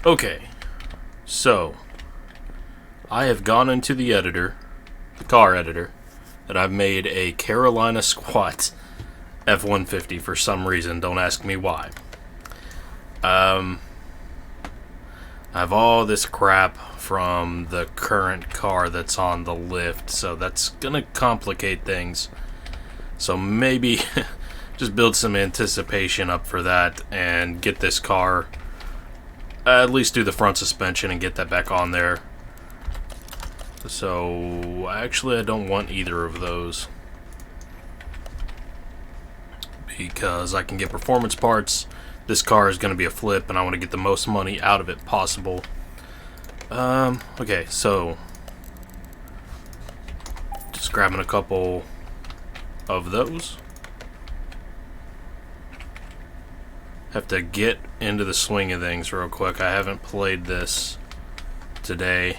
Okay, so I have gone into the editor, the car editor, and I've made a Carolina Squat F-150 for some reason. Don't ask me why. I have all this crap from the current car that's on the lift, so that's gonna complicate things. So maybe just build some anticipation up for that and get this car, at least do the front suspension and get that back on there. So actually I don't want either of those, because I can get performance parts. This car is going to be a flip and I want to get the most money out of it possible. Okay, so just grabbing a couple of those. Have to get into the swing of things real quick. I haven't played this today.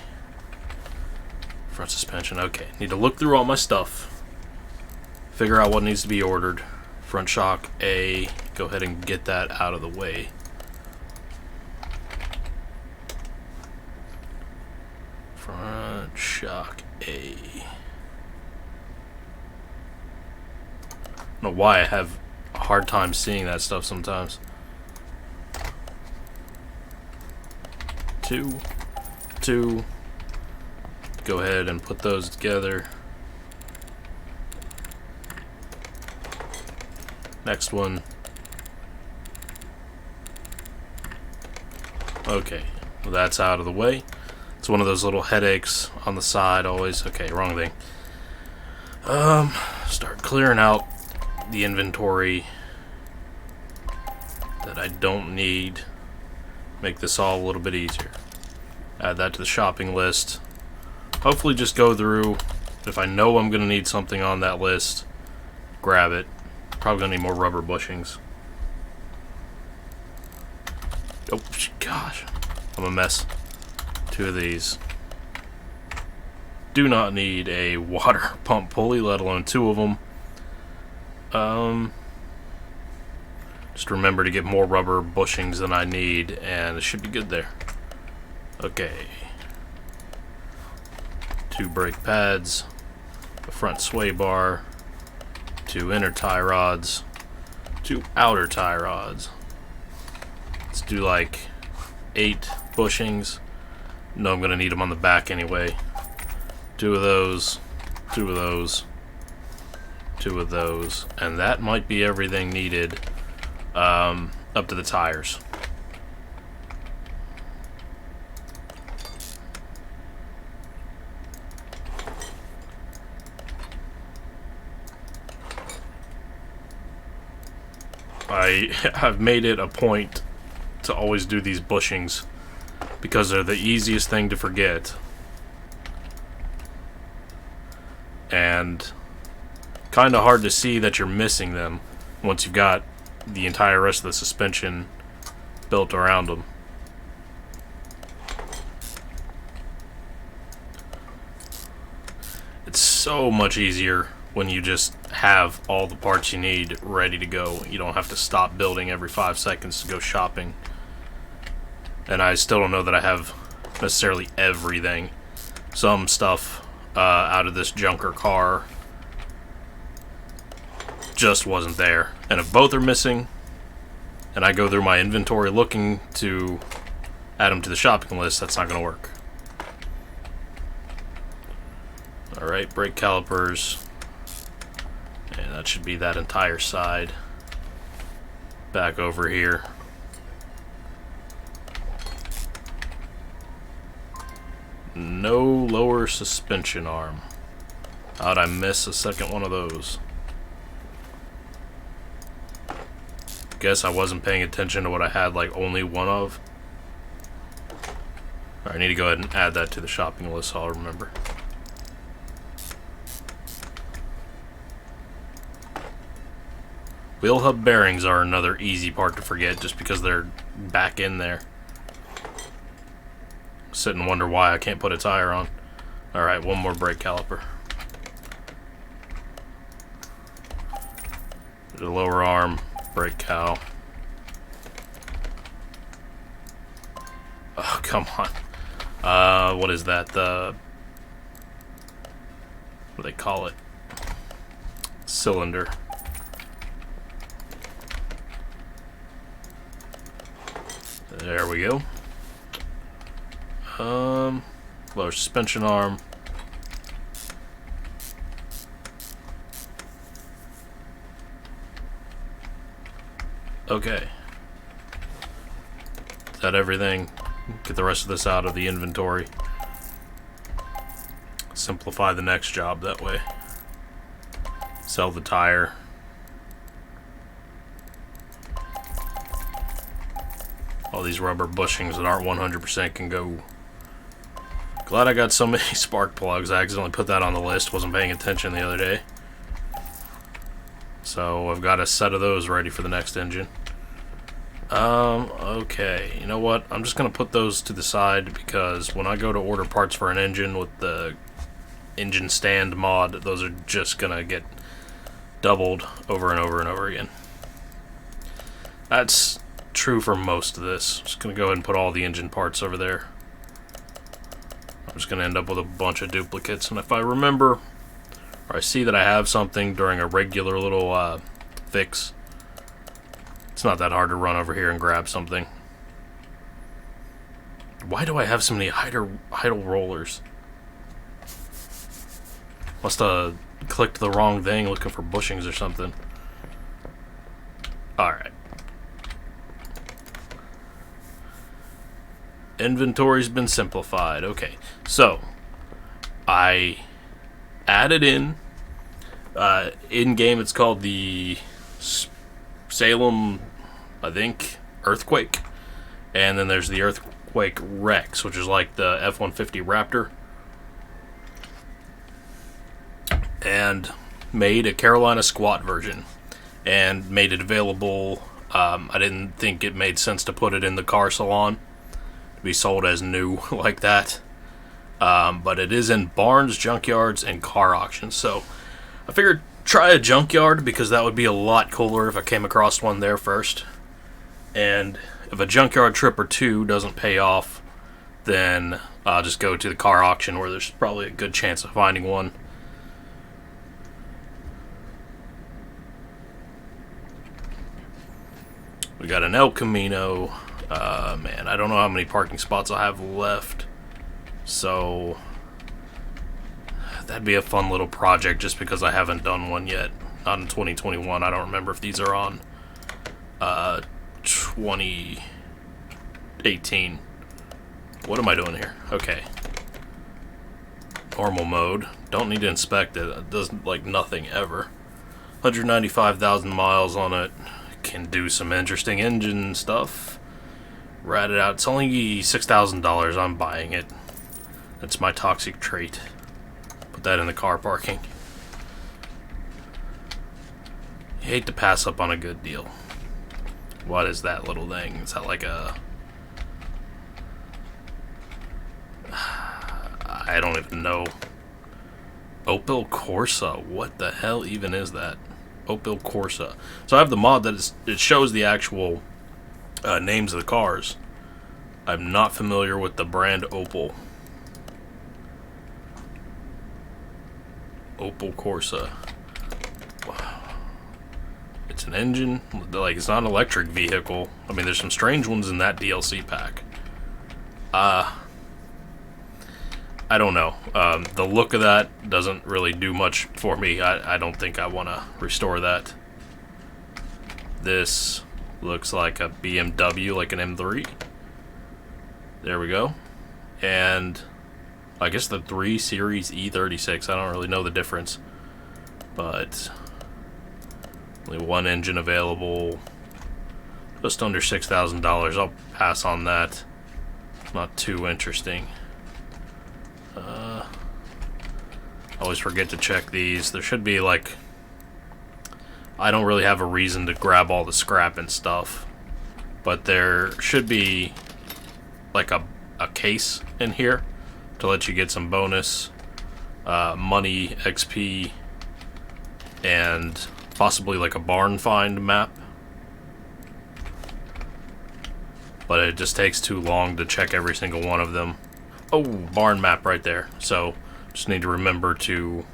Front suspension, okay. Need to look through all my stuff, figure out what needs to be ordered. Front shock A, go ahead and get that out of the way. Front shock A. I don't know why I have a hard time seeing that stuff sometimes. Two. Go ahead and put those together. Next one. Okay, well, that's out of the way. It's one of those little headaches on the side always. Okay, wrong thing. Start clearing out the inventory that I don't need. Make this all a little bit easier. Add that to the shopping list. Hopefully just go through. If I know I'm going to need something on that list, grab it. Probably going to need more rubber bushings. Oh, gosh. I'm a mess. Two of these. Do not need a water pump pulley, let alone two of them. Just remember to get more rubber bushings than I need, and it should be good there. Okay. Two brake pads, a front sway bar, two inner tie rods, two outer tie rods. Let's do like 8 bushings. No, I'm gonna need them on the back anyway. 2 of those, 2 of those, 2 of those, and that might be everything needed up to the tires. I've made it a point to always do these bushings because they're the easiest thing to forget, and kind of hard to see that you're missing them once you've got the entire rest of the suspension built around them. It's so much easier when you just have all the parts you need ready to go. You don't have to stop building every 5 seconds to go shopping. And I still don't know that I have necessarily everything. Some stuff out of this junker car just wasn't there. And if both are missing, and I go through my inventory looking to add them to the shopping list, that's not going to work. Alright, brake calipers. And that should be that entire side. Back over here. No lower suspension arm. How'd I miss a second one of those? Guess I wasn't paying attention to what I had like only one of. Alright, I need to go ahead and add that to the shopping list so I'll remember. Wheel hub bearings are another easy part to forget just because they're back in there. Sit and wonder why I can't put a tire on. Alright, one more brake caliper. The lower arm, brake cal. Oh, come on. What is that? What do they call it? Cylinder. There we go. Lower suspension arm. Okay. Is that everything? Get the rest of this out of the inventory. Simplify the next job that way. Sell the tire. All these rubber bushings that aren't 100% can go. Glad I got so many spark plugs. I accidentally put that on the list. Wasn't paying attention the other day. So I've got a set of those ready for the next engine. Okay. You know what? I'm just going to put those to the side because when I go to order parts for an engine with the engine stand mod, those are just going to get doubled over and over and over again. That's true for most of this. Just going to go ahead and put all the engine parts over there. I'm just going to end up with a bunch of duplicates. And if I remember, or I see that I have something during a regular little fix, it's not that hard to run over here and grab something. Why do I have so many idle rollers? Must have clicked the wrong thing looking for bushings or something. Alright. Inventory's been simplified. Okay, so I added in game it's called the Salem, I think, Earthquake, and then there's the Earthquake Rex, which is like the F-150 Raptor, and made a Carolina squat version and made it available. I didn't think it made sense to put it in the car salon to be sold as new like that, but it is in barns, junkyards, and car auctions. So I figured try a junkyard because that would be a lot cooler if I came across one there first. And if a junkyard trip or two doesn't pay off, then I'll just go to the car auction where there's probably a good chance of finding one. We got an El Camino. Man, I don't know how many parking spots I have left. So that'd be a fun little project just because I haven't done one yet. Not in 2021. I don't remember if these are on 2018. What am I doing here? Okay. Normal mode. Don't need to inspect it. It does like nothing ever. 195,000 miles on it. Can do some interesting engine stuff. Rat it out. It's only $6,000. I'm buying it. That's my toxic trait. Put that in the car parking. You hate to pass up on a good deal. What is that little thing? Is that like a... I don't even know. Opel Corsa. What the hell even is that? Opel Corsa. So I have the mod that it shows the actual names of the cars. I'm not familiar with the brand Opel. Opel Corsa. Wow. It's an engine. Like, it's not an electric vehicle. I mean, there's some strange ones in that DLC pack. I don't know. The look of that doesn't really do much for me. I don't think I want to restore that. This looks like a BMW, like an M3. There we go. And I guess the 3 Series E36. I don't really know the difference. But only one engine available. Just under $6,000. I'll pass on that. Not too interesting. Always forget to check these. There should be like... I don't really have a reason to grab all the scrap and stuff. But there should be like a case in here to let you get some bonus money, XP, and possibly like a barn find map. but it just takes too long to check every single one of them. Oh, barn map right there. So, just need to remember to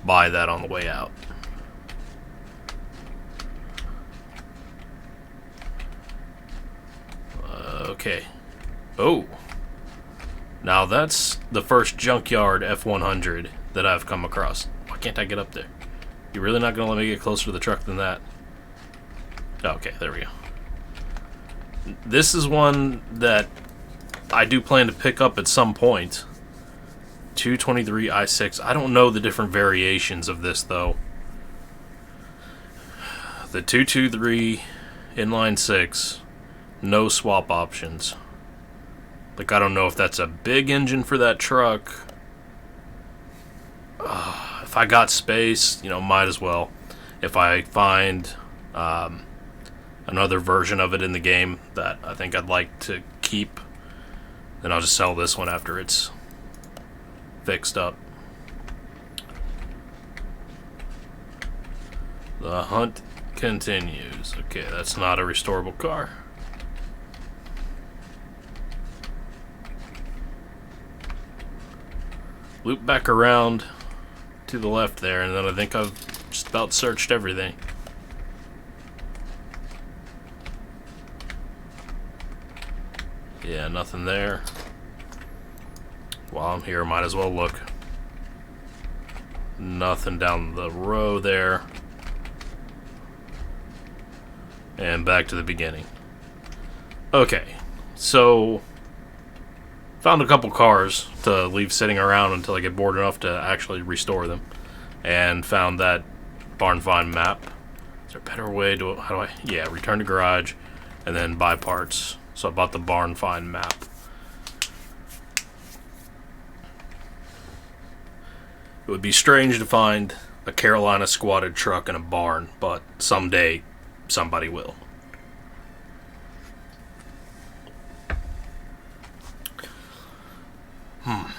buy that on the way out. Okay. Oh. Now that's the first junkyard F-100 that I've come across. Why can't I get up there? You're really not going to let me get closer to the truck than that? Okay, there we go. This is one that I do plan to pick up at some point. 223 i6. I don't know the different variations of this, though. The 223 inline 6, no swap options. Like, I don't know if that's a big engine for that truck. If I got space, you know, might as well. If I find another version of it in the game that I think I'd like to keep, then I'll just sell this one after it's fixed up. The hunt continues. Okay, that's not a restorable car. Loop back around to the left there, and then I think I've just about searched everything. Yeah, nothing there. While I'm here, might as well look. Nothing down the row there. And back to the beginning. Okay, so found a couple cars to leave sitting around until I get bored enough to actually restore them. And found that barn find map. Is there a better way to, how do I, yeah, return to garage and then buy parts. So I bought the barn find map. It would be strange to find a Carolina squatted truck in a barn, but someday somebody will. Oh,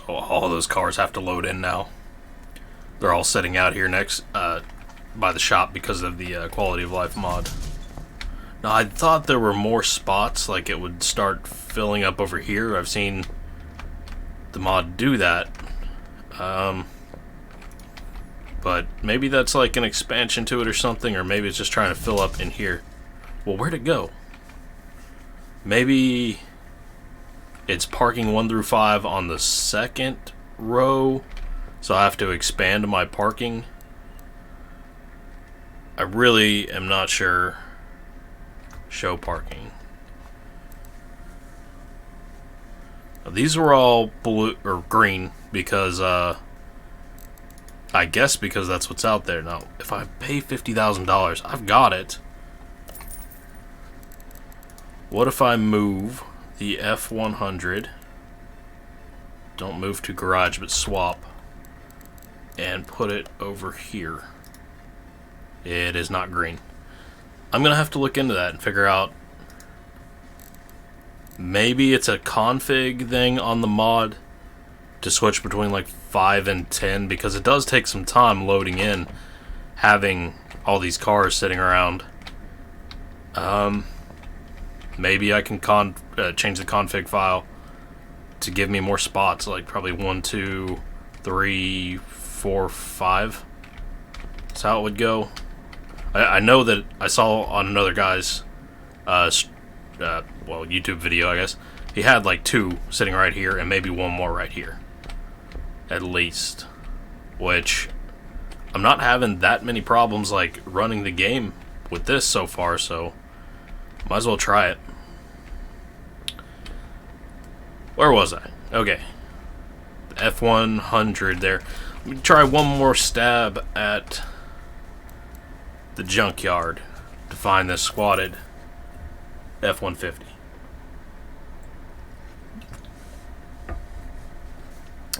all those cars have to load in now. They're all sitting out here next by the shop because of the quality of life mod. Now, I thought there were more spots, like it would start filling up over here. I've seen the mod do that. But maybe that's like an expansion to it or something, or maybe it's just trying to fill up in here. Well, where'd it go? Maybe it's parking 1 through 5 on the second row, so I have to expand my parking. I really am not sure. Show parking. Now, these were all blue or green because I guess because that's what's out there. Now, if I pay $50,000, I've got it. What if I move the F-100? Don't move to garage, but swap. And put it over here. It is not green. I'm going to have to look into that and figure out. Maybe it's a config thing on the mod to switch between like 5 and 10, because it does take some time loading in, having all these cars sitting around. Maybe I can change the config file to give me more spots, like probably 1, 2, 3, 4, 5. That's how it would go. I know that I saw on another guy's YouTube video, I guess, he had like 2 sitting right here and maybe 1 more right here, at least. Which I'm not having that many problems like running the game with this so far, so might as well try it. Where was I? Okay, the F-100 there. Let me try one more stab at the junkyard to find this squatted F-150.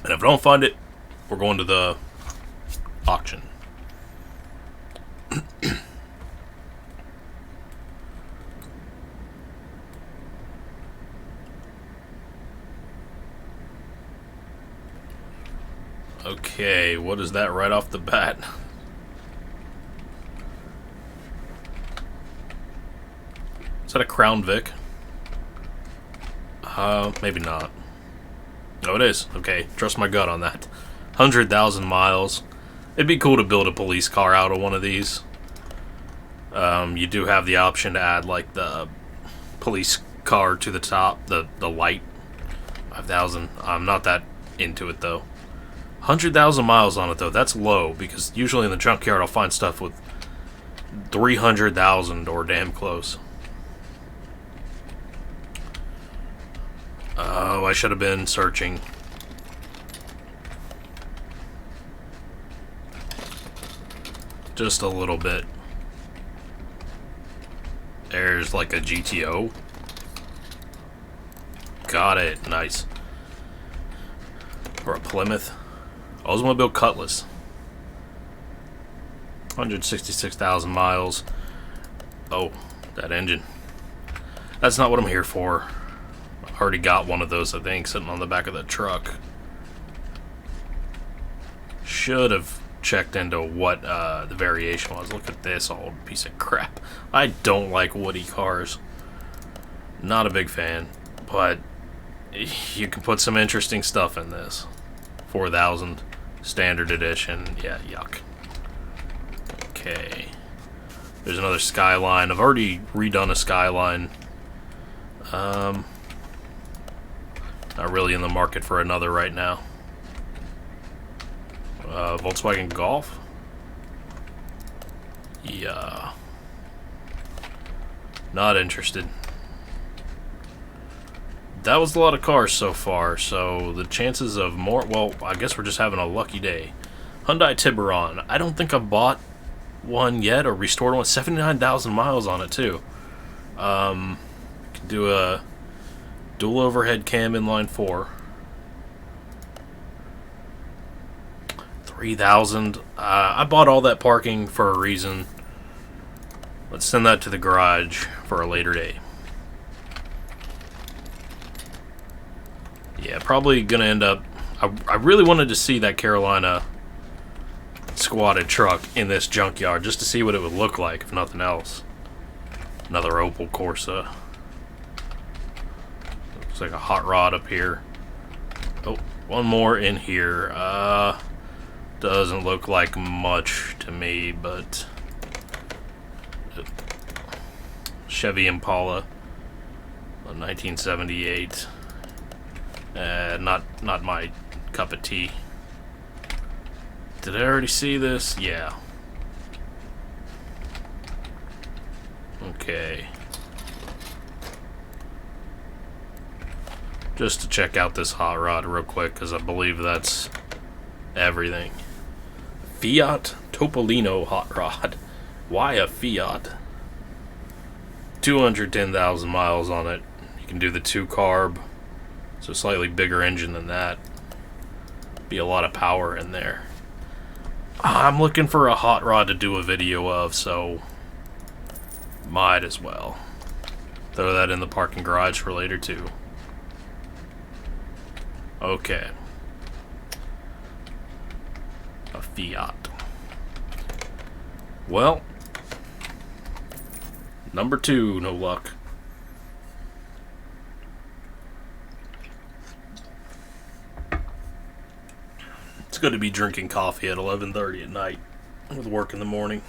And if I don't find it, we're going to the auction. Okay, what is that right off the bat? Is got a Crown Vic. Maybe not. Oh, it is. Okay, trust my gut on that. 100,000 miles. It'd be cool to build a police car out of one of these. You do have the option to add, like, the police car to the top, the light. 5,000. I'm not that into it, though. 100,000 miles on it, though. That's low, because usually in the junkyard I'll find stuff with 300,000 or damn close. Oh, I should have been searching. Just a little bit. There's like a GTO. Got it. Nice. Or a Plymouth. Oldsmobile Cutlass. 166,000 miles. Oh, that engine. That's not what I'm here for. I already got one of those, I think, sitting on the back of the truck. Should have checked into what the variation was. Look at this old piece of crap. I don't like woody cars. Not a big fan, but you can put some interesting stuff in this. 4,000 standard edition. Yeah, yuck. Okay. There's another Skyline. I've already redone a Skyline. Not really in the market for another right now. Volkswagen Golf? Yeah. Not interested. That was a lot of cars so far, so the chances of more... Well, I guess we're just having a lucky day. Hyundai Tiburon. I don't think I've bought one yet or restored one. 79,000 miles on it, too. Can do a dual overhead cam inline 4. 3,000. I bought all that parking for a reason. Let's send that to the garage for a later day. Yeah, probably gonna end up... I really wanted to see that Carolina squatted truck in this junkyard just to see what it would look like, if nothing else. Another Opel Corsa. Looks like a hot rod up here. Oh, one more in here. Doesn't look like much to me, but... Chevy Impala. 1978. Not my cup of tea. Did I already see this? Yeah. Okay. Just to check out this hot rod real quick, because I believe that's everything. Fiat Topolino hot rod. Why a Fiat? 210,000 miles on it. You can do the 2-carb. So slightly bigger engine than that. Be a lot of power in there. I'm looking for a hot rod to do a video of, so might as well throw that in the parking garage for later too. Okay. A Fiat. Well, number 2, no luck. It's good to be drinking coffee at 11:30 at night with work in the morning.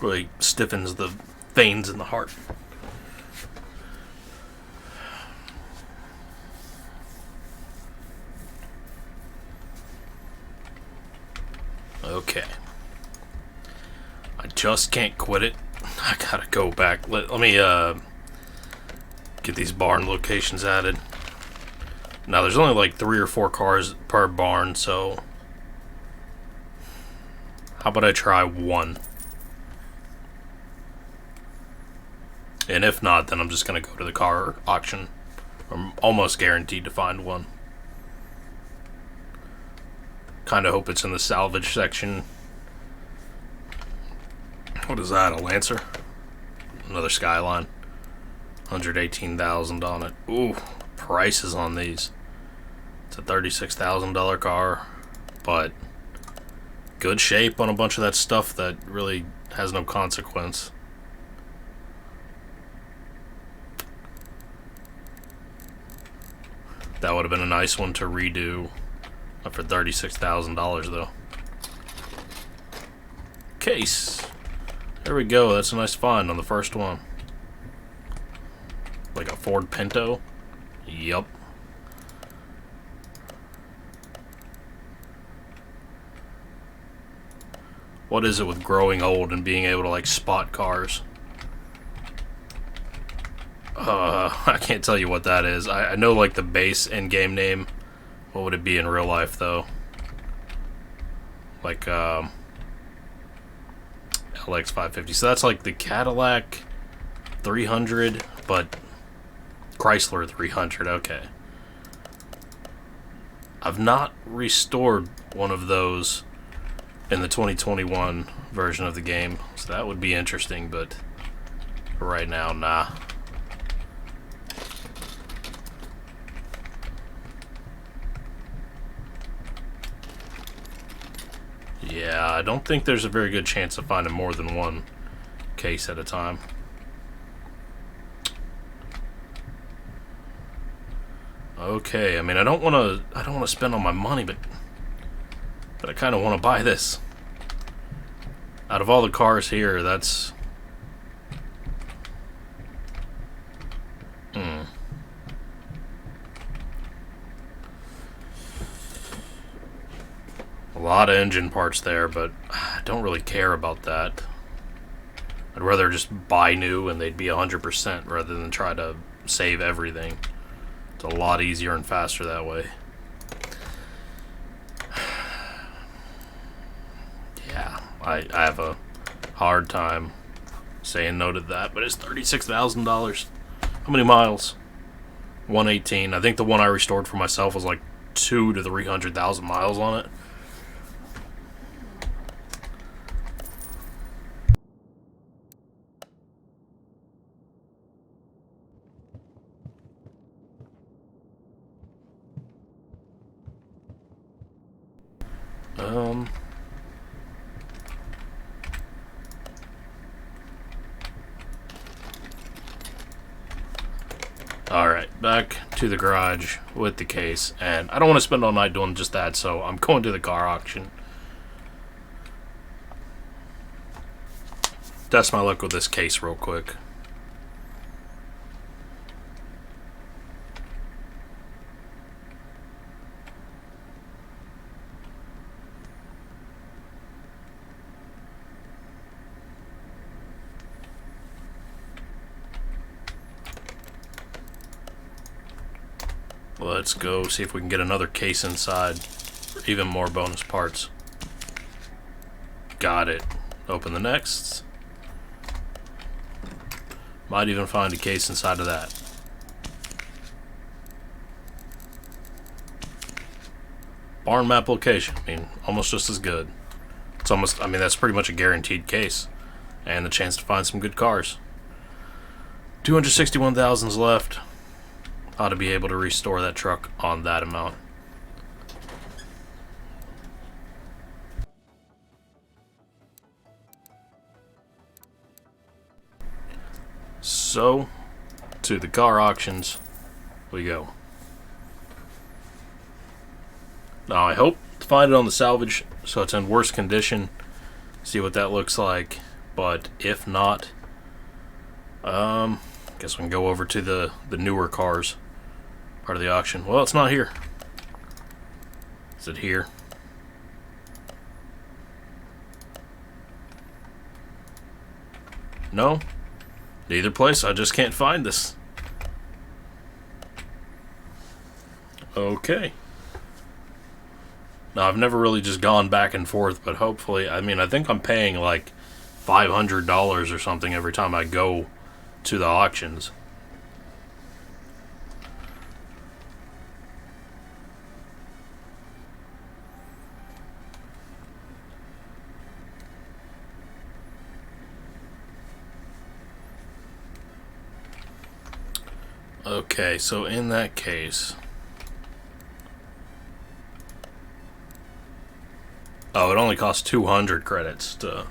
Really stiffens the veins in the heart. Okay. I just can't quit it. I gotta go back. Let me get these barn locations added. Now, there's only like 3 or 4 cars per barn, so how about I try 1? And if not, then I'm just going to go to the car auction. I'm almost guaranteed to find one. Kind of hope it's in the salvage section. What is that, a Lancer? Another Skyline. 118,000 on it. Ooh, prices on these. It's a $36,000 car, but good shape on a bunch of that stuff that really has no consequence. That would have been a nice one to redo for $36,000 though. Case. There we go. That's a nice find on the first one. Like a Ford Pinto. Yup. What is it with growing old and being able to like spot cars? I can't tell you what that is. I know like the base in-game name. What would it be in real life though? Like LX-550. So that's like the Cadillac 300, but Chrysler 300. Okay. I've not restored one of those in the 2021 version of the game, so that would be interesting, but for right now, nah. Yeah, I don't think there's a very good chance of finding more than one case at a time. Okay, I mean, I don't want to spend all my money, but I kind of want to buy this. Out of all the cars here, that's a lot of engine parts there, but I don't really care about that. I'd rather just buy new and they'd be 100% rather than try to save everything. It's a lot easier and faster that way. Yeah, I have a hard time saying no to that, but it's $36,000. How many miles? 118. I think the one I restored for myself was like 200,000 to 300,000 miles on it. Alright, back to the garage with the case, and I don't want to spend all night doing just that, so I'm going to the car auction. Test my luck with this case real quick. Let's go see if we can get another case inside for even more bonus parts. Got it. Open the next. Might even find a case inside of that. Barn map location. I mean, almost just as good. It's almost, I mean, that's pretty much a guaranteed case. And the chance to find some good cars. 261,000's left. Ought to be able to restore that truck on that amount. So, to the car auctions we go. Now I hope to find it on the salvage so it's in worse condition. See what that looks like. But if not, guess we can go over to the newer cars part of the auction. Well, it's not here. Is it here? No? Neither place. I just can't find this. Okay. Now, I've never really just gone back and forth, but hopefully, I mean, I think I'm paying like $500 or something every time I go to the auctions. Okay, so in that case... Oh, it only costs 200 credits to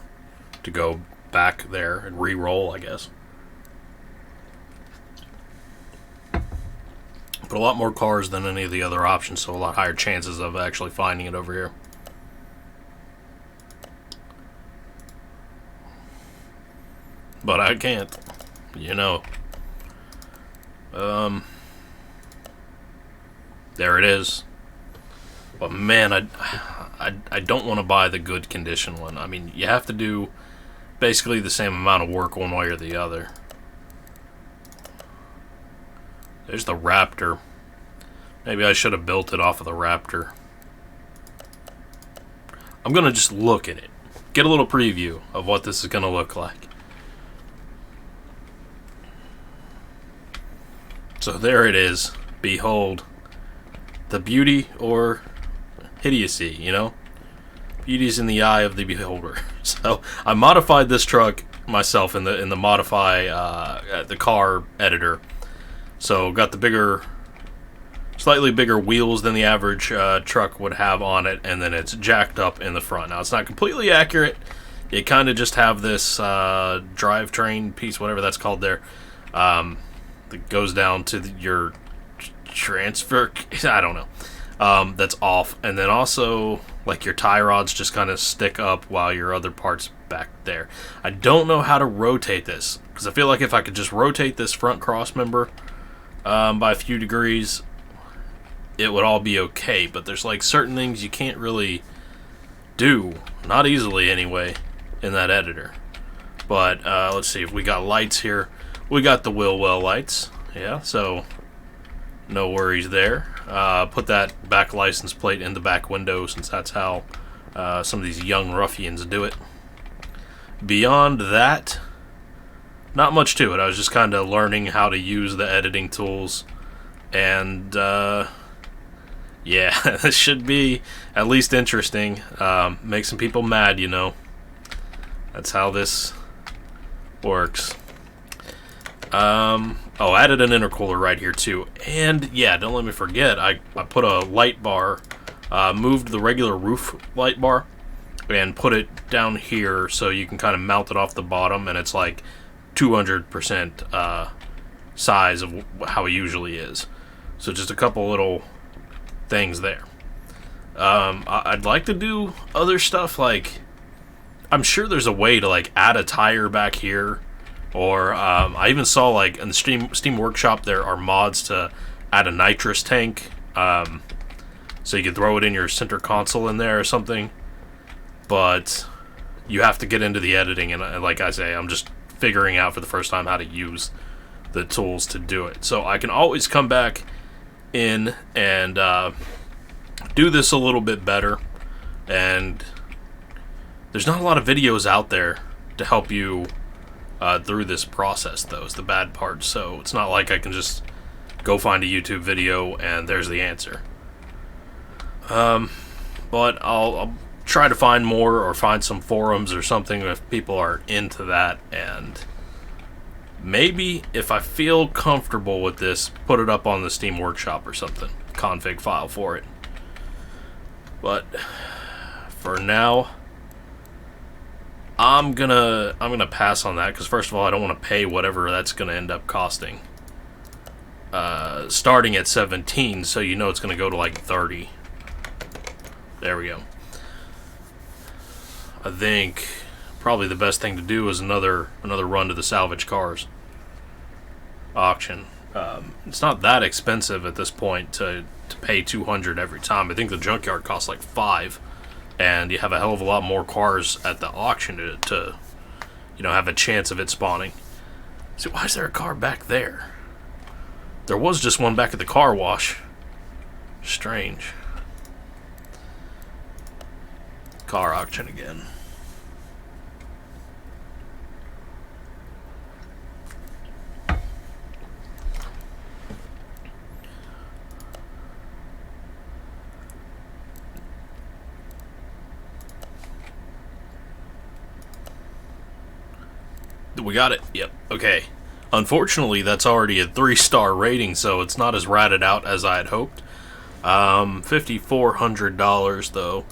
to go back there and re-roll, I guess. But a lot more cars than any of the other options, so a lot higher chances of actually finding it over here. But I can't, you know. There it is. But man, I don't want to buy the good condition one. I mean, you have to do basically the same amount of work one way or the other. There's the Raptor. Maybe I should have built it off of the Raptor. I'm going to just look at it. Get a little preview of what this is going to look like. So there it is. Behold. The beauty or idiocy, you know? Beauty's in the eye of the beholder. So I modified this truck myself in the modify the car editor. So got the slightly bigger wheels than the average truck would have on it, and then it's jacked up in the front. Now it's not completely accurate. You kind of just have this drivetrain piece, whatever that's called there, that goes down to your transfer. I don't know. That's off, and then also like your tie rods just kind of stick up while your other parts back there. I don't know how to rotate this, because I feel like if I could just rotate this front cross member by a few degrees, it would all be okay. But there's like certain things you can't really do, not easily anyway, in that editor. But let's see if we got lights here. We got the wheel well lights, yeah, so no worries there. Put that back license plate in the back window, since that's how some of these young ruffians do it. Beyond that, not much to it. I was just kind of learning how to use the editing tools, and yeah, this should be at least interesting. Make some people mad, you know. That's how this works. Oh, I added an intercooler right here too. And yeah, don't let me forget, I put a light bar, moved the regular roof light bar and put it down here so you can kind of mount it off the bottom, and it's like 200% size of how it usually is. So just a couple little things there. I'd like to do other stuff, like I'm sure there's a way to like add a tire back here. Or I even saw, like, in the Steam Workshop, there are mods to add a nitrous tank, so you can throw it in your center console in there or something. But you have to get into the editing, and like I say, I'm just figuring out for the first time how to use the tools to do it. So I can always come back in and do this a little bit better. And there's not a lot of videos out there to help you through this process, though, is the bad part. So it's not like I can just go find a YouTube video and there's the answer. But I'll try to find more, or find some forums or something if people are into that, and maybe if I feel comfortable with this, put it up on the Steam Workshop or something, config file for it. But for now, I'm gonna pass on that, because first of all, I don't want to pay whatever that's gonna end up costing. Starting at 17, so you know it's gonna go to like 30. There we go. I think probably the best thing to do is another run to the Salvage cars auction. It's not that expensive at this point to pay $200 every time. I think the junkyard costs like $5. And you have a hell of a lot more cars at the auction to you know, have a chance of it spawning. See, why is there a car back there? There was just one back at the car wash. Strange. Car auction again. We got it. Yep. Okay. Unfortunately, that's already a 3-star rating, so it's not as ratted out as I had hoped. $5,400 though.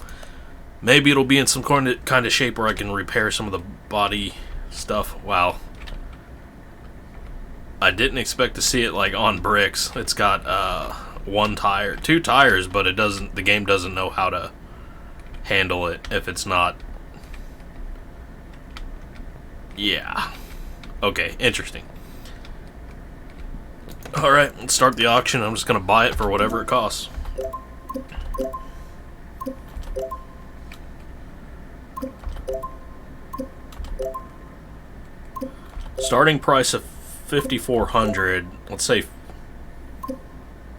Maybe it'll be in some kind of shape where I can repair some of the body stuff. Wow. I didn't expect to see it like on bricks. It's got two tires, but the game doesn't know how to handle it if it's not. Yeah. Okay, interesting. Alright, let's start the auction. I'm just gonna buy it for whatever it costs. Starting price of 5,400. Let's say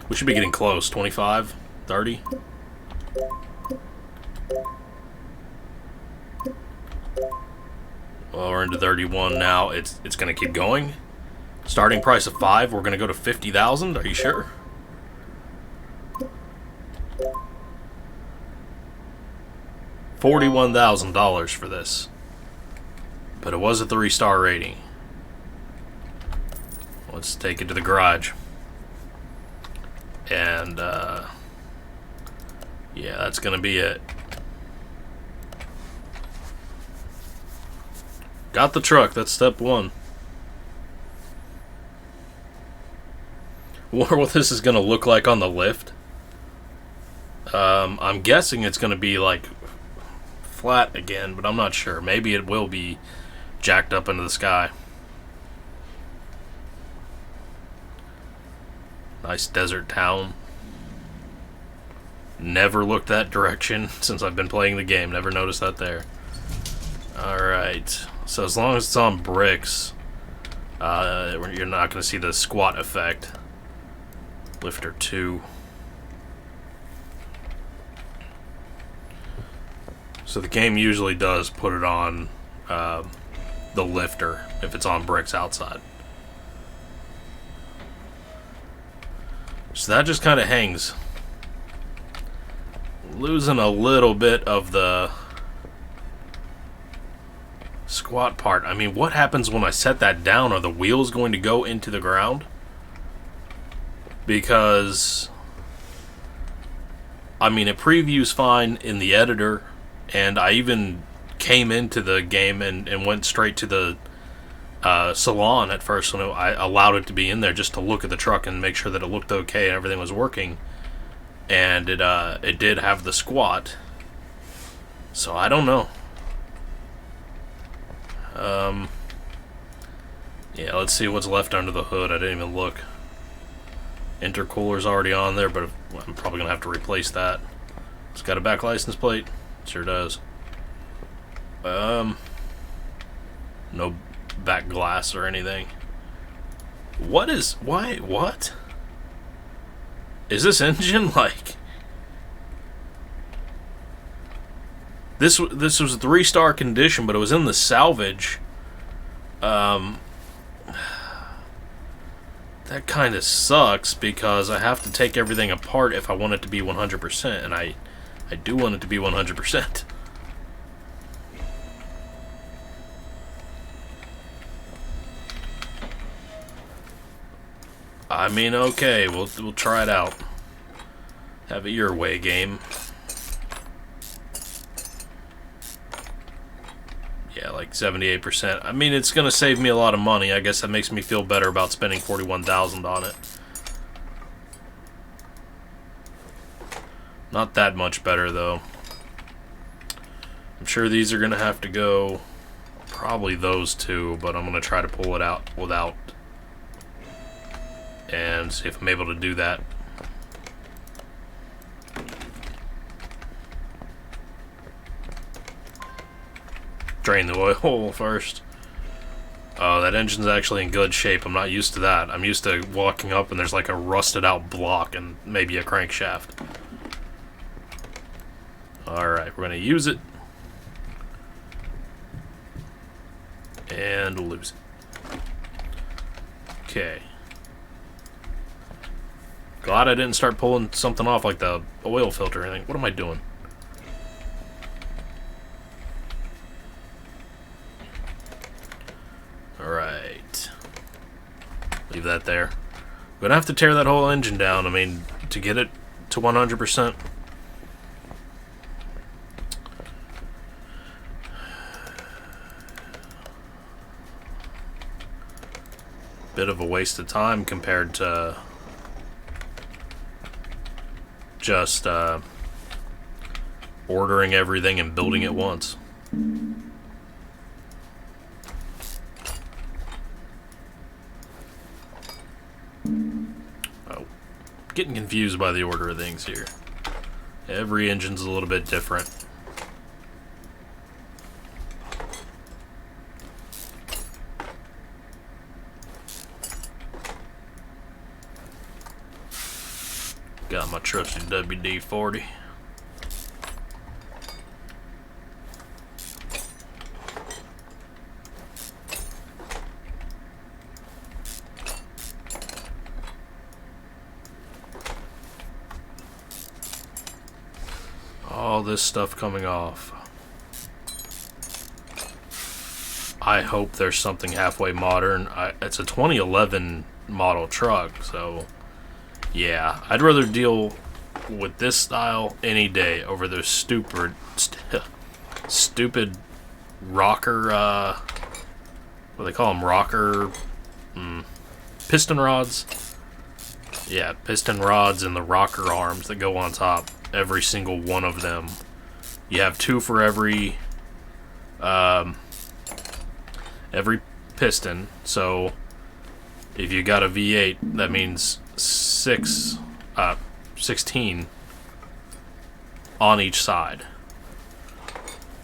we should be getting close. 25, 30. Well, we're into 31 now. It's gonna keep going. Starting price of 5. We're gonna go to 50,000. Are you sure? $41,000 for this, but it was a 3-star rating. Let's take it to the garage. And, yeah, that's gonna be it. Got the truck, that's step 1. Wonder what this is gonna look like on the lift. I'm guessing it's gonna be like flat again, but I'm not sure. Maybe it will be jacked up into the sky. Nice desert town. Never looked that direction since I've been playing the game. Never noticed that there. Alright. So as long as it's on bricks, you're not going to see the squat effect. Lifter 2. So the game usually does put it on the lifter if it's on bricks outside. So that just kind of hangs. Losing a little bit of the squat part. I mean, what happens when I set that down? Are the wheels going to go into the ground? Because, I mean, it previews fine in the editor, and I even came into the game and went straight to the salon at first when I allowed it to be in there just to look at the truck and make sure that it looked okay and everything was working. And it did have the squat. So I don't know. Yeah, let's see what's left under the hood. I didn't even look. Intercooler's already on there, but I'm probably gonna have to replace that. It's got a back license plate. Sure does. No back glass or anything. What? Is this engine like? This was a 3-star condition, but it was in the salvage. That kind of sucks because I have to take everything apart if I want it to be 100%, and I do want it to be 100%. I mean, okay, we'll try it out. Have it your way, game. Yeah, like 78%. I mean, it's gonna save me a lot of money. I guess that makes me feel better about spending $41,000 on it. Not that much better, though. I'm sure these are gonna have to go. Probably those two, but I'm gonna try to pull it out without. And see if I'm able to do that. Drain the oil first. Oh, that engine's actually in good shape. I'm not used to that. I'm used to walking up and there's like a rusted out block and maybe a crankshaft. Alright, we're going to use it. And lose it. Okay. Glad I didn't start pulling something off like the oil filter or anything. What am I doing? Alright. Leave that there. I'm gonna have to tear that whole engine down, I mean, to get it to 100%. bit of a waste of time compared to just ordering everything and building it once. Oh, getting confused by the order of things here. Every engine's a little bit different. Got my trusty WD-40. All this stuff coming off. I hope there's something halfway modern. It's a 2011 model truck, so yeah, I'd rather deal with this style any day over those stupid rocker, what do they call them, rocker, piston rods? Yeah, piston rods and the rocker arms that go on top. Every single one of them. You have two for every piston. So if you got a V8, that means 16 on each side.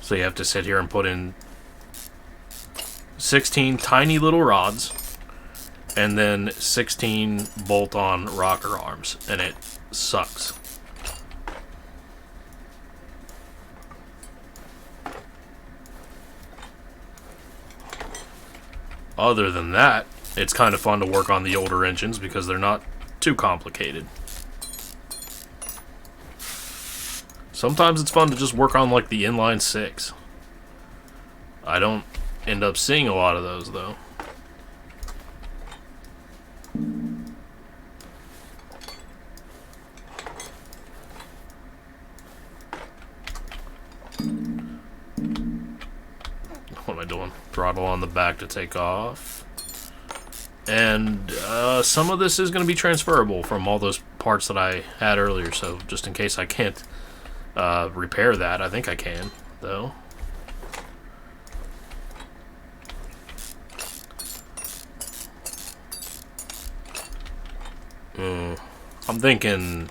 So you have to sit here and put in 16 tiny little rods and then 16 bolt-on rocker arms, and it sucks. Other than that, it's kind of fun to work on the older engines because they're not too complicated. Sometimes it's fun to just work on like the inline 6. I don't end up seeing a lot of those though. What am I doing? Throttle on the back to take off. And some of this is going to be transferable from all those parts that I had earlier, so just in case I can't repair that, I think I can, though. I'm thinking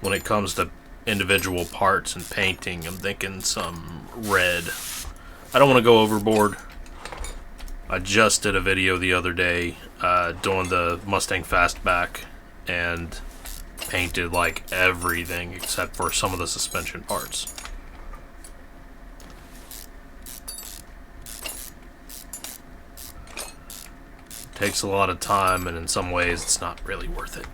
when it comes to individual parts and painting, I'm thinking some red. I don't want to go overboard. I just did a video the other day doing the Mustang Fastback and painted like everything except for some of the suspension parts. Takes a lot of time, and in some ways it's not really worth it.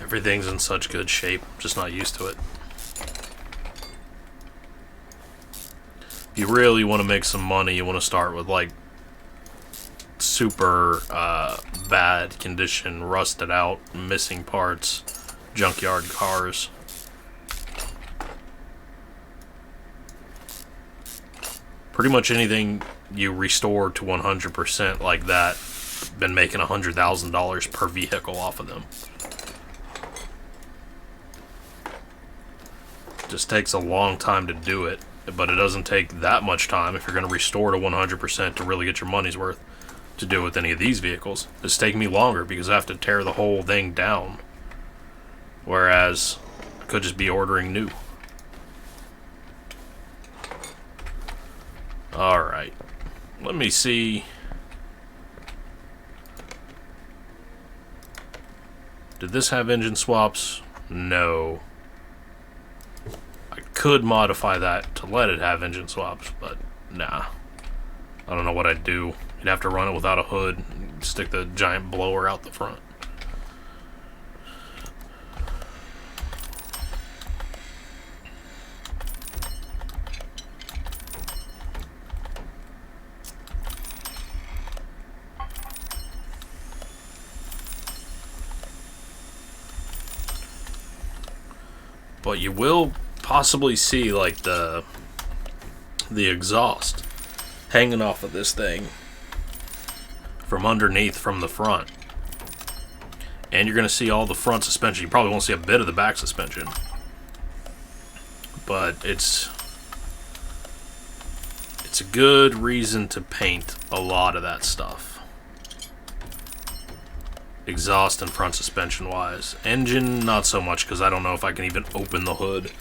Everything's in such good shape, just not used to it. If you really want to make some money, you want to start with like super bad condition, rusted out, missing parts, junkyard cars. Pretty much anything you restore to 100% like that, been making $100,000 per vehicle off of them. Just takes a long time to do it, but it doesn't take that much time if you're going to restore to 100% to really get your money's worth to do with any of these vehicles. It's taking me longer because I have to tear the whole thing down, whereas I could just be ordering new. Alright, let me see. Did this have engine swaps? No. Could modify that to let it have engine swaps, but nah. I don't know what I'd do. You'd have to run it without a hood, stick the giant blower out the front. But you will possibly see like the exhaust hanging off of this thing from underneath from the front. And you're going to see all the front suspension. You probably won't see a bit of the back suspension. But it's a good reason to paint a lot of that stuff. Exhaust and front suspension wise. Engine, not so much, because I don't know if I can even open the hood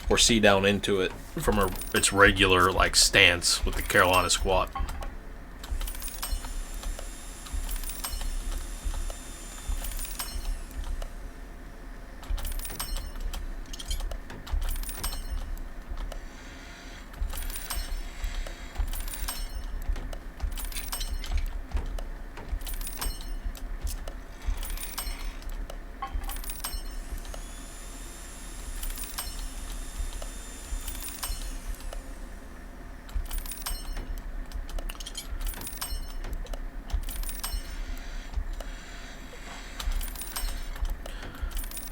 or see down into it from its regular like stance with the Carolina Squat.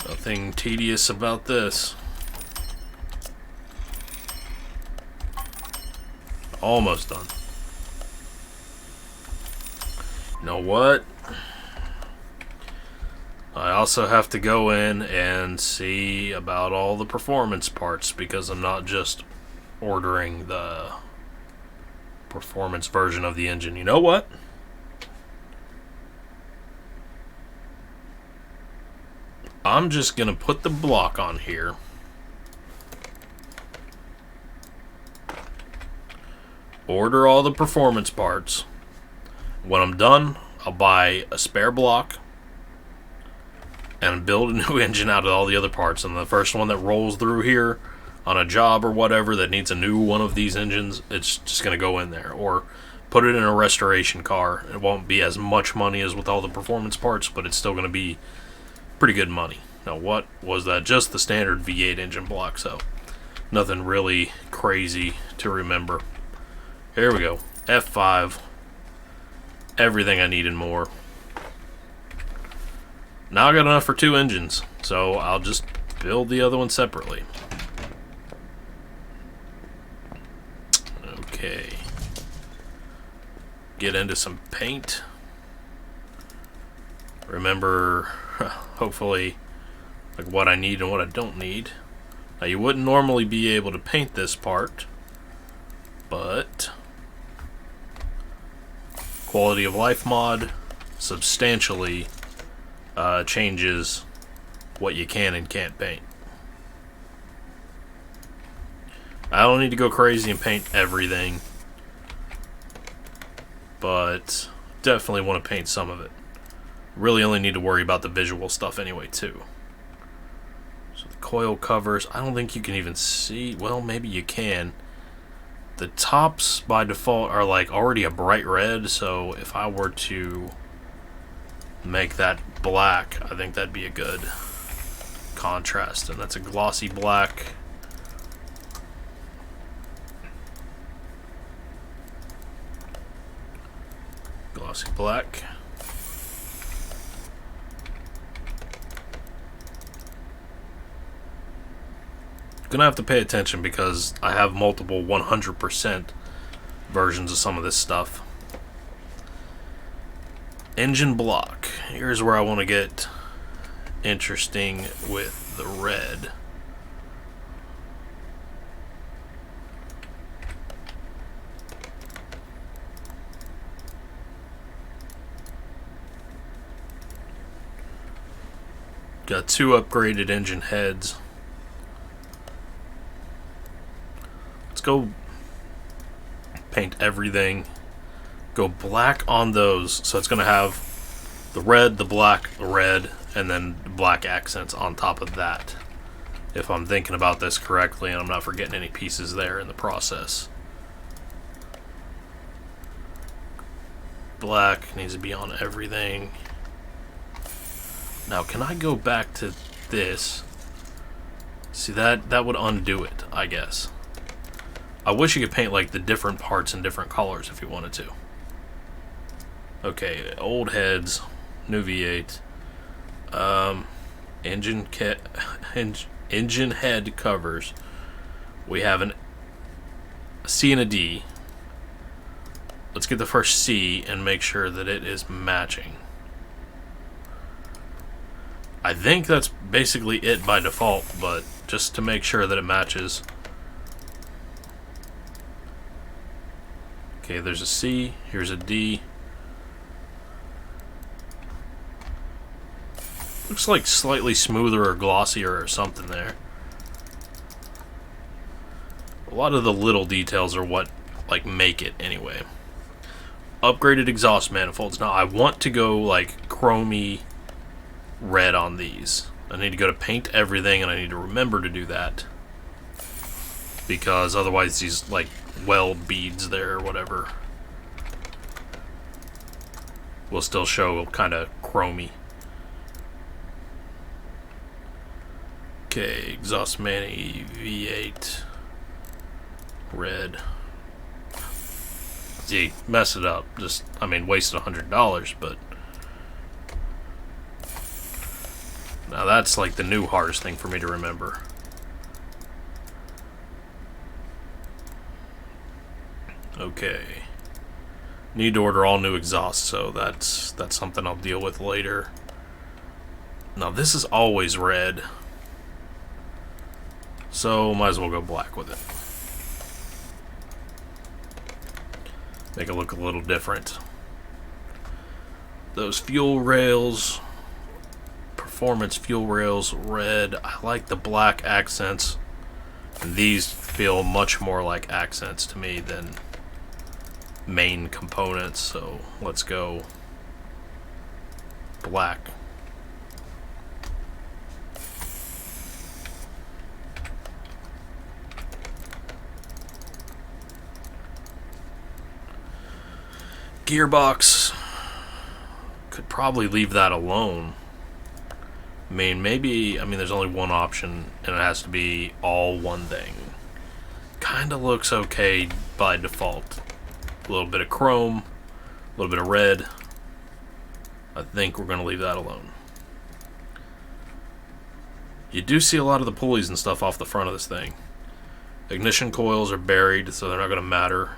Nothing tedious about this. Almost done. You know what? I also have to go in and see about all the performance parts, because I'm not just ordering the performance version of the engine. You know what? I'm just going to put the block on here. Order all the performance parts. When I'm done, I'll buy a spare block and build a new engine out of all the other parts. And the first one that rolls through here on a job or whatever that needs a new one of these engines, it's just going to go in there. Or put it in a restoration car. It won't be as much money as with all the performance parts, but it's still going to be pretty good money. Now, what was that? Just the standard V8 engine block, so nothing really crazy to remember. Here we go. F5. Everything I need and more. Now I got enough for 2 engines, so I'll just build the other one separately. Okay. Get into some paint. Remember, hopefully, like what I need and what I don't need. Now, you wouldn't normally be able to paint this part, but quality of life mod substantially changes what you can and can't paint. I don't need to go crazy and paint everything, but definitely want to paint some of it. Really only need to worry about the visual stuff anyway too. So the coil covers, I don't think you can even see. Well, maybe you can. The tops by default are like already a bright red, so if I were to make that black, I think that'd be a good contrast. And that's a glossy black. Glossy black. Gonna have to pay attention because I have multiple 100% versions of some of this stuff. Engine block. Here's where I want to get interesting with the red. Got 2 upgraded engine heads. Let's go paint everything. Go black on those. So it's going to have the red, the black, the red, and then black accents on top of that. If I'm thinking about this correctly and I'm not forgetting any pieces there in the process. black needs to be on everything. Now, can I go back to this? See, that would undo it, I guess. I wish you could paint like the different parts in different colors if you wanted to. Okay, old heads, new V8. Engine head covers. We have a C and a D. Let's get the first C and make sure that it is matching. I think that's basically it by default, but just to make sure that it matches. Okay, there's a C, here's a D. Looks like slightly smoother or glossier or something there. A lot of the little details are what like make it anyway. Upgraded exhaust manifolds. Now I want to go like chromey red on these. I need to go to paint everything, and I need to remember to do that, because otherwise these like weld beads there or whatever will still show kind of chromey. Okay, exhaust mani V8 red. Gee, mess it up. Just, I mean, wasted $100, but now that's like the new hardest thing for me to remember. Okay. Need to order all new exhaust, so that's something I'll deal with later. Now this is always red, so might as well go black with it. Make it look a little different. Those fuel rails, performance fuel rails, red. I like the black accents, and these feel much more like accents to me than main components, so let's go black. Gearbox, could probably leave that alone. I mean, maybe, I mean, there's only one option, and it has to be all one thing. Kinda looks okay by default. A little bit of chrome, a little bit of red. I think we're gonna leave that alone. You do see a lot of the pulleys and stuff off the front of this thing. Ignition coils are buried, so they're not gonna matter.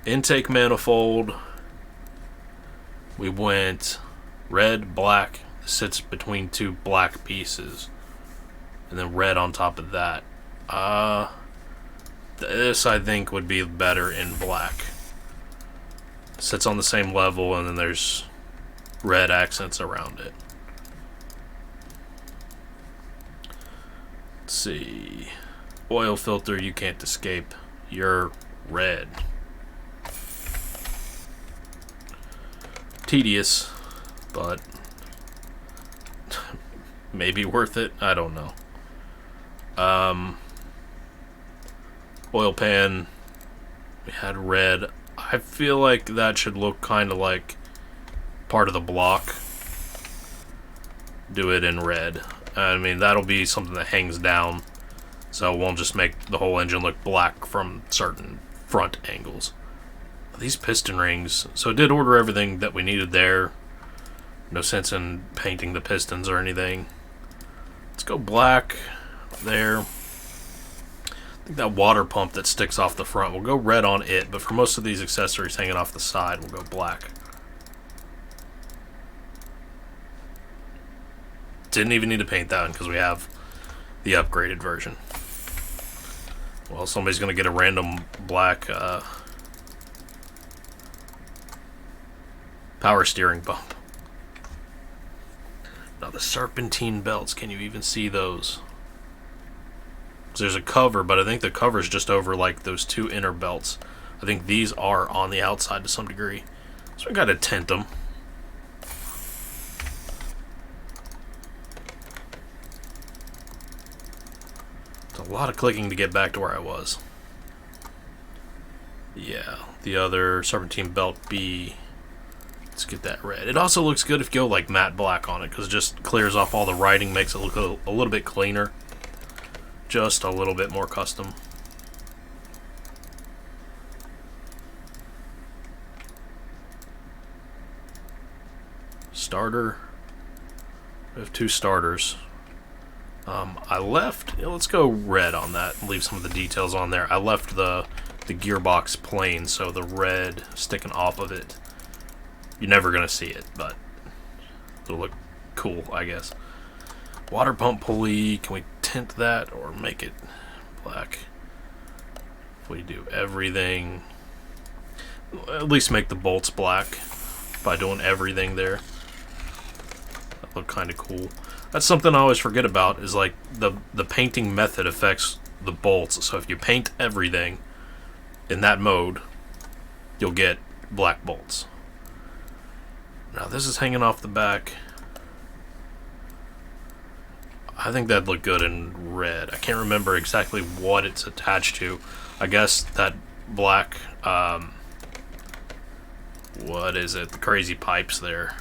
Intake manifold, we went red, black, sits between two black pieces, and then red on top of that. This I think would be better in black. Sits on the same level, and then there's red accents around it. Let's see. Oil filter, you can't escape. You're red. Tedious, but maybe worth it. I don't know. Oil pan, we had red. I feel like that should look kind of like part of the block. Do it in red. I mean, that'll be something that hangs down, so it won't just make the whole engine look black from certain front angles. These piston rings, so I did order everything that we needed there. No sense in painting the pistons or anything. Let's go black there. I think that water pump that sticks off the front, we'll go red on it, but for most of these accessories hanging off the side, we'll go black. Didn't even need to paint that one because we have the upgraded version. Well, somebody's going to get a random black power steering bump. Now the serpentine belts, can you even see those? There's a cover, but I think the cover is just over like those two inner belts. I think these are on the outside to some degree. So we gotta tint them. It's a lot of clicking to get back to where I was. Yeah, the other serpentine belt B. Let's get that red. It also looks good if you go like matte black on it, because it just clears off all the writing, makes it look a little bit cleaner. Just a little bit more custom. Starter. We have 2 starters. I left... let's go red on that and leave some of the details on there. I left the gearbox plain, so the red sticking off of it, you're never going to see it, but it'll look cool, I guess. Water pump pulley, can we tint that or make it black? If we do everything, at least make the bolts black by doing everything there. That look kind of cool. That's something I always forget about, is like the painting method affects the bolts. So if you paint everything in that mode, you'll get black bolts. Now this is hanging off the back. I think that'd look good in red. I can't remember exactly what it's attached to. I guess that black, what is it? The crazy pipes there.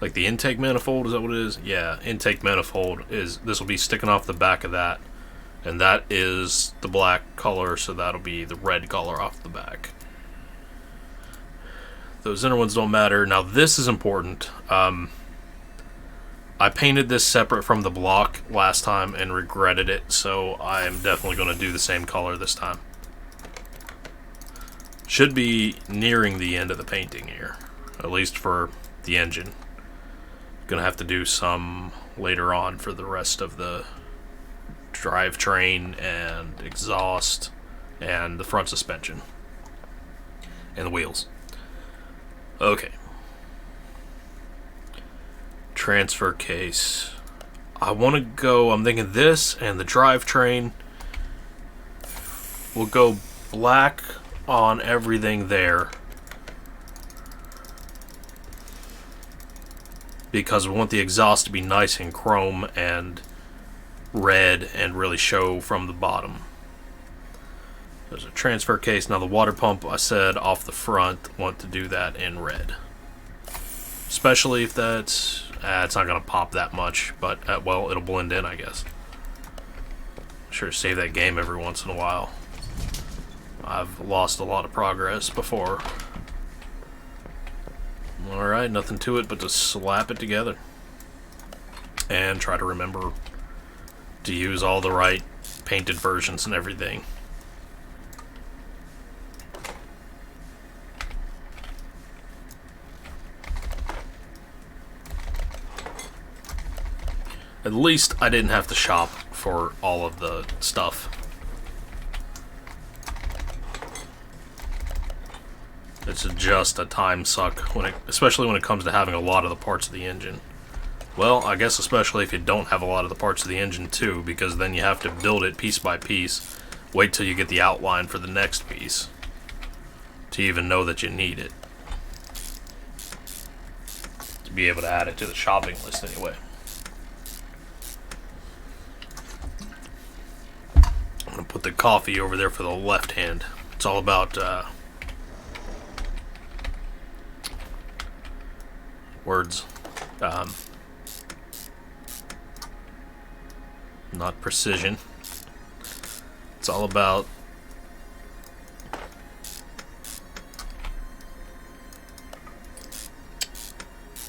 Like the intake manifold, is that what it is? Yeah, intake manifold is, this will be sticking off the back of that. And that is the black color, so that'll be the red color off the back. Those inner ones don't matter. Now this is important. I painted this separate from the block last time and regretted it, so I'm definitely going to do the same color this time. Should be nearing the end of the painting here, at least for the engine. Gonna have to do some later on for the rest of the drivetrain and exhaust and the front suspension and the wheels. Okay. Transfer case. I want to go, I'm thinking this and the drivetrain will go black on everything there, because we want the exhaust to be nice and chrome and red and really show from the bottom. There's a transfer case. Now the water pump, I said off the front, want to do that in red. Especially if that's, it's not going to pop that much, but well, it'll blend in, I guess. Sure, save that game every once in a while. I've lost a lot of progress before. Alright, nothing to it but to slap it together. And try to remember to use all the right painted versions and everything. At least I didn't have to shop for all of the stuff. It's just a time suck, especially when it comes to having a lot of the parts of the engine. Well, I guess especially if you don't have a lot of the parts of the engine too, because then you have to build it piece by piece. Wait till you get the outline for the next piece to even know that you need it. To be able to add it to the shopping list anyway. I'm going to put the coffee over there for the left hand. It's all about words. Not precision. It's all about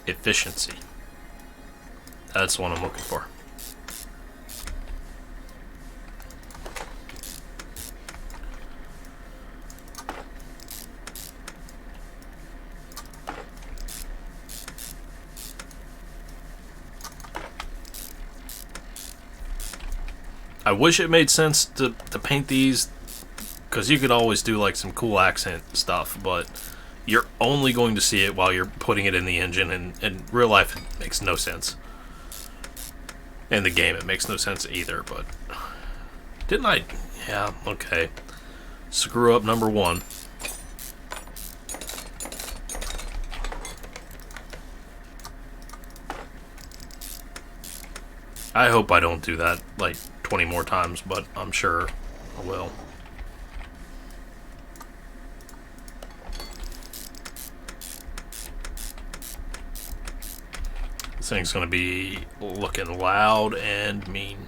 efficiency. That's what I'm looking for. I wish it made sense to paint these, because you could always do like some cool accent stuff, but you're only going to see it while you're putting it in the engine, and in real life it makes no sense. In the game it makes no sense either, but didn't I? Yeah, okay. Screw up number one. I hope I don't do that like 20 more times, but I'm sure I will. This thing's gonna be looking loud and mean.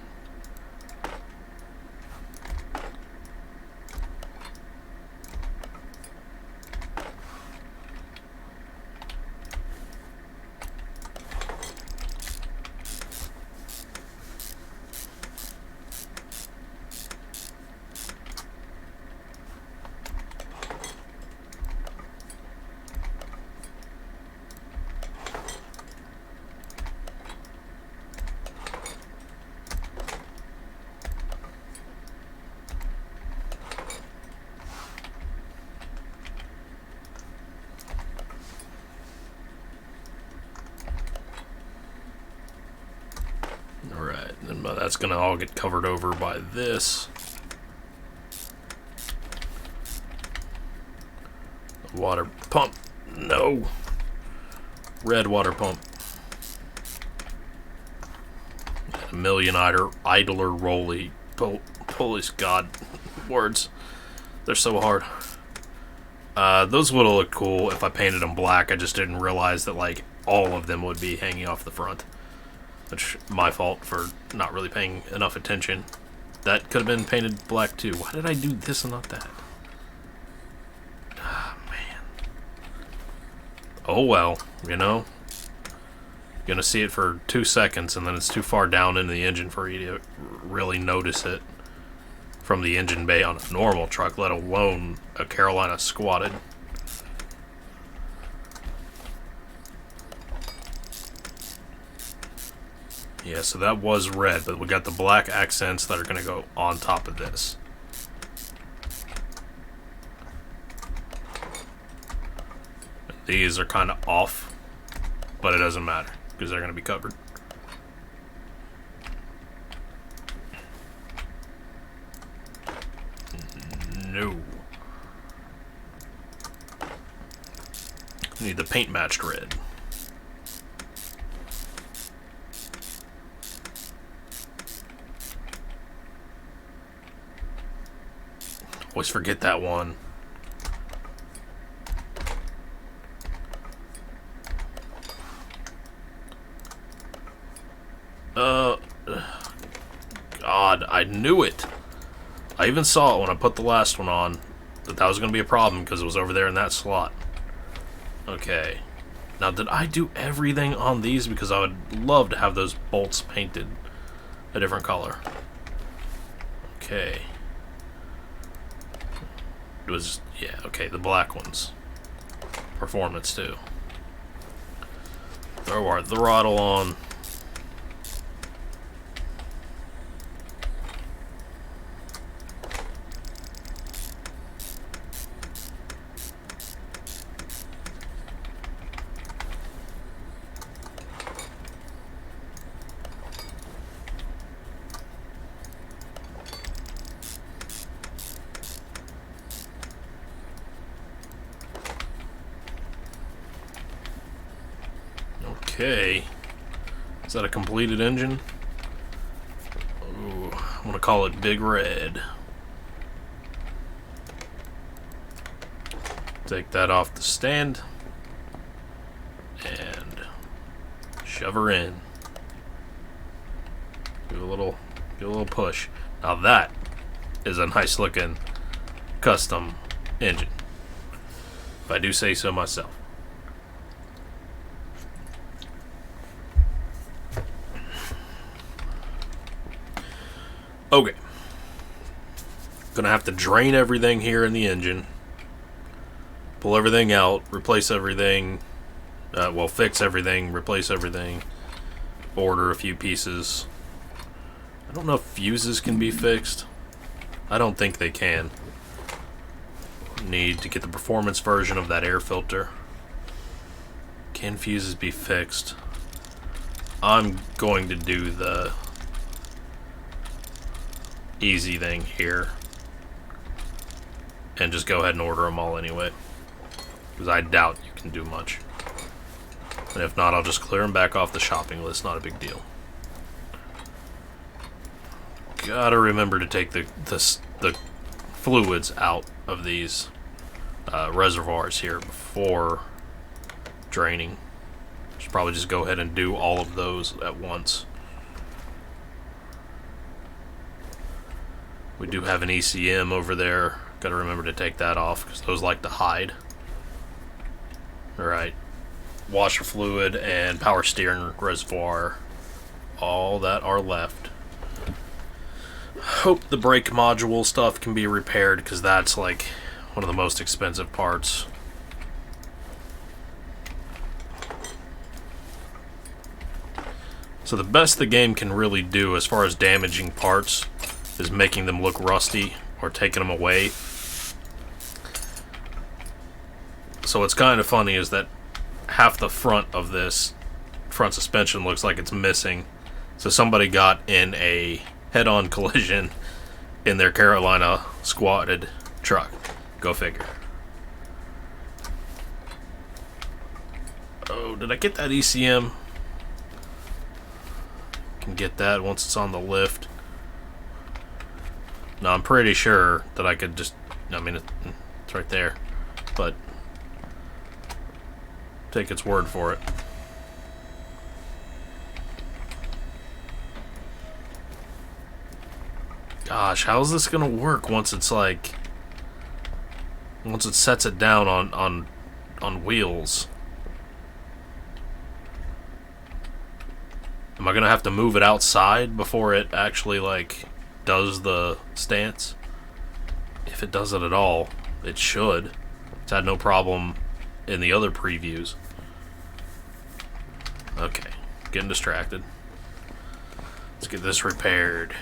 Alright, and that's gonna all get covered over by this. Water pump. No. Red water pump. A million idler rolly. Polish god. Words. They're so hard. Those would have looked cool if I painted them black. I just didn't realize that, like, all of them would be hanging off the front. Which, my fault for not really paying enough attention. That could have been painted black too. Why did I do this and not that? Ah, man. Oh well, you know. You're gonna see it for 2 seconds and then it's too far down into the engine for you to really notice it from the engine bay on a normal truck, let alone a Carolina squatted. Yeah, so that was red, but we got the black accents that are going to go on top of this. These are kind of off, but it doesn't matter because they're going to be covered. No. Need the paint matched red. Always forget that one. God, I knew it. I even saw it when I put the last one on, that was going to be a problem because it was over there in that slot. Okay. Now, did I do everything on these? Because I would love to have those bolts painted a different color. Okay. It was, yeah, okay, the black ones. Performance, too. Throw our throttle on. Okay. Is that a completed engine? Ooh, I'm gonna call it Big Red. Take that off the stand and shove her in. Give a little push. Now that is a nice looking custom engine, if I do say so myself. Okay. Gonna have to drain everything here in the engine. Pull everything out. Replace everything. Well, fix everything. Replace everything. Order a few pieces. I don't know if fuses can be fixed. I don't think they can. Need to get the performance version of that air filter. Can fuses be fixed? I'm going to do the easy thing here and just go ahead and order them all anyway, because I doubt you can do much, and if not, I'll just clear them back off the shopping list. Not a big deal. Gotta remember to take the fluids out of these reservoirs here before draining. Should probably just go ahead and do all of those at once. We do have an ECM over there. Gotta remember to take that off because those like to hide. Alright. Washer fluid and power steering reservoir. All that are left. Hope the brake module stuff can be repaired because that's like one of the most expensive parts. So the best the game can really do as far as damaging parts is making them look rusty or taking them away. So what's kind of funny is that half the front of this front suspension looks like it's missing. So somebody got in a head-on collision in their Carolina squatted truck. Go figure. Oh, did I get that ECM? Can get that once it's on the lift. No, I'm pretty sure that I could just, I mean, it's right there, but take its word for it. Gosh, how's this gonna work once it's like, once it sets it down on wheels? Am I gonna have to move it outside before it actually like does the stance? If it does it at all, it should. It's had no problem in the other previews. Okay, getting distracted. Let's get this repaired.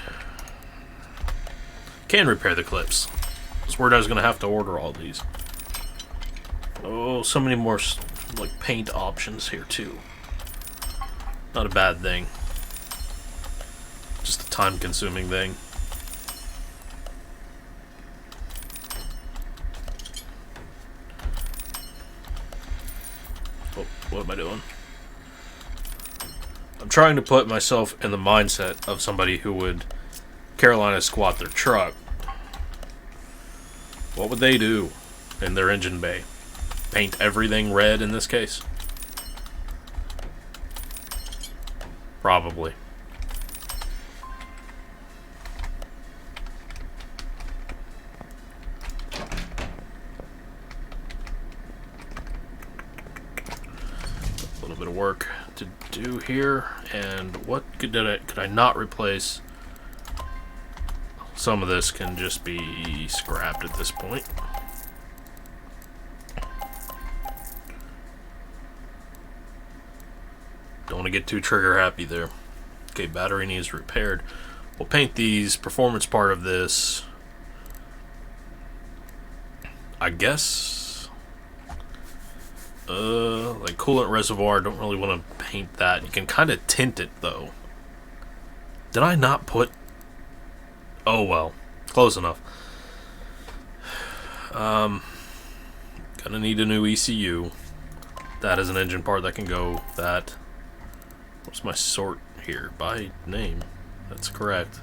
Can repair the clips. I was worried I was gonna have to order all these. Oh, so many more like paint options here too. Not a bad thing. Just a time-consuming thing. Oh, what am I doing? I'm trying to put myself in the mindset of somebody who would Carolina squat their truck. What would they do in their engine bay? Paint everything red in this case? Probably. A little bit of work to do here, and what could I not replace? Some of this can just be scrapped at this point. Don't want to get too trigger happy there. Okay, battery needs repaired. We'll paint these performance part of this. I guess like coolant reservoir, don't really want to paint that. You can kind of tint it though. Did I not put, oh well, close enough. Gonna need a new ECU. That is an engine part that can go. That. What's my sort here? By name. That's correct.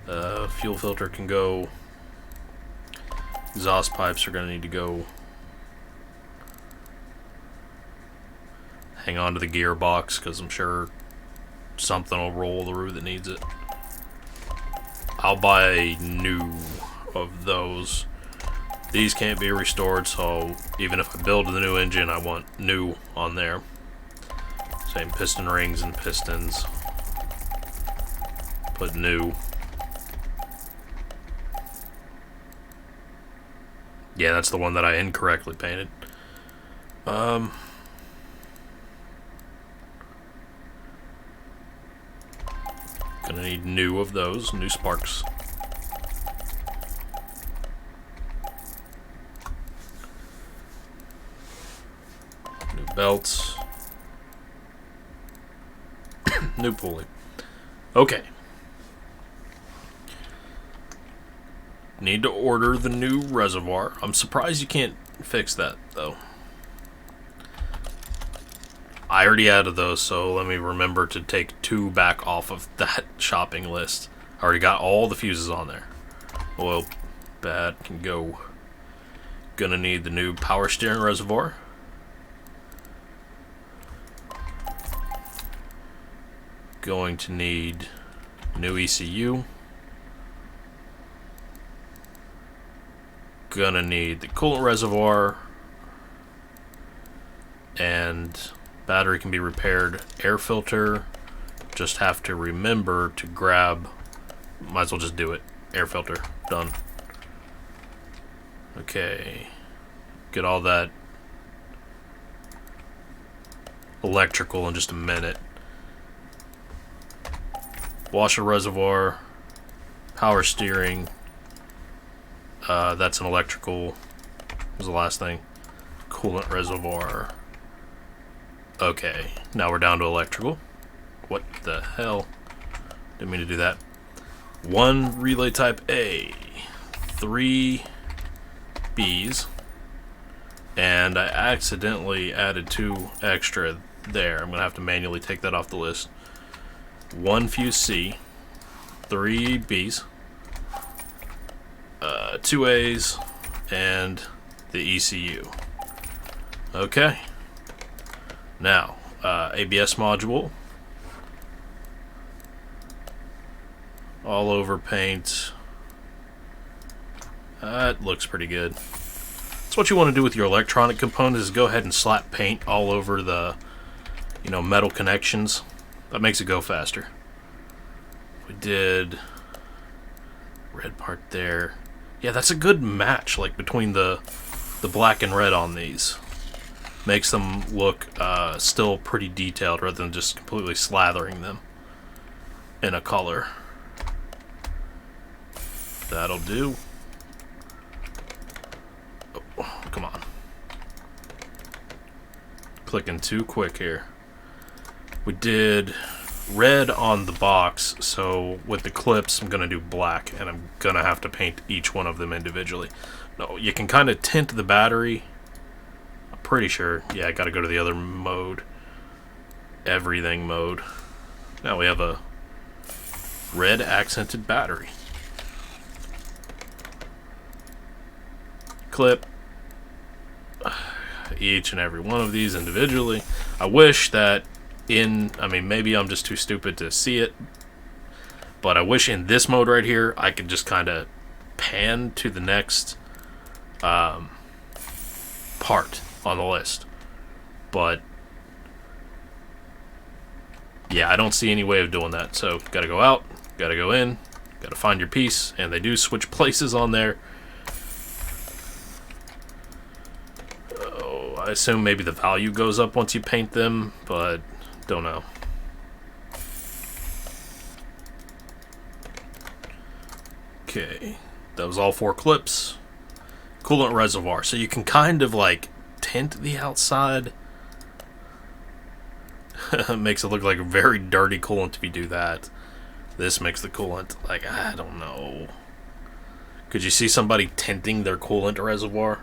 Fuel filter can go. Exhaust pipes are gonna need to go. Hang on to the gearbox because I'm sure something will roll through that needs it. I'll buy new of those. These can't be restored, so even if I build the new engine, I want new on there. Same piston rings and pistons. Put new. Yeah, that's the one that I incorrectly painted. Gonna need new of those, new sparks. New belts. New pulley. Okay. Need to order the new reservoir. I'm surprised you can't fix that, though. I already added those, so let me remember to take 2 back off of that shopping list. I already got all the fuses on there. Oil pad can go. Gonna need the new power steering reservoir. Going to need new ECU. Gonna need the coolant reservoir, and battery can be repaired. Air filter, just have to remember to grab, might as well just do it. Air filter, done. Okay, get all that electrical in just a minute. Washer reservoir, power steering, that's an electrical, was the last thing. Coolant reservoir. Okay, now we're down to electrical. What the hell? Didn't mean to do that. 1 relay type A, 3 Bs, and I accidentally added 2 extra there. I'm gonna have to manually take that off the list. 1 fuse C, 3 Bs, 2 A's, and the ECU. Okay. Now, ABS module. All over paint. That looks pretty good. That's what you want to do with your electronic components, is go ahead and slap paint all over the, metal connections. That makes it go faster. We did red part there. Yeah, that's a good match, like between the black and red on these. Makes them look still pretty detailed rather than just completely slathering them in a color. That'll do. Oh, come on. Clicking too quick here. We did red on the box, so with the clips I'm gonna do black, and I'm gonna have to paint each one of them individually. No, you can kind of tint the battery. I'm pretty sure. Yeah, I gotta go to the other mode. Everything mode. Now we have a red accented battery. Clip each and every one of these individually. I wish that maybe I'm just too stupid to see it, but I wish in this mode right here I could just kind of pan to the next part on the list. But yeah, I don't see any way of doing that. So gotta go out, gotta go in, gotta find your piece, and they do switch places on there. Oh, I assume maybe the value goes up once you paint them, but don't know. Okay, that was all 4 clips. Coolant reservoir, so you can kind of like tint the outside. Makes it look like a very dirty coolant if you do that. This makes the coolant like, I don't know. Could you see somebody tinting their coolant reservoir?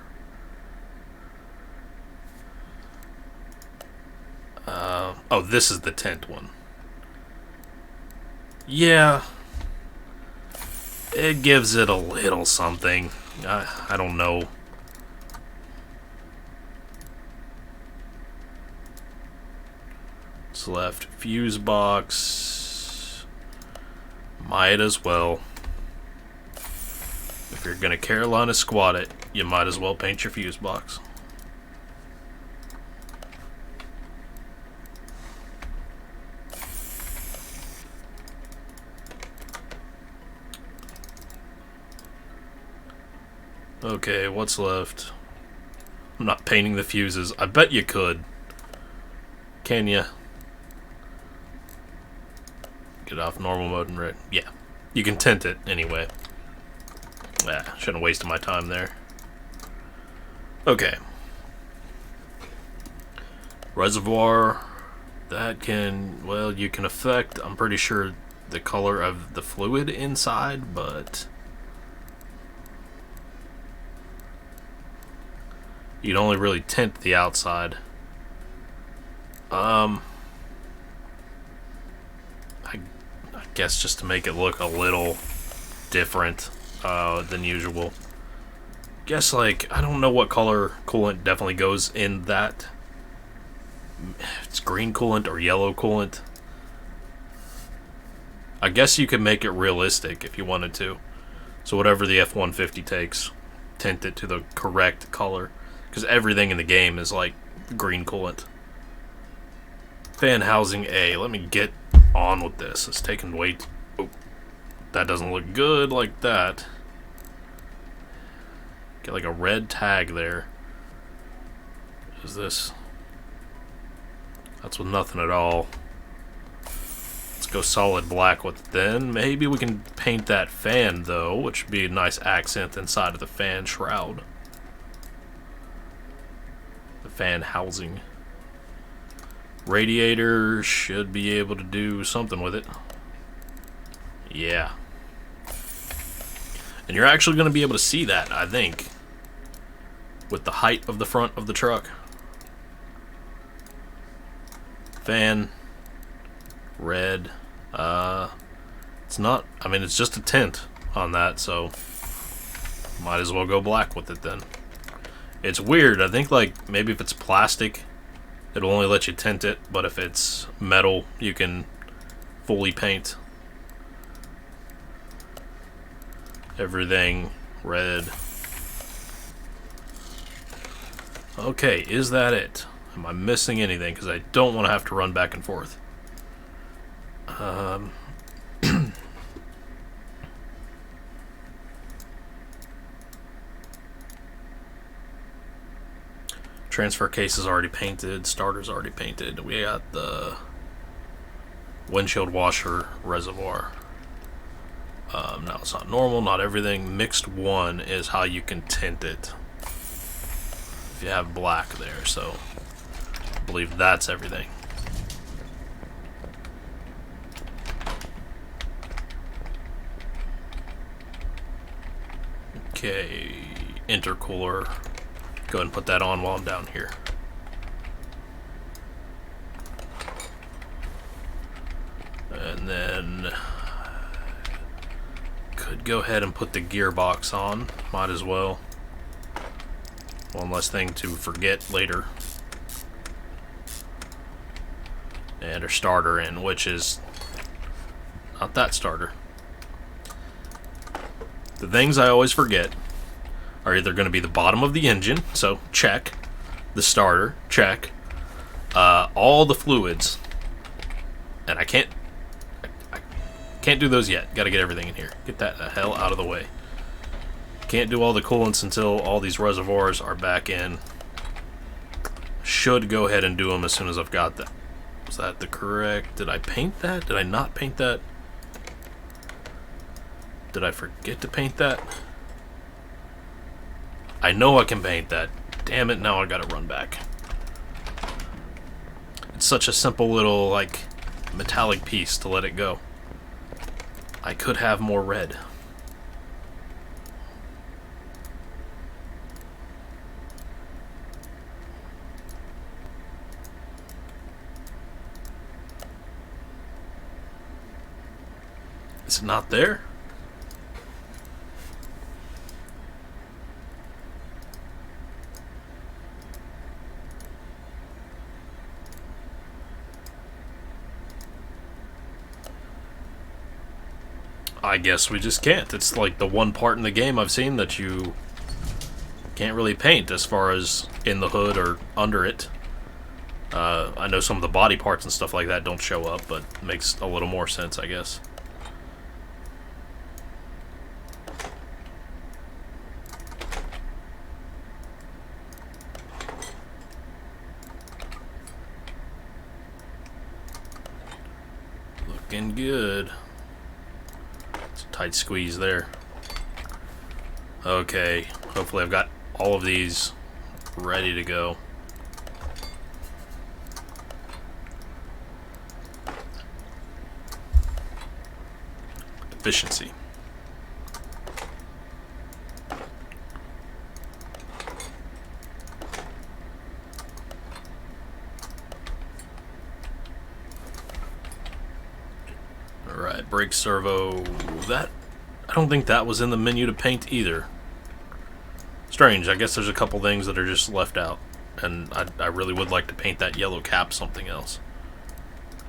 Oh, this is the tint one. Yeah. It gives it a little something. I don't know. What's left? Fuse box. Might as well. If you're gonna Carolina squat it, you might as well paint your fuse box. Okay, what's left? I'm not painting the fuses. I bet you could. Can ya? Get off normal mode and red. Yeah. You can tint it anyway. Shouldn't have wasted my time there. Okay. Reservoir. That can, well, you can affect, I'm pretty sure, the color of the fluid inside, but you'd only really tint the outside. I guess just to make it look a little different than usual. Guess, like, I don't know what color coolant definitely goes in that. If it's green coolant or yellow coolant. I guess you could make it realistic if you wanted to. So whatever the F-150 takes, tint it to the correct color. Because everything in the game is like green coolant. Fan housing A. Let me get on with this. It's taking way too... Oh, that doesn't look good like that. Get like a red tag there. Is this... That's with nothing at all. Let's go solid black with it then. Maybe we can paint that fan though, which would be a nice accent inside of the fan shroud. The fan housing. Radiator should be able to do something with it. Yeah. And you're actually going to be able to see that, I think, with the height of the front of the truck. Fan. Red. It's not, I mean, it's just a tint on that, so might as well go black with it then. It's weird. I think, like, maybe if it's plastic, it'll only let you tint it, but if it's metal, you can fully paint everything red. Okay, is that it? Am I missing anything? Because I don't want to have to run back and forth. Transfer case is already painted. Starter's already painted. We got the windshield washer reservoir. Now it's not normal, not everything. Mixed 1 is how you can tint it. If you have black there, so I believe that's everything. Okay, intercooler. Go ahead and put that on while I'm down here. And then could go ahead and put the gearbox on. Might as well. One less thing to forget later. And our starter in, which is not that starter. The things I always forget are either going to be the bottom of the engine, so check. The starter, check. All the fluids, and I can't do those yet. Got to get everything in here. Get that the hell out of the way. Can't do all the coolants until all these reservoirs are back in. Should go ahead and do them as soon as I've got that. Was that the correct? Did I paint that? Did I not paint that? Did I forget to paint that? I know I can paint that. Damn it, now I gotta run back. It's such a simple little, like, metallic piece to let it go. I could have more red. Is it not there? I guess we just can't. It's like the one part in the game I've seen that you can't really paint as far as in the hood or under it. I know some of the body parts and stuff like that don't show up, but it makes a little more sense, I guess. Looking good. Tight squeeze there. Okay, hopefully I've got all of these ready to go. Efficiency. Alright, brake servo. That, I don't think that was in the menu to paint either. Strange, I guess there's a couple things that are just left out. And I really would like to paint that yellow cap something else.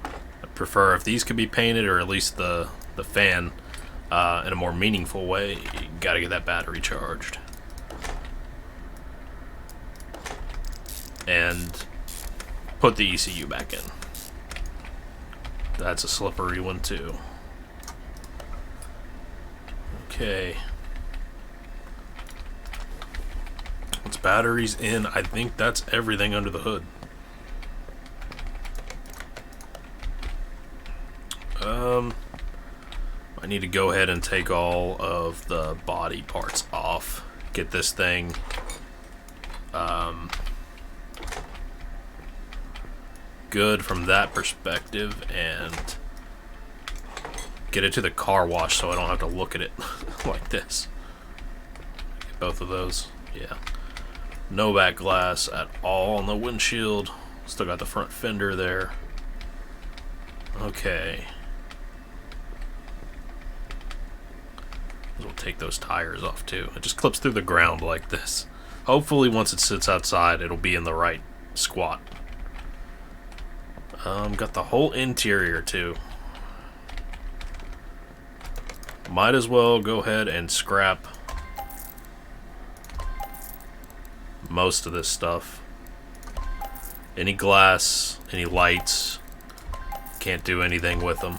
I prefer if these could be painted, or at least the the fan in a more meaningful way, you gotta get that battery charged. And put the ECU back in. That's a slippery one too. Okay. Once batteries in, I think that's everything under the hood. I need to go ahead and take all of the body parts off. Get this thing good from that perspective, and get it to the car wash so I don't have to look at it like this. Get both of those. Yeah. No back glass at all on the windshield. Still got the front fender there. Okay. We'll take those tires off too. It just clips through the ground like this. Hopefully once it sits outside it'll be in the right squat. Got the whole interior too. Might as well go ahead and scrap most of this stuff. Any glass, any lights, can't do anything with them.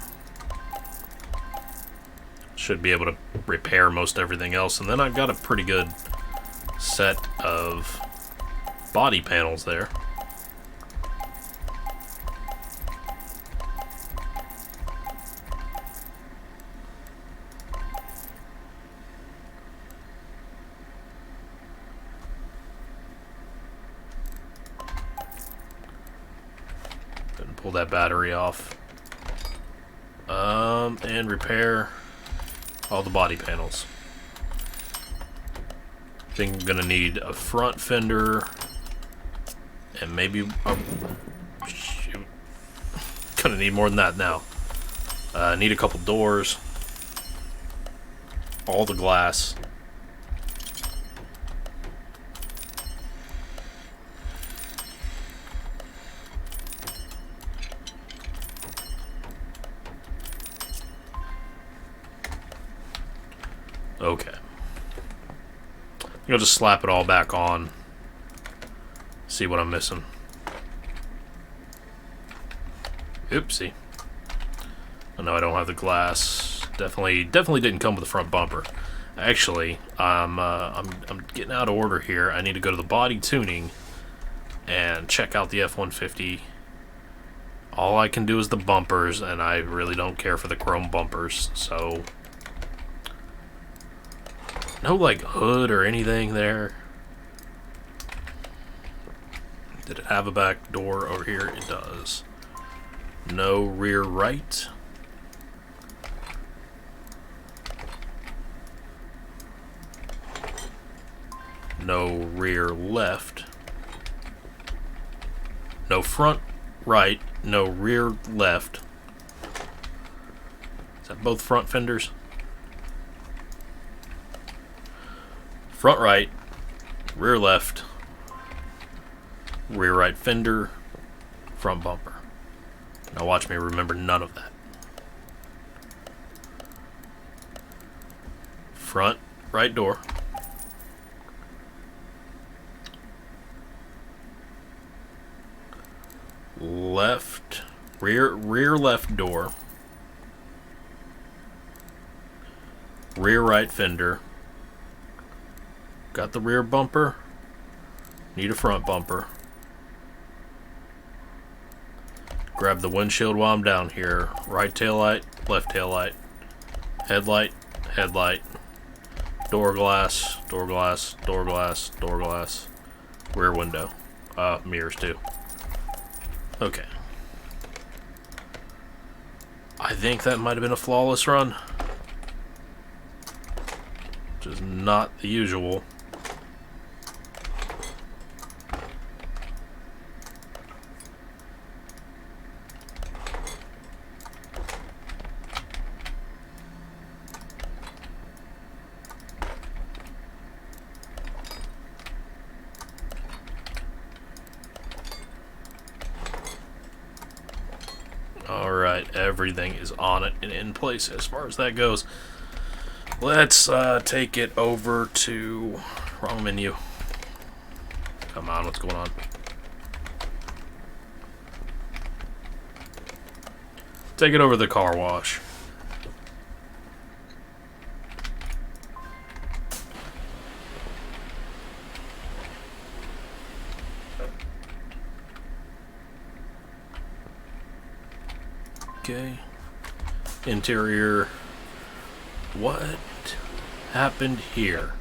Should be able to repair most everything else, and then I've got a pretty good set of body panels there. Pull that battery off. And repair all the body panels. I think I'm gonna need a front fender and maybe shoot. Gonna need more than that now. Need a couple doors. All the glass. Okay. I'll just slap it all back on. See what I'm missing. Oopsie. Oh no, I don't have the glass. Definitely didn't come with the front bumper. Actually, I'm getting out of order here. I need to go to the body tuning and check out the F-150. All I can do is the bumpers, and I really don't care for the chrome bumpers, so no, like, hood or anything there. Did it have a back door over here? It does. No rear right. No rear left. No front right. No rear left. Is that both front fenders? Front right, rear left, rear right fender, front bumper. Now watch me remember none of that. Front right door. Left, rear left door. Rear right fender. Got the rear bumper. Need a front bumper. Grab the windshield while I'm down here. Right tail light, left tail light. Headlight, headlight. Door glass, door glass, door glass, door glass. Rear window. Mirrors too. Okay. I think that might have been a flawless run. Which is not the usual. Alright, everything is on it and in place as far as that goes. Let's take it over to... Wrong menu. Come on, what's going on? Take it over to the car wash. Okay. Interior. What happened here?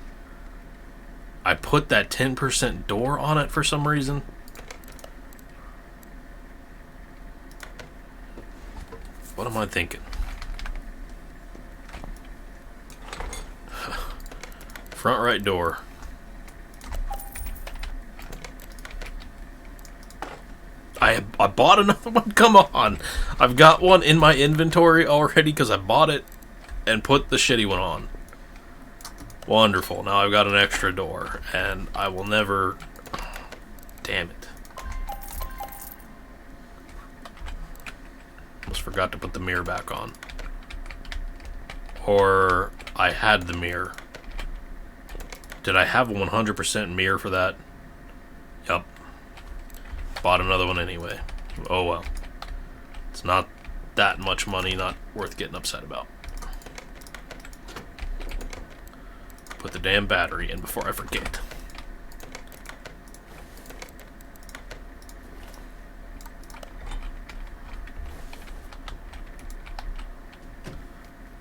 I put that 10% door on it for some reason. What am I thinking? Front right door. I bought another one? Come on. I've got one in my inventory already because I bought it and put the shitty one on. Wonderful. Now I've got an extra door and I will never... Damn it. Almost forgot to put the mirror back on. Or I had the mirror. Did I have a 100% mirror for that? Yup. Bought another one anyway. Oh well. It's not that much money, not worth getting upset about. Put the damn battery in before I forget.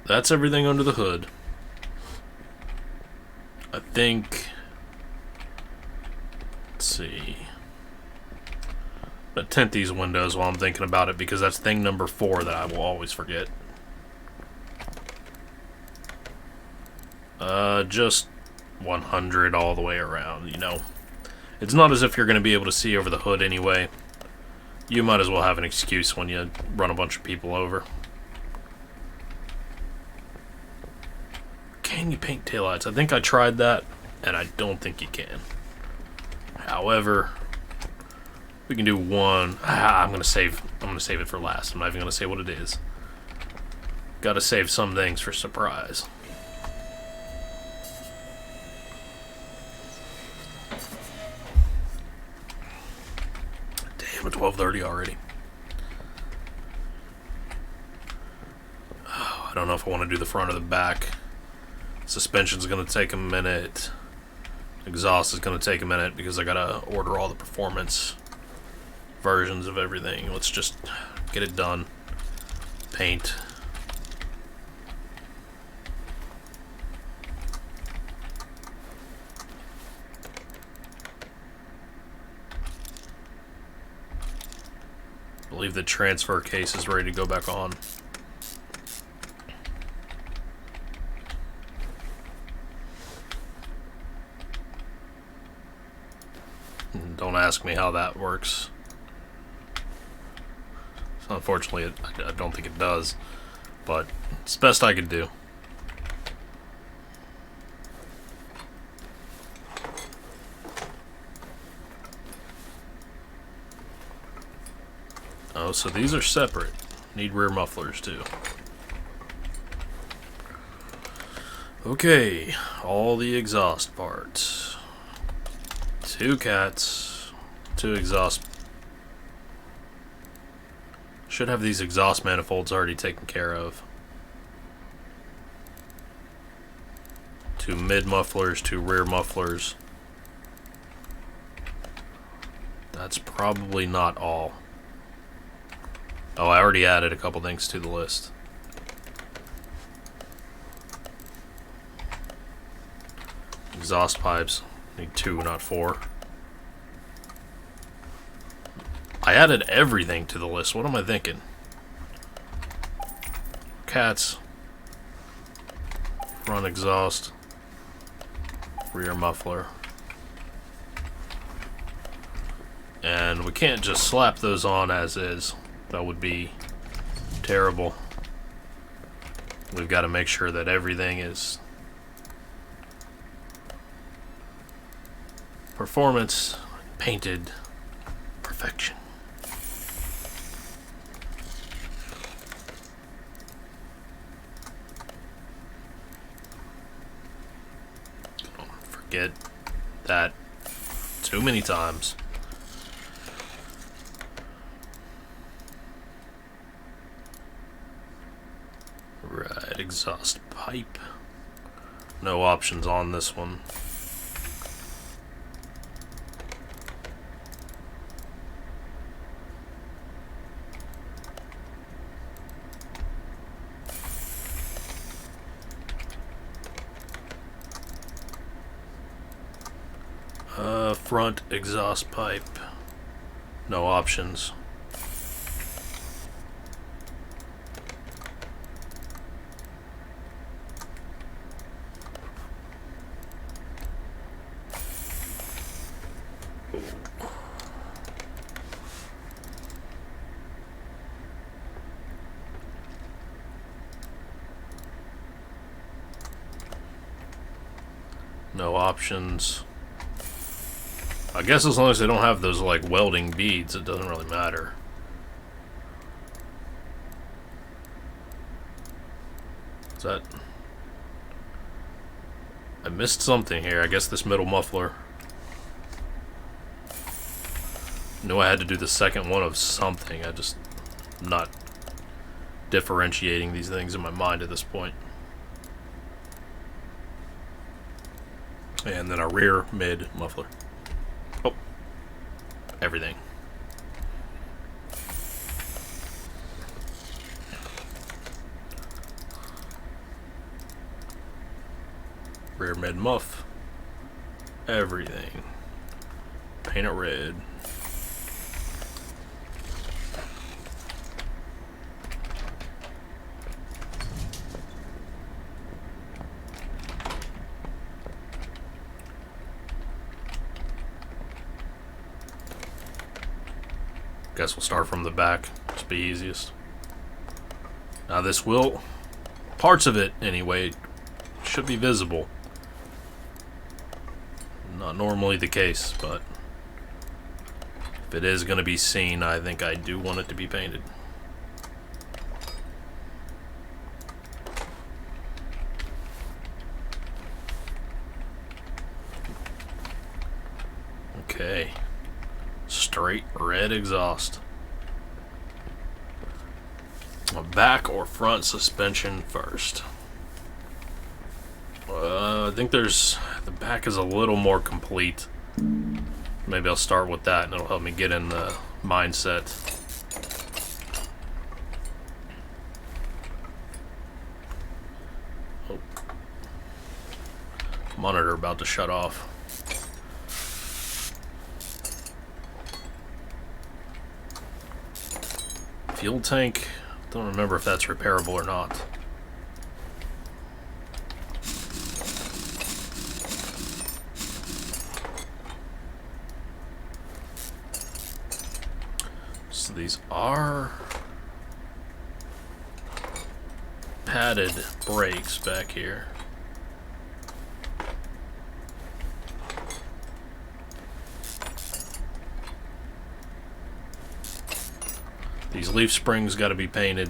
That's everything under the hood. I think... Let's see... But tint these windows while I'm thinking about it because that's thing number 4 that I will always forget. Just 100 all the way around, you know. It's not as if you're going to be able to see over the hood anyway. You might as well have an excuse when you run a bunch of people over. Can you paint taillights? I think I tried that, and I don't think you can. However... We can do one. I'm gonna save it for last. I'm not even gonna say what it is. Gotta save some things for surprise. Damn, it's 12:30 already. Oh, I don't know if I want to do the front or the back. Suspension's gonna take a minute. Exhaust is gonna take a minute because I gotta order all the performance versions of everything. Let's just get it done. Paint. I believe the transfer case is ready to go back on. Don't ask me how that works. Unfortunately, I don't think it does, but it's the best I could do. Oh, so these are separate. Need rear mufflers, too. Okay, all the exhaust parts. 2 cats, 2 exhaust. Should have these exhaust manifolds already taken care of. 2 mid mufflers, 2 rear mufflers. That's probably not all. Oh, I already added a couple things to the list. Exhaust pipes. Need 2, not 4. I added everything to the list. What am I thinking? Cats. Front exhaust. Rear muffler. And we can't just slap those on as is. That would be terrible. We've got to make sure that everything is performance, painted, perfection. get that too many times. Right, exhaust pipe. No options on this one. Front exhaust pipe. No options. No options. I guess as long as they don't have those like welding beads, it doesn't really matter. Is that... I missed something here. I guess this middle muffler. Knew I had to do the second one of something. I just not differentiating these things in my mind at this point. And then a rear mid muffler. Oh, everything. Rear mid muff. Everything. Paint it red. Guess we'll start from the back. Just be easiest. Now this will, parts of it anyway, should be visible. Not normally the case, but if it is going to be seen, I think I do want it to be painted. Okay. Straight red exhaust. Back or front suspension first. I think the back is a little more complete. Maybe I'll start with that and it'll help me get in the mindset. Oh. Monitor about to shut off. Fuel tank, don't remember if that's repairable or not. So these are padded brakes back here. These leaf springs got to be painted.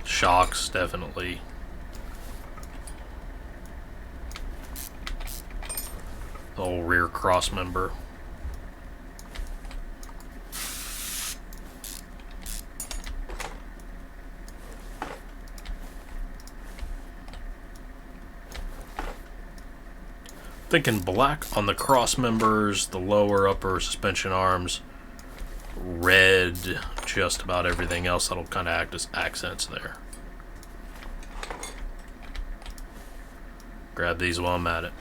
Shocks, definitely. The whole rear cross member. Thinking black on the cross members, the lower upper suspension arms. Red, just about everything else that'll kind of act as accents there. Grab these while I'm at it.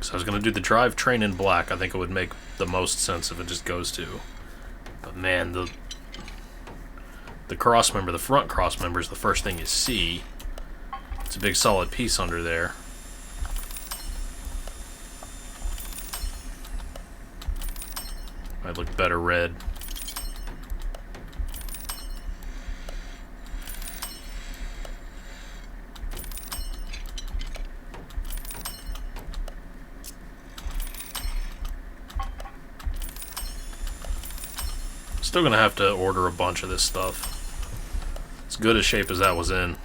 So I was going to do the drivetrain in black. I think it would make the most sense if it just goes to. But man, the cross member, the front cross member is the first thing you see. It's a big solid piece under there. Might look better red. Still gonna have to order a bunch of this stuff. It's good a shape as that was in.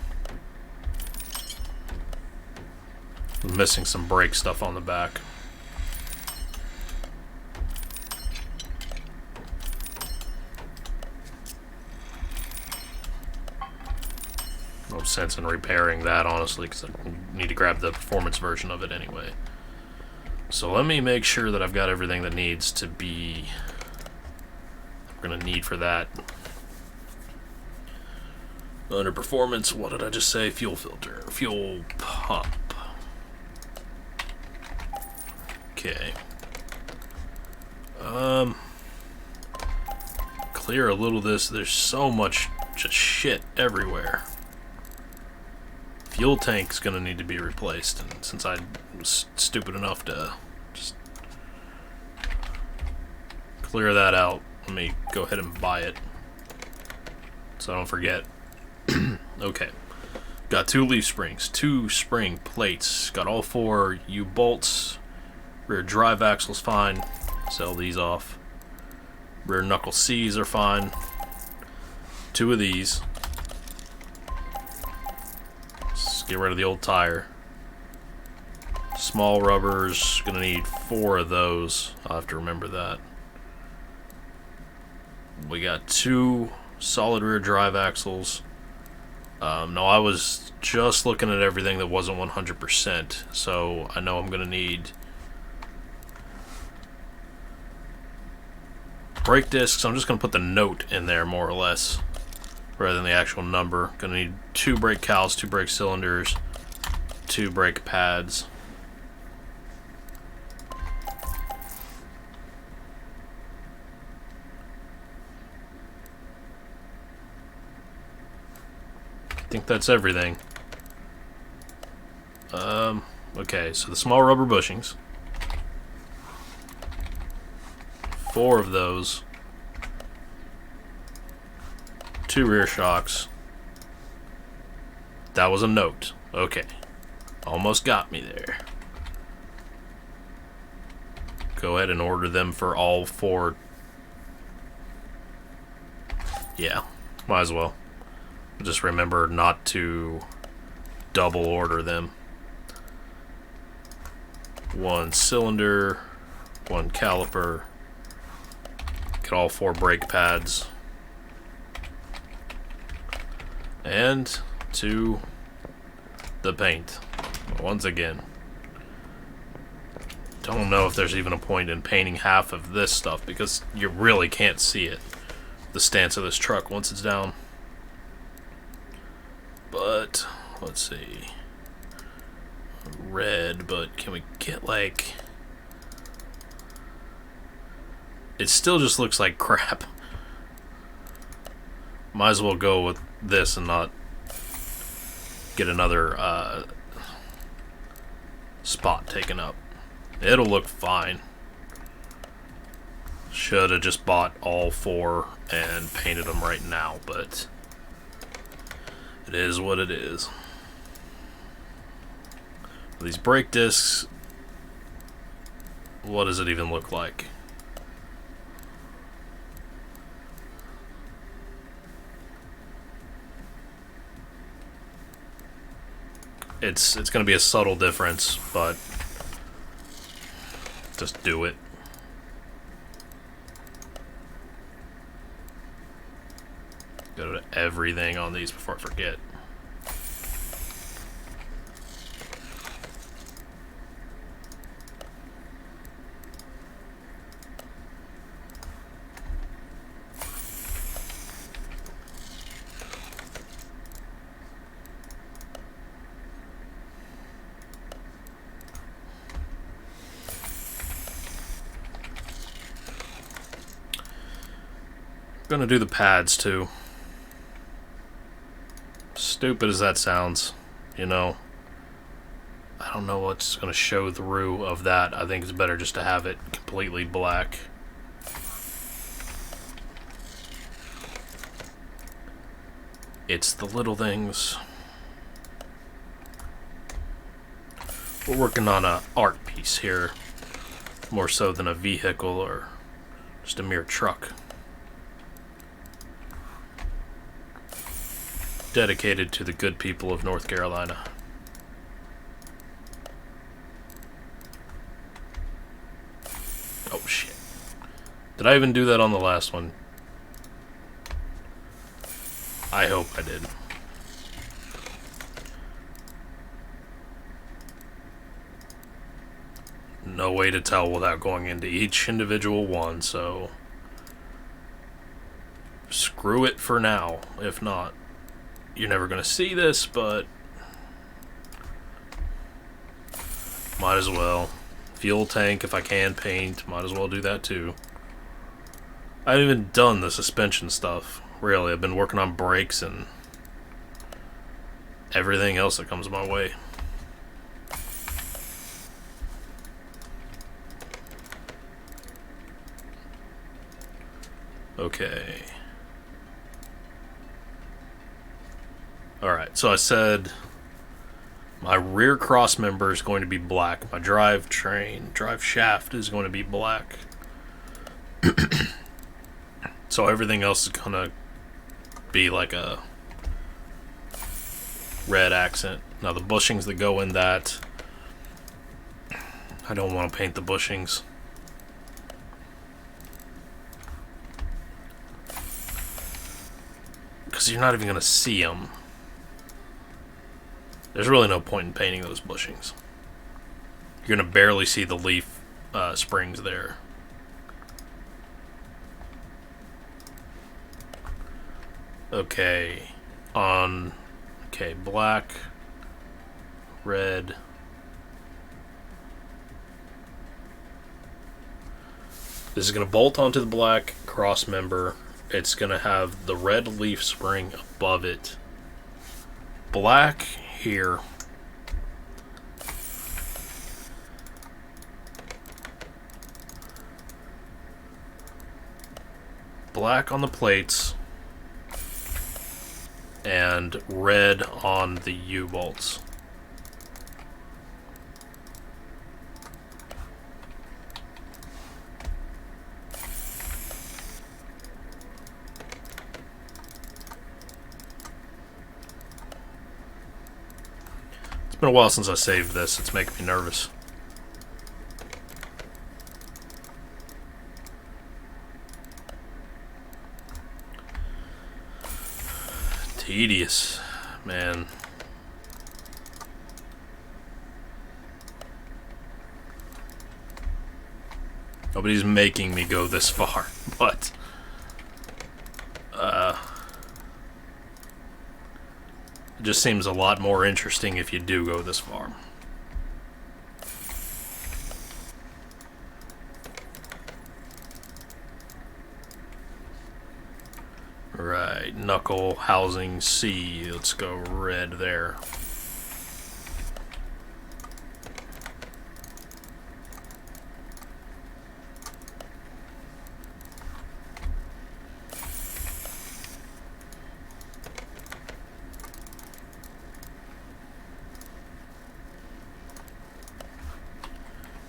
I'm missing some brake stuff on the back. No sense in repairing that, honestly, because I need to grab the performance version of it anyway. So let me make sure that I've got everything that needs to be... I'm going to need for that. Under performance, what did I just say? Fuel filter. Fuel pump. Okay. Clear a little of this. There's so much just shit everywhere. Fuel tank's gonna need to be replaced, and since I was stupid enough to just clear that out, let me go ahead and buy it so I don't forget. Okay. Got 2 leaf springs, 2 spring plates, got all 4 U-bolts, rear drive axle's fine, sell these off. Rear knuckle C's are fine. 2 of these. Let's get rid of the old tire. Small rubbers, gonna need 4 of those. I'll have to remember that. We got 2 solid rear drive axles. No, I was just looking at everything that wasn't 100%, so I know I'm gonna need brake discs. I'm just gonna put the note in there more or less, rather than the actual number. Gonna need 2 brake cowls, 2 brake cylinders, 2 brake pads. I think that's everything. Okay, so the small rubber bushings. 4 of those. 2 rear shocks. That was a note. Okay. Almost got me there. Go ahead and order them for all 4. Yeah, might as well. Just remember not to double order them. 1 cylinder, 1 caliper, get all 4 brake pads, and 2 the paint. Once again, don't know if there's even a point in painting half of this stuff because you really can't see it, the stance of this truck once it's down. But let's see, red, but can we get like, it still just looks like crap. Might as well go with this and not get another spot taken up. It'll look fine. Should have just bought all 4 and painted them right now, but it is what it is. These brake discs, what does it even look like? It's going to be a subtle difference, but just do it. Go to everything on these before I forget. I'm gonna do the pads too. Stupid as that sounds, you know. I don't know what's gonna show through of that. I think it's better just to have it completely black. It's the little things. We're working on an art piece here, more so than a vehicle or just a mere truck. dedicated to the good people of North Carolina. Oh shit. Did I even do that on the last one? I hope I did. No way to tell without going into each individual one, so screw it for now. If not, you're never going to see this, but might as well. Fuel tank, if I can paint, might as well do that too. I haven't even done the suspension stuff, really. I've been working on brakes and everything else that comes my way. Okay. Alright, so I said my rear cross member is going to be black. My drive shaft is going to be black. So everything else is going to be like a red accent. Now the bushings that go in that, I don't want to paint the bushings. Because you're not even going to see them. There's really no point in painting those bushings. You're going to barely see the leaf springs there. Okay. Okay, black, red. This is going to bolt onto the black cross member. It's going to have the red leaf spring above it. Black here. Black on the plates. And red on the U-bolts. It's been a while since I saved this. It's making me nervous. Tedious, man. Nobody's making me go this far, but it just seems a lot more interesting if you do go this far. Right, knuckle, housing, C. Let's go red there.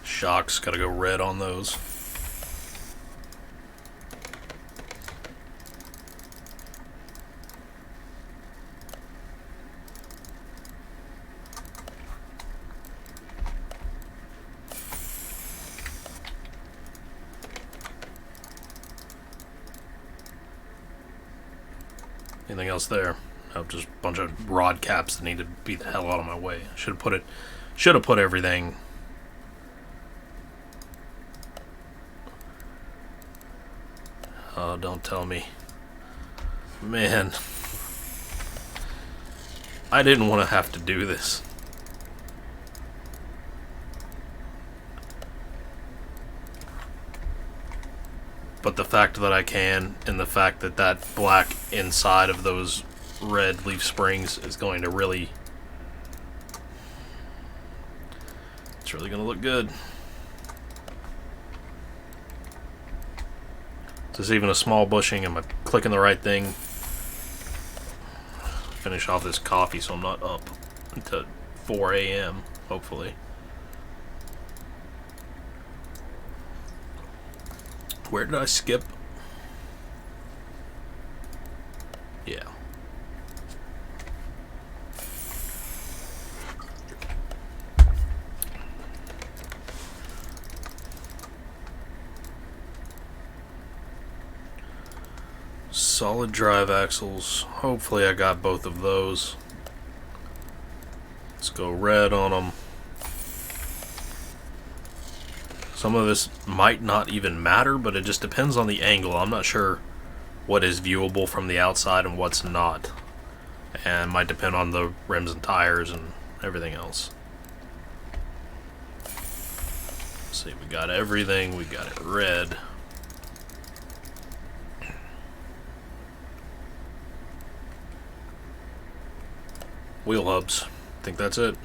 Shocks, gotta go red on those. Anything else there? Oh, just a bunch of rod caps that need to be the hell out of my way. Should have put everything. Oh, don't tell me. Man. I didn't want to have to do this. But the fact that I can, and the fact that that black inside of those red leaf springs is going to really... It's really going to look good. Is this even a small bushing? Am I clicking the right thing? Finish off this coffee so I'm not up until 4 a.m. hopefully. Where did I skip? Yeah. solid drive axles. Hopefully I got both of those. Let's go red on them. Some of this might not even matter, but it just depends on the angle. I'm not sure what is viewable from the outside and what's not. And it might depend on the rims and tires and everything else. Let's see, we got everything. We got it red. Wheel hubs. I think that's it.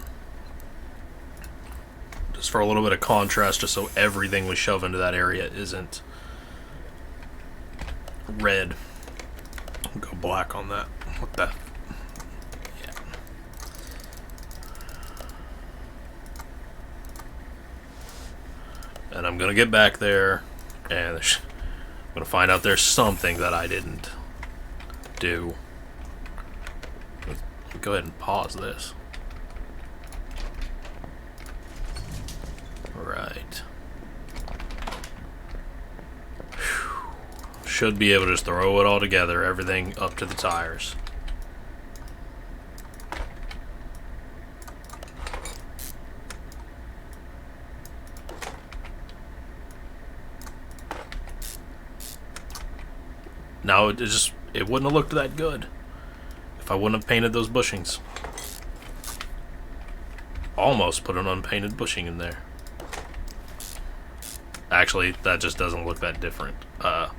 Just for a little bit of contrast, just so everything we shove into that area isn't red. I'll go black on that. What the? Yeah. And I'm gonna get back there, and I'm gonna find out there's something that I didn't do. Go ahead and pause this. Right. Should be able to just throw it all together, everything up to the tires. Now it wouldn't have looked that good if I wouldn't have painted those bushings. Almost put an unpainted bushing in there. Actually, that just doesn't look that different. But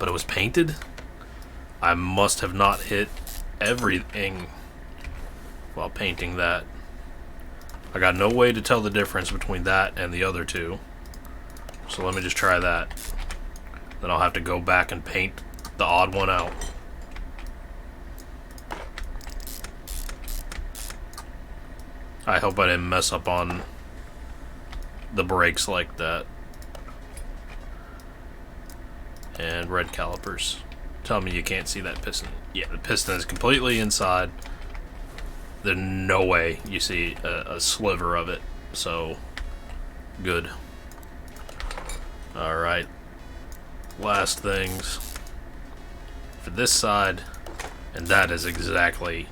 it was painted? I must have not hit everything while painting that. I got no way to tell the difference between that and the other two. So let me just try that. Then I'll have to go back and paint the odd one out. I hope I didn't mess up on the brakes like that. And red calipers. Tell me you can't see that piston. Yeah, the piston is completely inside. There's no way you see a sliver of it. So, good. Alright. Last things for this side. And that is exactly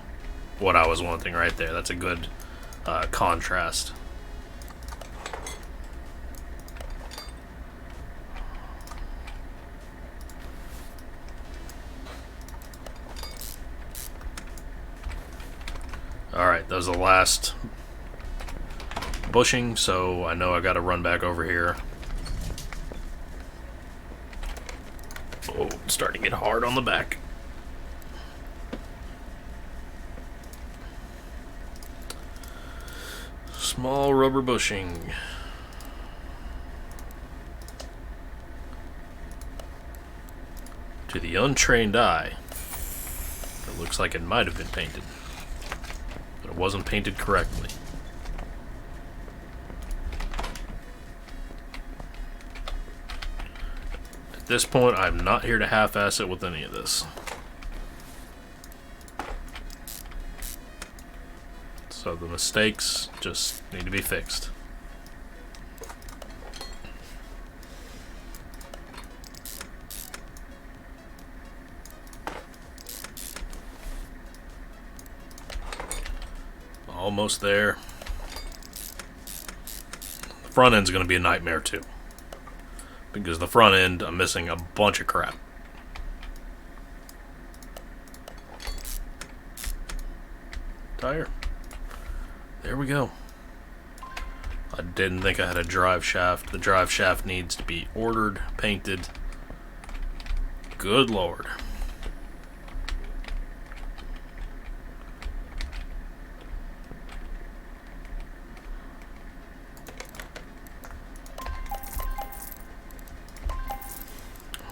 what I was wanting right there. That's a good contrast. Alright, that was the last bushing, so I know I gotta run back over here. Oh, it's starting to get hard on the back. Small rubber bushing. To the untrained eye, it looks like it might have been painted. But it wasn't painted correctly. At this point, I'm not here to half-ass it with any of this. So the mistakes just need to be fixed. Almost there. The front end's going to be a nightmare too. Because the front end, I'm missing a bunch of crap. Tire. There we go. I didn't think I had a drive shaft. The drive shaft needs to be ordered, painted. Good Lord.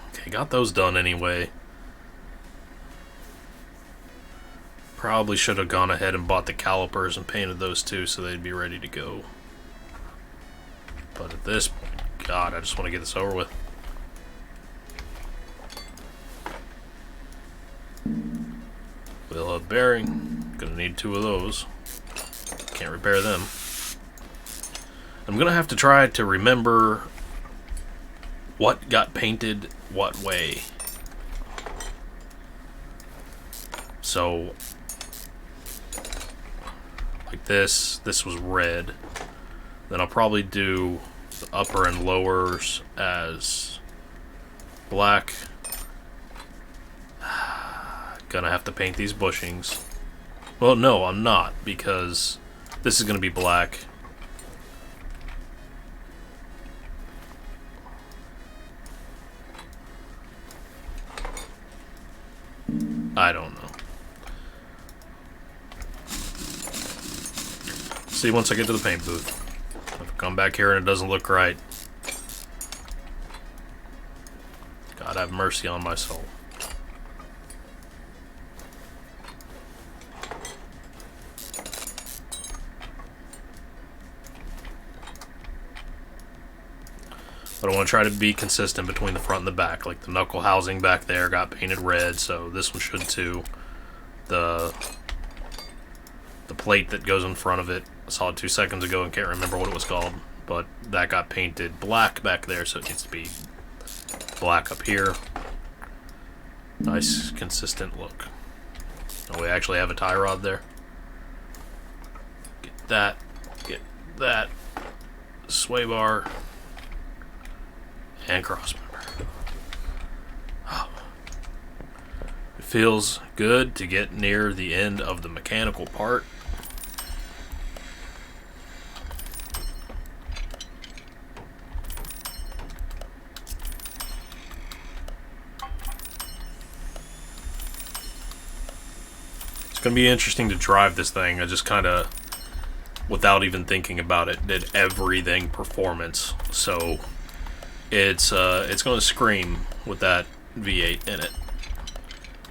Okay, got those done anyway. Probably should have gone ahead and bought the calipers and painted those too so they'd be ready to go. But at this point, God, I just want to get this over with. Wheel hub bearing. Gonna need 2 of those. Can't repair them. I'm gonna have to try to remember what got painted what way. So, like this was red. Then I'll probably do the upper and lowers as black. Gonna have to paint these bushings. Well, no, I'm not, because this is gonna be black. I don't know. See once I get to the paint booth. If I come back here and it doesn't look right, God have mercy on my soul. But I want to try to be consistent between the front and the back. Like the knuckle housing back there got painted red, so this one should too. The plate that goes in front of it, I saw it 2 seconds ago and can't remember what it was called, but that got painted black back there, so it needs to be black up here. Nice, consistent look. Oh, we actually have a tie rod there. Get that. Sway bar. And cross member. Oh. It feels good to get near the end of the mechanical part. It's going to be interesting to drive this thing. I just kind of, without even thinking about it, did everything performance. So it's going to scream with that V8 in it.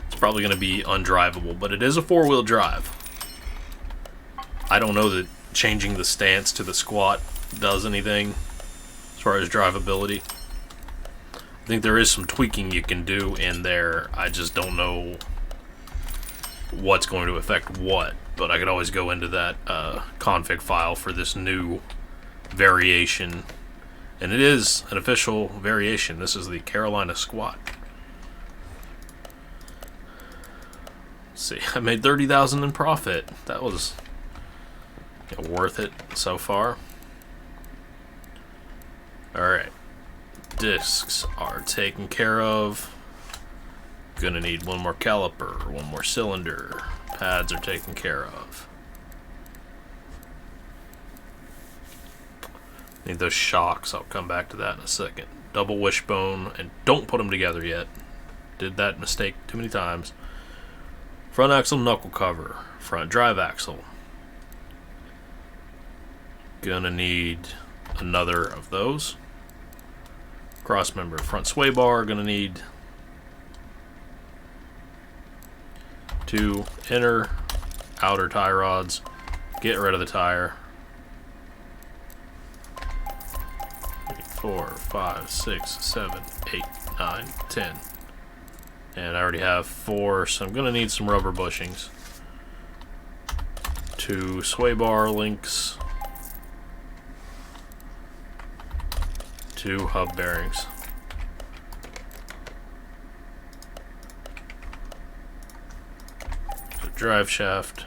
It's probably going to be undrivable, but it is a four-wheel drive. I don't know that changing the stance to the squat does anything as far as drivability. I think there is some tweaking you can do in there. I just don't know what's going to affect what, but I could always go into that config file for this new variation. And it is an official variation. This is the Carolina Squat. Let's see, I made $30,000 in profit. That was worth it so far. Alright. Discs are taken care of. Gonna need one more caliper, one more cylinder. Pads are taken care of. Need those shocks. I'll come back to that in a second. Double wishbone, and don't put them together yet. Did that mistake too many times. Front axle knuckle cover. Front drive axle. Gonna need another of those. Cross member. Front sway bar. Gonna need 2 inner, outer tie rods. Get rid of the tire. 4, 5, 6, 7, 8, 9, 10. And I already have 4, so I'm going to need some rubber bushings. 2 sway bar links. 2 hub bearings. So drive shaft,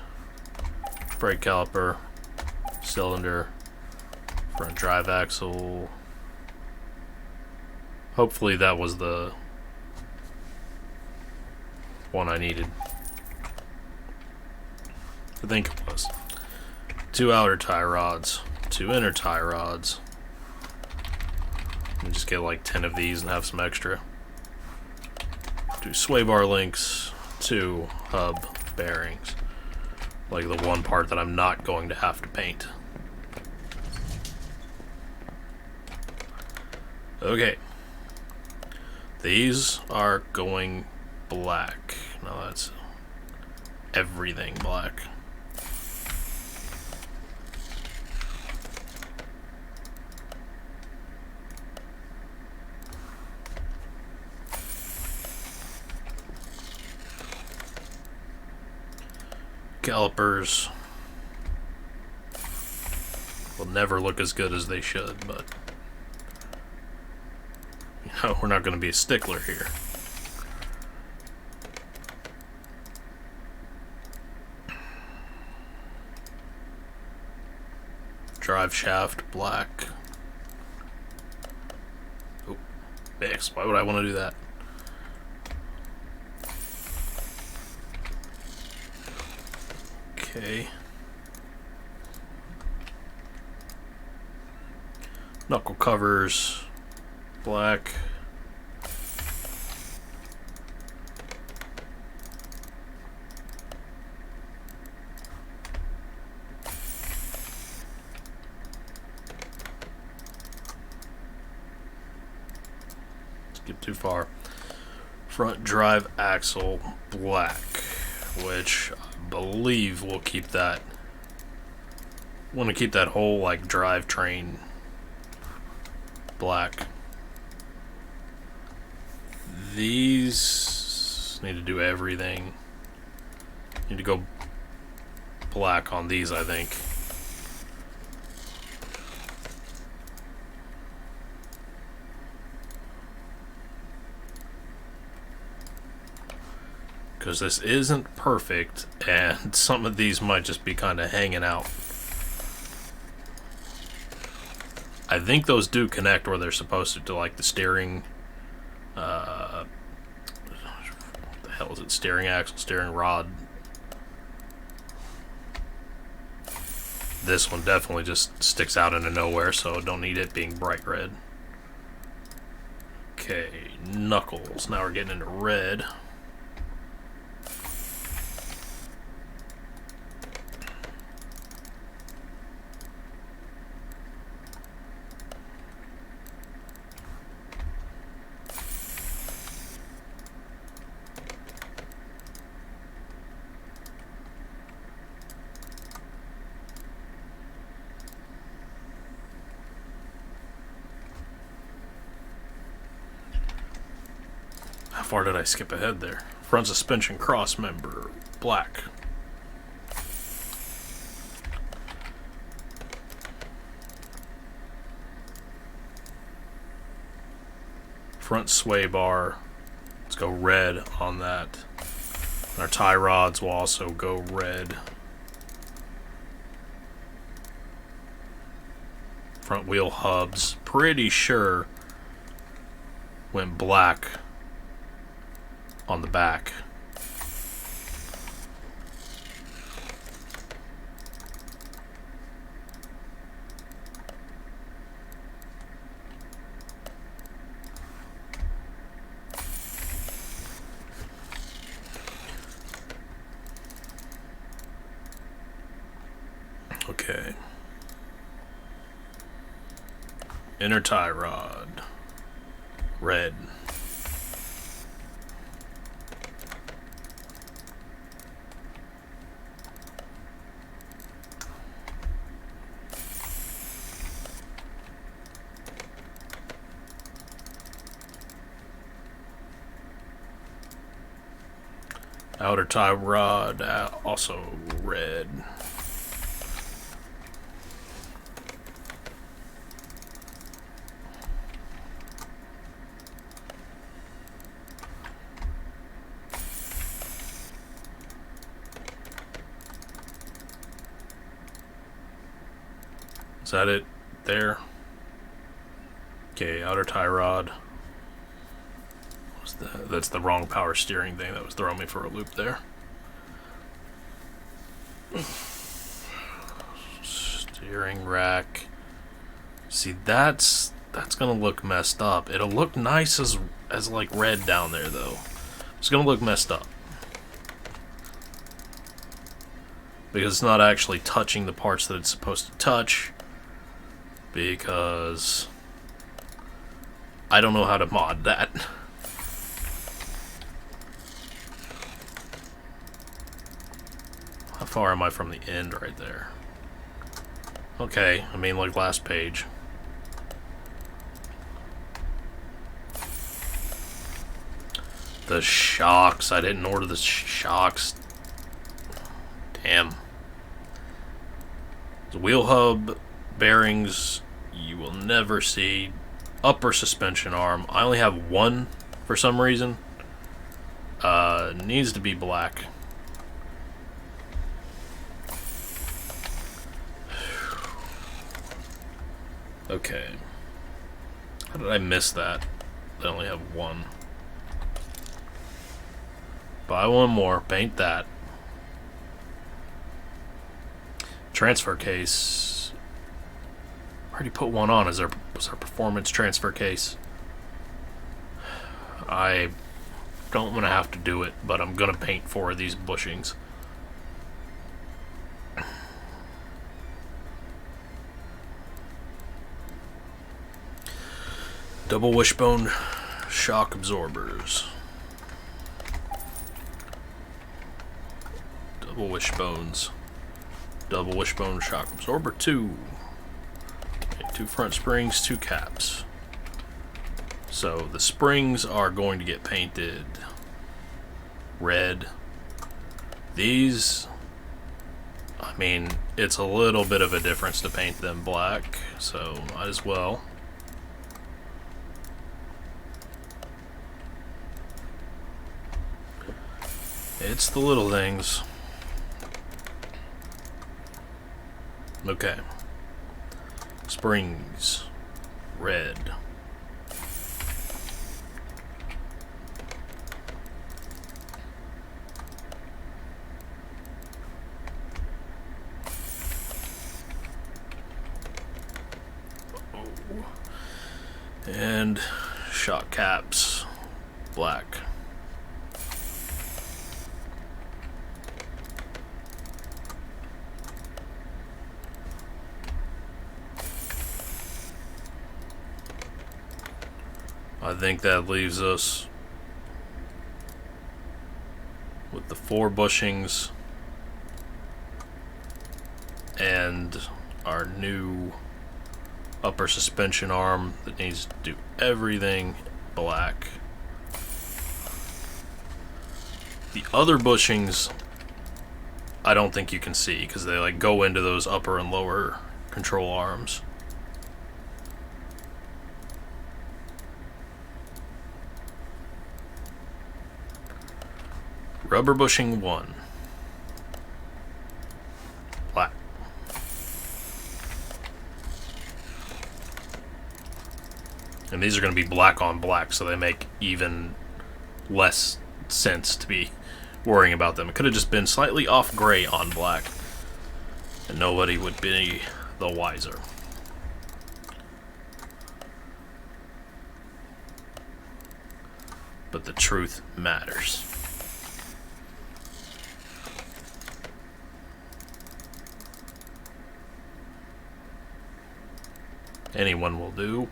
brake caliper, cylinder, front drive axle. Hopefully that was the one I needed. I think it was. 2 outer tie rods, 2 inner tie rods. And just get like 10 of these and have some extra. 2 sway bar links, 2 hub bearings. Like the one part that I'm not going to have to paint. Okay. These are going black. Now that's everything black. Calipers will never look as good as they should, but we're not going to be a stickler here. drive shaft black. Oh, X, why would I want to do that? Okay. Knuckle covers black. Skip too far. Front drive axle black, which I believe will keep that. Want to keep that whole like drivetrain black. These need to do everything. Need to go black on these, I think. Because this isn't perfect, and some of these might just be kind of hanging out. I think those do connect where they're supposed to like the steering. What the hell is it? Steering axle, steering rod. This one definitely just sticks out into nowhere, so don't need it being bright red. Okay, knuckles. Now we're getting into red. How far did I skip ahead there? Front suspension cross member, black. Front sway bar, let's go red on that. And our tie rods will also go red. Front wheel hubs, pretty sure went black on the back. Okay. Inner tie rod, red. Outer tie rod, also red. Is that it there? Okay, outer tie rod. That's the wrong power steering thing that was throwing me for a loop there. Steering rack. See, that's gonna look messed up. It'll look nice as like red down there though. It's gonna look messed up because it's not actually touching the parts that it's supposed to touch. Because I don't know how to mod that. How far am I from the end right there? Okay, I mean like last page. The shocks, I didn't order the shocks. Damn. The wheel hub bearings, you will never see. Upper suspension arm, I only have one for some reason. Needs to be black. Okay. How did I miss that? I only have one. Buy one more. Paint that. Transfer case. I already put one on. Was our performance transfer case? I don't want to have to do it, but I'm gonna paint 4 of these bushings. Double wishbone shock absorbers. Double wishbones. Double wishbone shock absorber 2. Okay, 2 front springs, 2 caps. So the springs are going to get painted red. These, I mean, it's a little bit of a difference to paint them black, so might as well. It's the little things. Okay. Springs. Red. And shock caps. Black. I think that leaves us with the 4 bushings and our new upper suspension arm that needs to do everything black. The other bushings I don't think you can see because they like go into those upper and lower control arms. Rubber bushing 1. Black. And these are going to be black on black, so they make even less sense to be worrying about them. It could have just been slightly off gray on black, and nobody would be the wiser. But the truth matters. Anyone will do.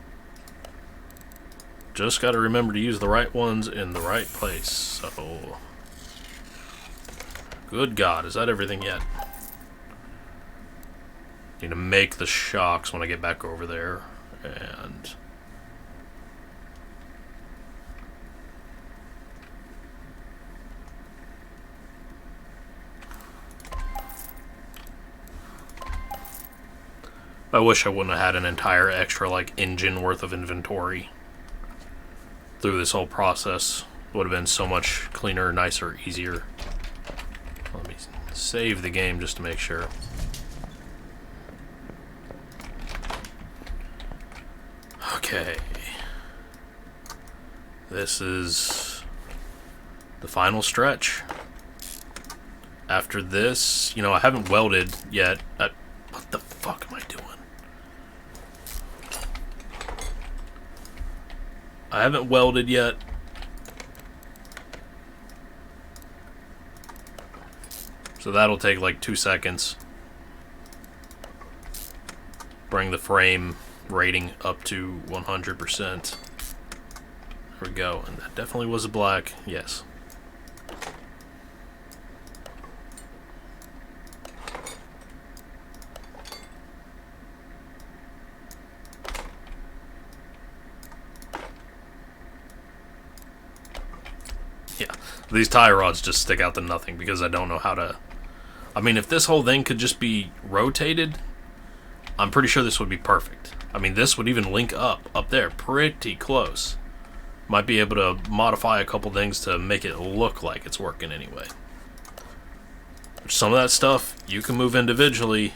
Just gotta remember to use the right ones in the right place. So, good God, is that everything yet? Need to make the shocks when I get back over there. And I wish I wouldn't have had an entire extra like engine worth of inventory through this whole process. Would have been so much cleaner, nicer, easier. Let me save the game just to make sure. Okay. This is the final stretch. After this, you know, I haven't welded yet. What the fuck am I doing? I haven't welded yet. So that'll take like 2 seconds. Bring the frame rating up to 100%. There we go. And that definitely was a black. Yes. Yeah, these tie rods just stick out to nothing because I don't know how to... I mean, if this whole thing could just be rotated, I'm pretty sure this would be perfect. I mean, this would even link up there, pretty close. Might be able to modify a couple things to make it look like it's working anyway. Some of that stuff you can move individually.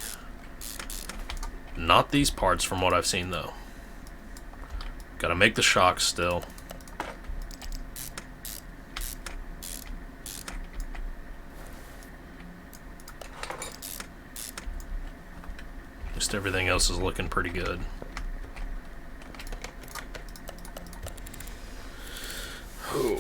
Not these parts from what I've seen, though. Gotta make the shocks still. Just everything else is looking pretty good. Ooh.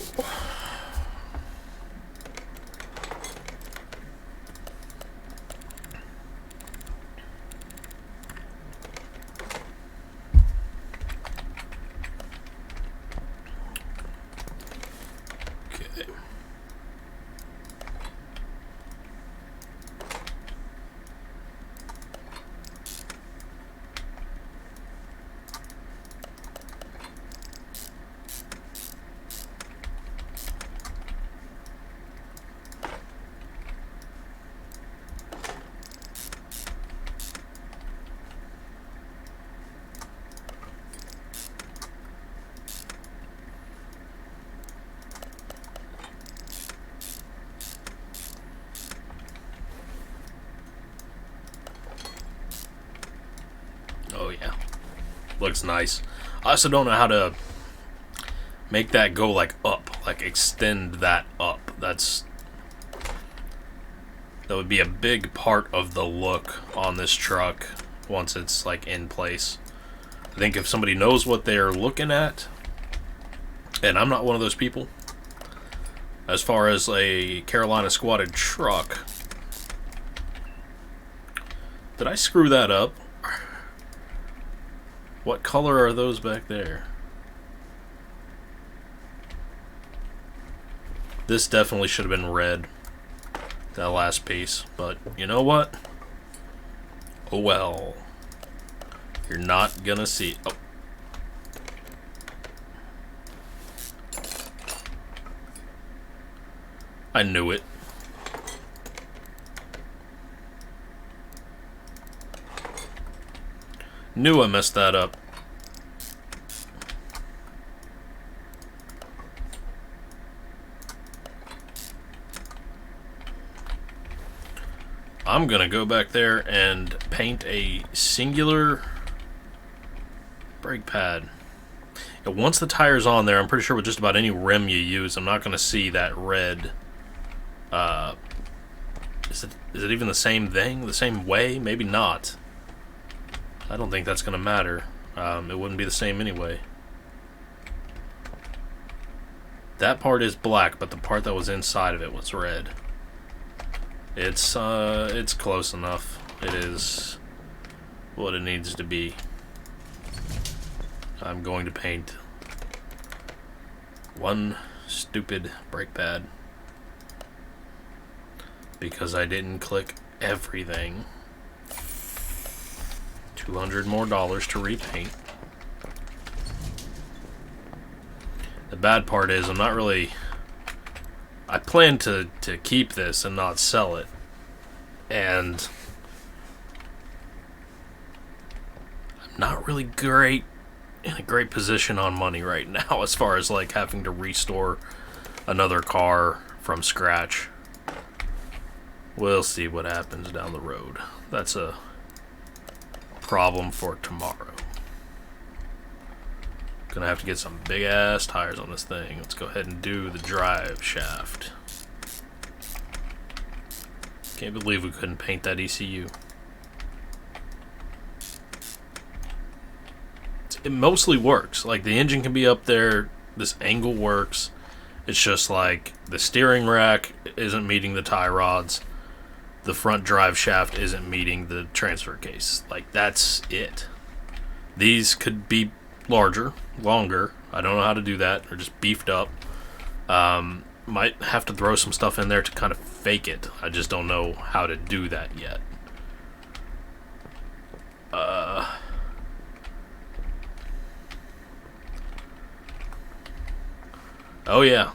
Oh yeah, looks nice. I also don't know how to make that go like up, like extend that up. That would be a big part of the look on this truck once it's like in place. I think if somebody knows what they're looking at, and I'm not one of those people, as far as a Carolina squatted truck, did I screw that up? What color are those back there? This definitely should have been red, that last piece, but you know what? Oh well. You're not gonna see. Oh. I knew it. Knew I messed that up. I'm gonna go back there and paint a singular brake pad. And once the tire's on there, I'm pretty sure with just about any rim you use, I'm not gonna see that red. Is it even the same thing? The same way? Maybe not. I don't think that's gonna matter. It wouldn't be the same anyway. That part is black, but the part that was inside of it was red. It's close enough. It is what it needs to be. I'm going to paint one stupid brake pad because I didn't click everything. $200 more to repaint. The bad part is I'm not really... I plan to keep this and not sell it. And I'm not really in a great position on money right now as far as like having to restore another car from scratch. We'll see what happens down the road. That's a problem for tomorrow. Gonna have to get some big ass tires on this thing. Let's go ahead and do the drive shaft. Can't believe we couldn't paint that ECU. It mostly works. Like the engine can be up there, this angle works. It's just like the steering rack isn't meeting the tie rods. The front drive shaft isn't meeting the transfer case. Like that's it. These could be larger, longer. I don't know how to do that. Or just beefed up. Might have to throw some stuff in there to kind of fake it. I just don't know how to do that yet. Oh yeah,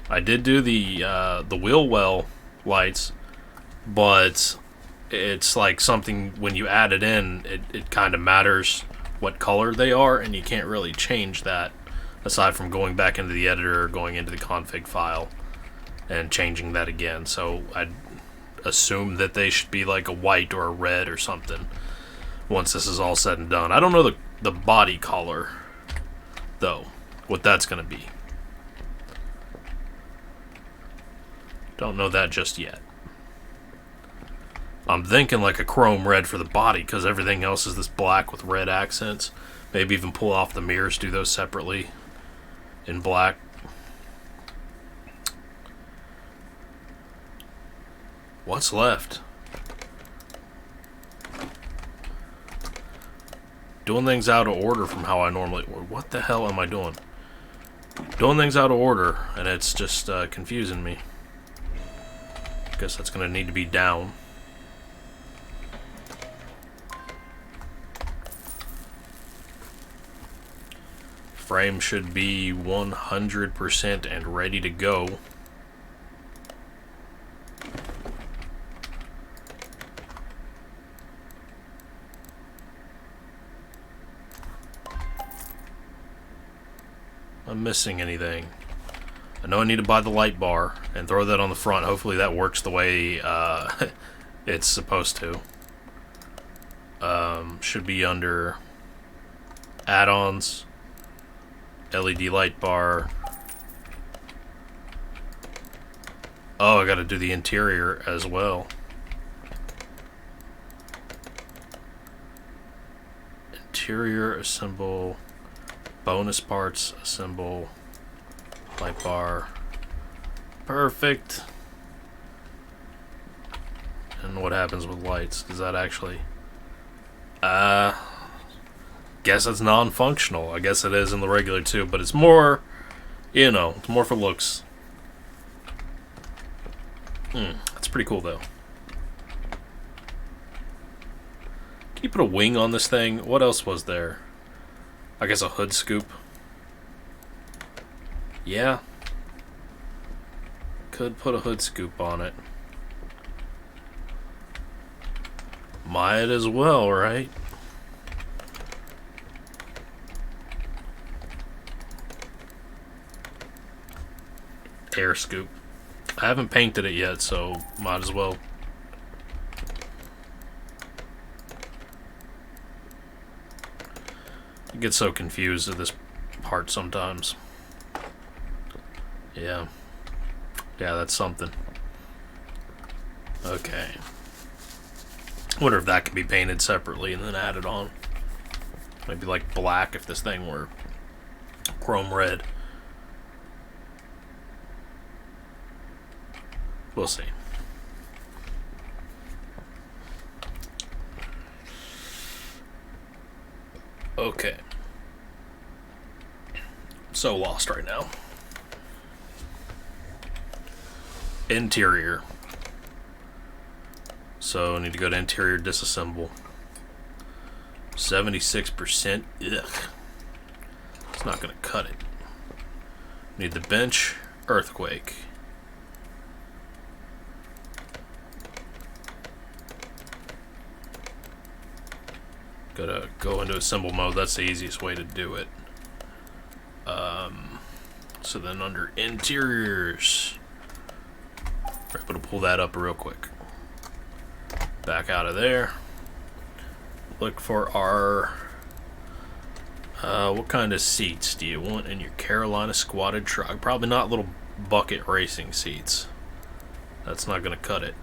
I did do the wheel well lights, but it's like something when you add it in, it kind of matters what color they are, and you can't really change that aside from going back into the editor or going into the config file and changing that again. So I'd assume that they should be like a white or a red or something. once this is all said and done. I don't know the body color, though, what that's going to be. Don't know that just yet. I'm thinking like a chrome red for the body, because everything else is this black with red accents. Maybe even pull off the mirrors, do those separately in black. What's left? Doing things out of order from how I normally... What the hell am I doing? Doing things out of order, and it's just confusing me. Guess that's going to need to be down. Frame should be 100% and ready to go. I'm missing anything. I know I need to buy the light bar and throw that on the front. Hopefully that works the way it's supposed to. Should be under add-ons, LED light bar. Oh, I gotta do the interior as well. Interior, assemble, bonus parts, assemble, light bar. Perfect. And what happens with lights? Does that actually... guess it's non-functional. I guess it is in the regular too, but it's more, you know, it's more for looks. That's pretty cool though. Can you put a wing on this thing? What else was there? I guess a hood scoop. Yeah. Could put a hood scoop on it. Might as well, right? Air scoop. I haven't painted it yet, so might as well. I get so confused at this part sometimes. Yeah. Yeah, that's something. Okay. Wonder if that could be painted separately and then added on. Maybe like black if this thing were chrome red. We'll see. Okay. I'm so lost right now. Interior. So I need to go to interior, disassemble. 76%. Ugh. It's not gonna cut it. Need the bench, earthquake. Gotta go into assemble mode. That's the easiest way to do it. So then under interiors, we're able to pull that up real quick. Back out of there. Look for our what kind of seats do you want in your Carolina squatted truck? Probably not little bucket racing seats. That's not gonna cut it.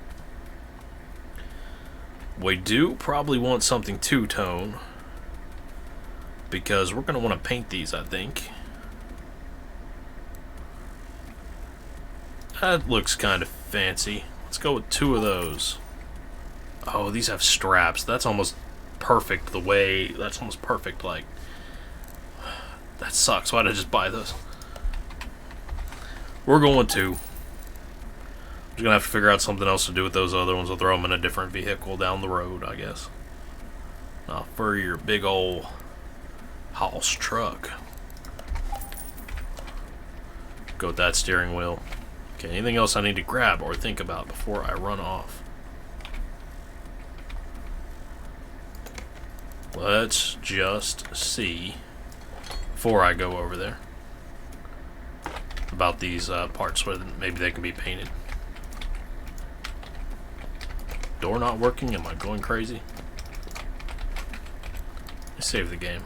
We do probably want something two-tone, because we're going to want to paint these, I think. That looks kind of fancy. Let's go with 2 of those. Oh, these have straps. That's almost perfect the way... That's almost perfect, like... That sucks. Why did I just buy those? We're going to... I'm gonna have to figure out something else to do with those other ones. I'll throw them in a different vehicle down the road, I guess. Now, for your big old house truck, go with that steering wheel. Okay, anything else I need to grab or think about before I run off? Let's just see before I go over there about these parts where maybe they can be painted. Door not working? Am I going crazy? Save the game.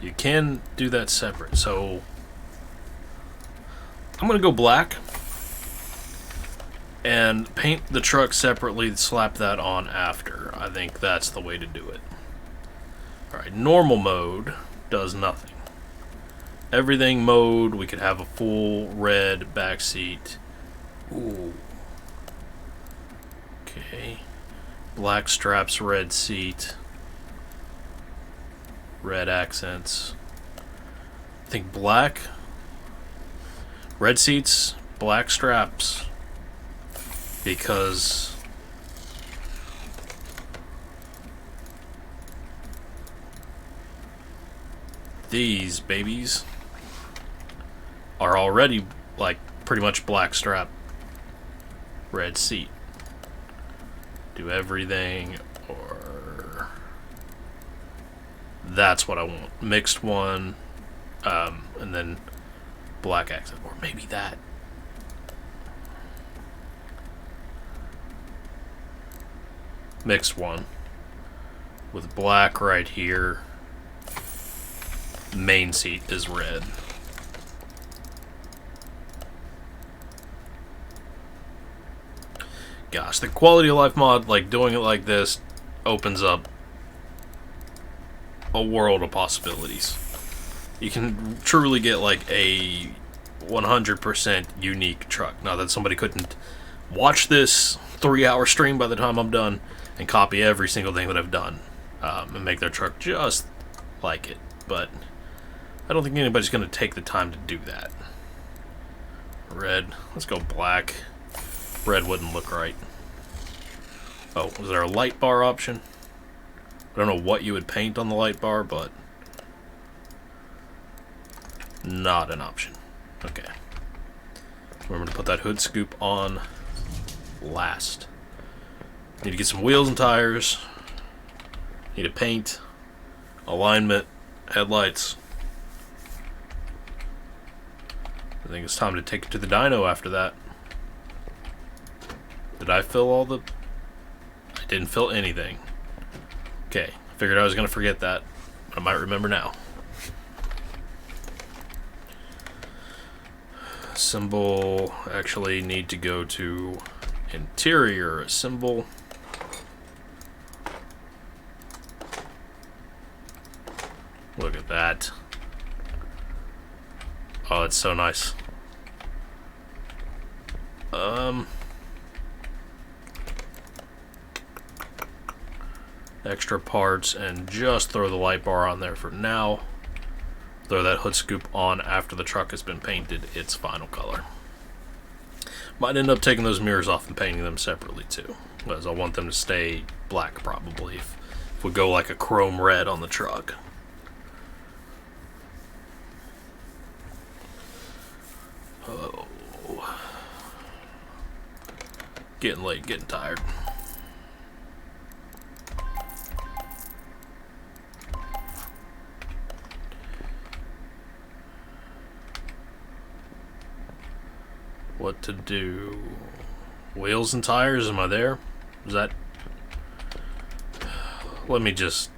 You can do that separate, so I'm gonna go black and paint the truck separately, slap that on after. I think that's the way to do it. Alright, normal mode does nothing. Everything mode, we could have a full red back seat. Ooh. Okay. Black straps, red seat. Red accents. I think black. Red seats, black straps. Because these babies are already like pretty much black strap, red seat. Do everything, or that's what I want. Mixed one, and then black accent, or maybe that. Mixed one with black right here. Main seat is red. Gosh, the quality of life mod, like doing it like this, opens up a world of possibilities. You can truly get like a 100% unique truck. Now that somebody couldn't watch this 3-hour stream by the time I'm done and copy every single thing that I've done and make their truck just like it, but I don't think anybody's going to take the time to do that. Red. Let's go black. Red wouldn't look right. Oh, was there a light bar option? I don't know what you would paint on the light bar, but not an option. Okay. Remember to put that hood scoop on last. Need to get some wheels and tires. Need to paint, alignment, headlights. I think it's time to take it to the dyno after that. Did I fill all the... I didn't fill anything. Okay, I figured I was going to forget that. I might remember now. Symbol, actually need to go to interior, assemble. Look at that. Oh, it's so nice. Extra parts, and just throw the light bar on there for now. Throw that hood scoop on after the truck has been painted its final color. Might end up taking those mirrors off and painting them separately too, because I want them to stay black probably if we go like a chrome red on the truck. Oh. Getting late, getting tired. What to do? Wheels and tires, am I there? Is that... Let me just...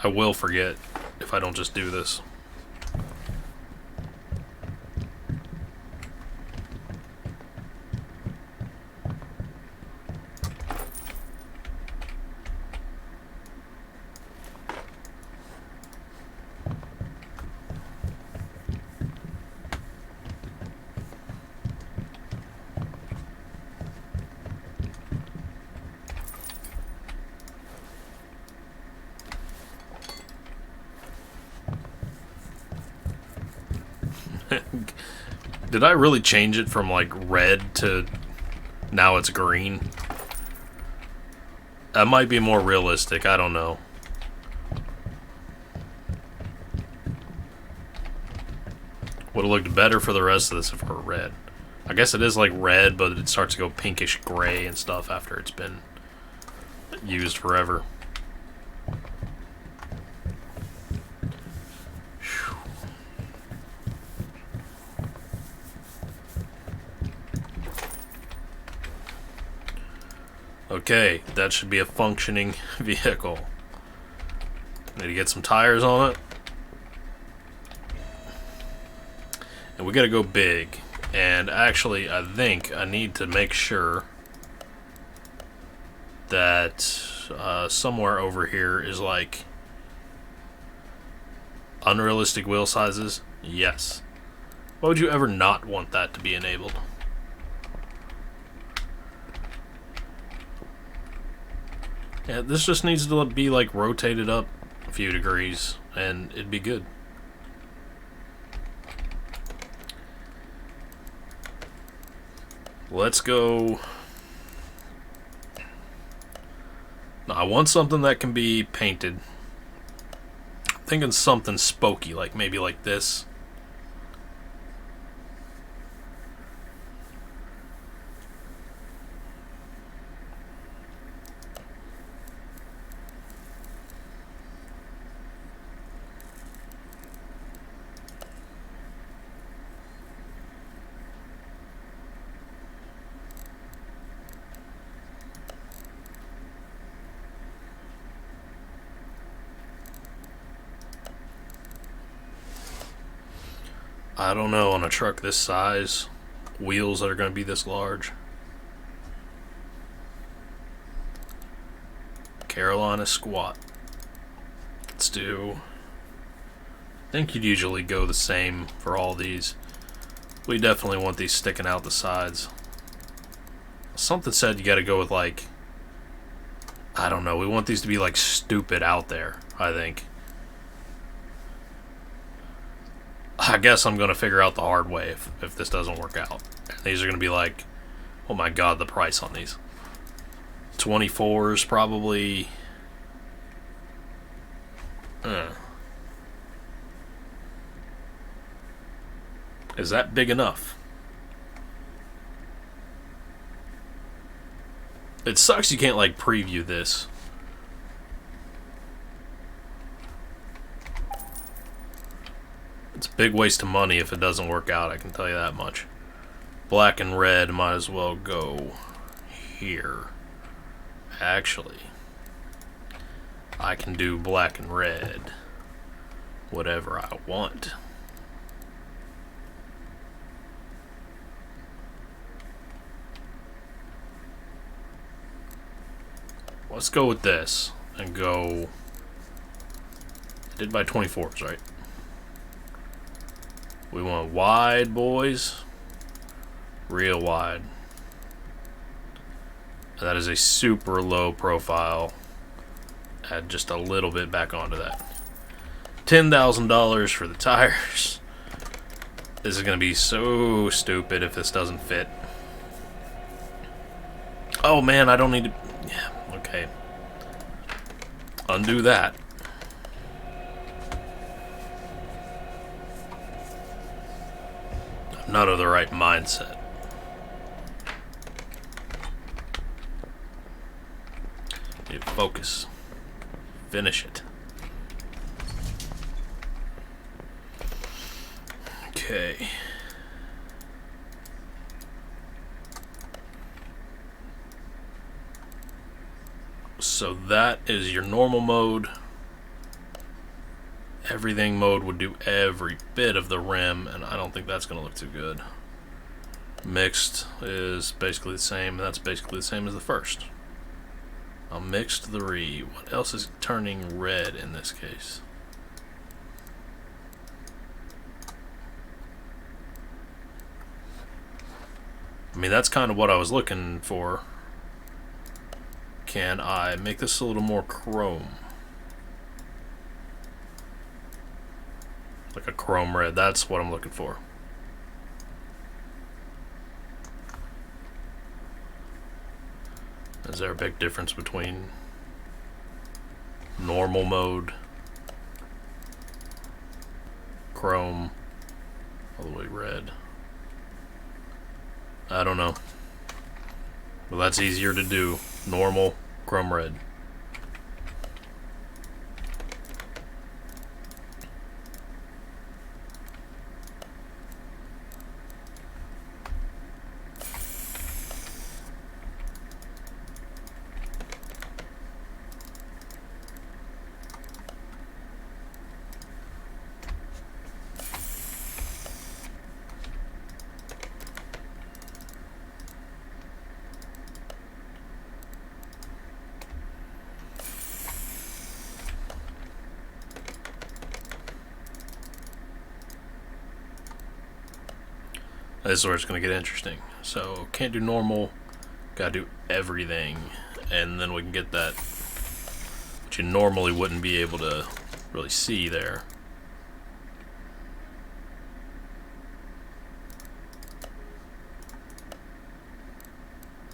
I will forget if I don't just do this. Did I really change it from like red to now it's green? That might be more realistic, I don't know. Would have looked better for the rest of this if it were red. I guess it is like red, but it starts to go pinkish gray and stuff after it's been used forever. Okay, that should be a functioning vehicle. Need to get some tires on it. And we gotta go big. And actually, I think I need to make sure that somewhere over here is like unrealistic wheel sizes. Yes. Why would you ever not want that to be enabled? Yeah, this just needs to be like rotated up a few degrees and it'd be good. Let's go. Now, I want something that can be painted. I'm thinking something spokey, like maybe like this. I don't know, on a truck this size, wheels that are going to be this large. Carolina squat. Let's do. I think you'd usually go the same for all these. We definitely want these sticking out the sides. Something said you got to go with like, I don't know, we want these to be like stupid out there, I think. I guess I'm going to figure out the hard way if this doesn't work out. And these are going to be like, oh my god, the price on these. 24s probably. Is that big enough? It sucks you can't like preview this. It's a big waste of money if it doesn't work out, I can tell you that much. Black and red might as well go here. Actually, I can do black and red. Whatever I want. Let's go with this and go. I did by 24s, right? We want wide, boys. Real wide. And that is a super low profile. Add just a little bit back onto that. $10,000 for the tires. This is going to be so stupid if this doesn't fit. Oh man, I don't need to. Yeah, okay. Undo that. I'm not of the right mindset. Need to focus. Finish it. Okay. So that is your normal mode. Everything mode would do every bit of the rim, and I don't think that's going to look too good. Mixed is basically the same, and that's basically the same as the first. I'll mix the re. What else is turning red in this case? I mean, that's kind of what I was looking for. Can I make this a little more chrome? Like a chrome red, that's what I'm looking for. Is there a big difference between normal mode, chrome, all the way red? I don't know. Well, that's easier to do. Normal, chrome red. This is where it's going to get interesting. So, can't do normal, gotta do everything, and then we can get that, which you normally wouldn't be able to really see there.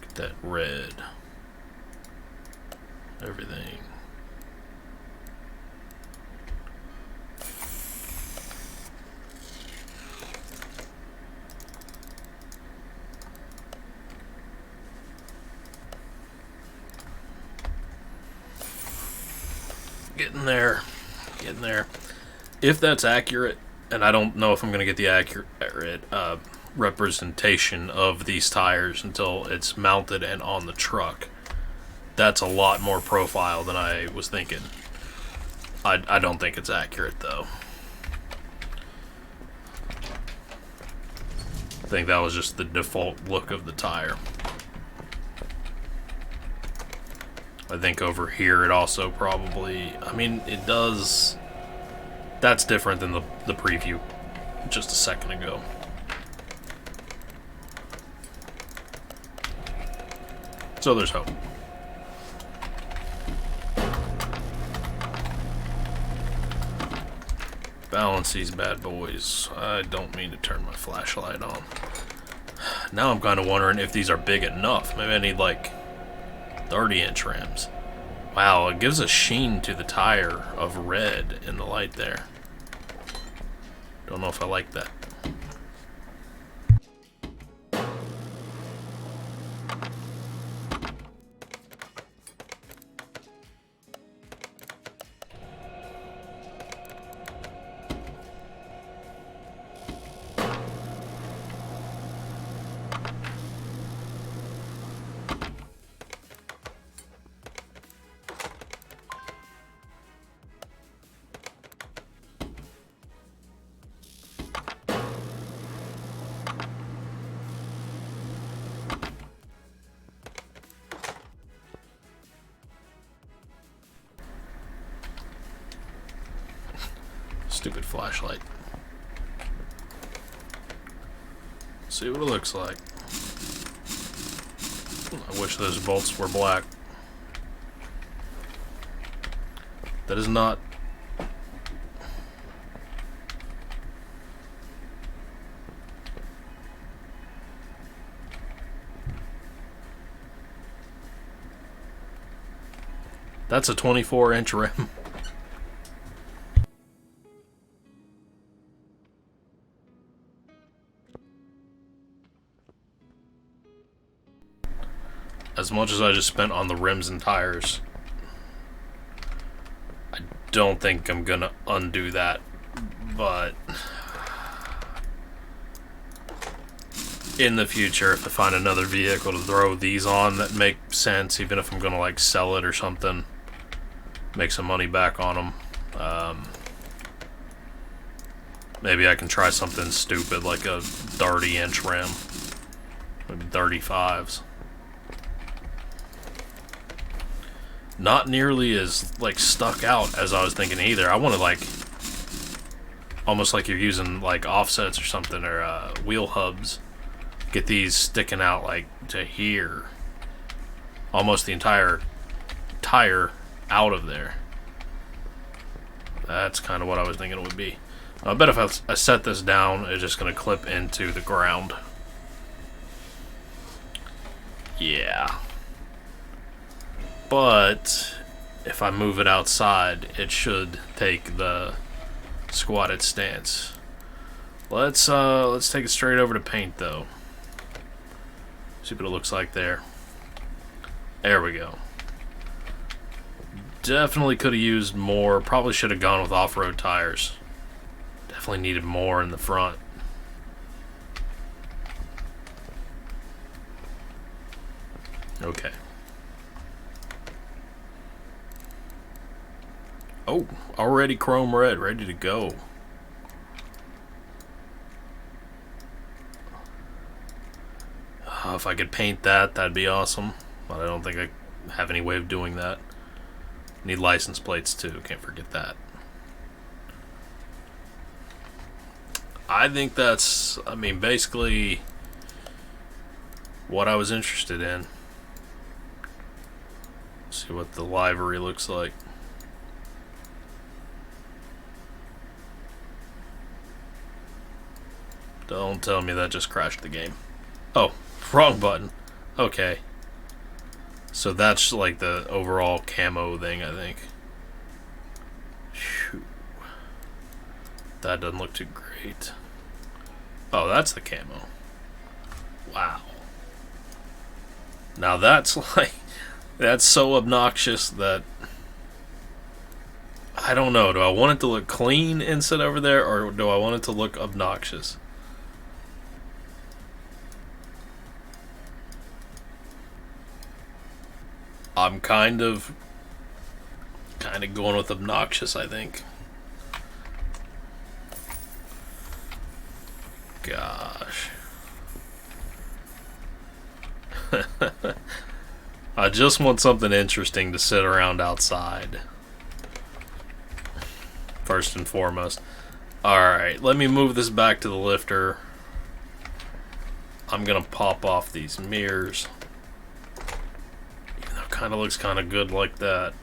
Get that red. Everything. Getting there. Getting there. If that's accurate, and I don't know if I'm going to get the accurate representation of these tires until it's mounted and on the truck, that's a lot more profile than I was thinking. I don't think it's accurate, though. I think that was just the default look of the tire. I think over here it also probably... I mean, it does... That's different than the preview just a second ago. So there's hope. Balance these bad boys. I don't mean to turn my flashlight on. Now I'm kind of wondering if these are big enough. Maybe I need like 30-inch rims. Wow, it gives a sheen to the tire of red in the light there. Don't know if I like that. Stupid flashlight. See what it looks like. I wish those bolts were black. That is not... That's a 24-inch rim. As much as I just spent on the rims and tires, I don't think I'm gonna undo that, but in the future, if I find another vehicle to throw these on that make sense, even if I'm gonna like sell it or something, make some money back on them, maybe I can try something stupid like a 30-inch rim, maybe 35s. Not nearly as like stuck out as I was thinking either. I wanted like almost like you're using like offsets or something, or wheel hubs. Get these sticking out like to here, almost the entire tire out of there. That's kind of what I was thinking it would be. I bet if I set this down, it's just gonna clip into the ground. Yeah. But if I move it outside, it should take the squatted stance. Let's take it straight over to paint though. See what it looks like there. There we go. Definitely could have used more. Probably should have gone with off-road tires. Definitely needed more in the front. Okay. Oh, already chrome red, ready to go. If I could paint that, that'd be awesome. But I don't think I have any way of doing that. Need license plates too, can't forget that. I think that's, I mean, basically what I was interested in. See what the livery looks like. Don't tell me that just crashed the game. Oh, wrong button. Okay. So that's like the overall camo thing, I think. Shoo. That doesn't look too great. Oh, that's the camo. Wow. Now that's like... That's so obnoxious that... I don't know. Do I want it to look clean and sit over there, or do I want it to look obnoxious? I'm kind of going with obnoxious, I think. Gosh. I just want something interesting to sit around outside. First and foremost. Alright, let me move this back to the lifter. I'm gonna pop off these mirrors. Even though it kinda looks kinda good like that.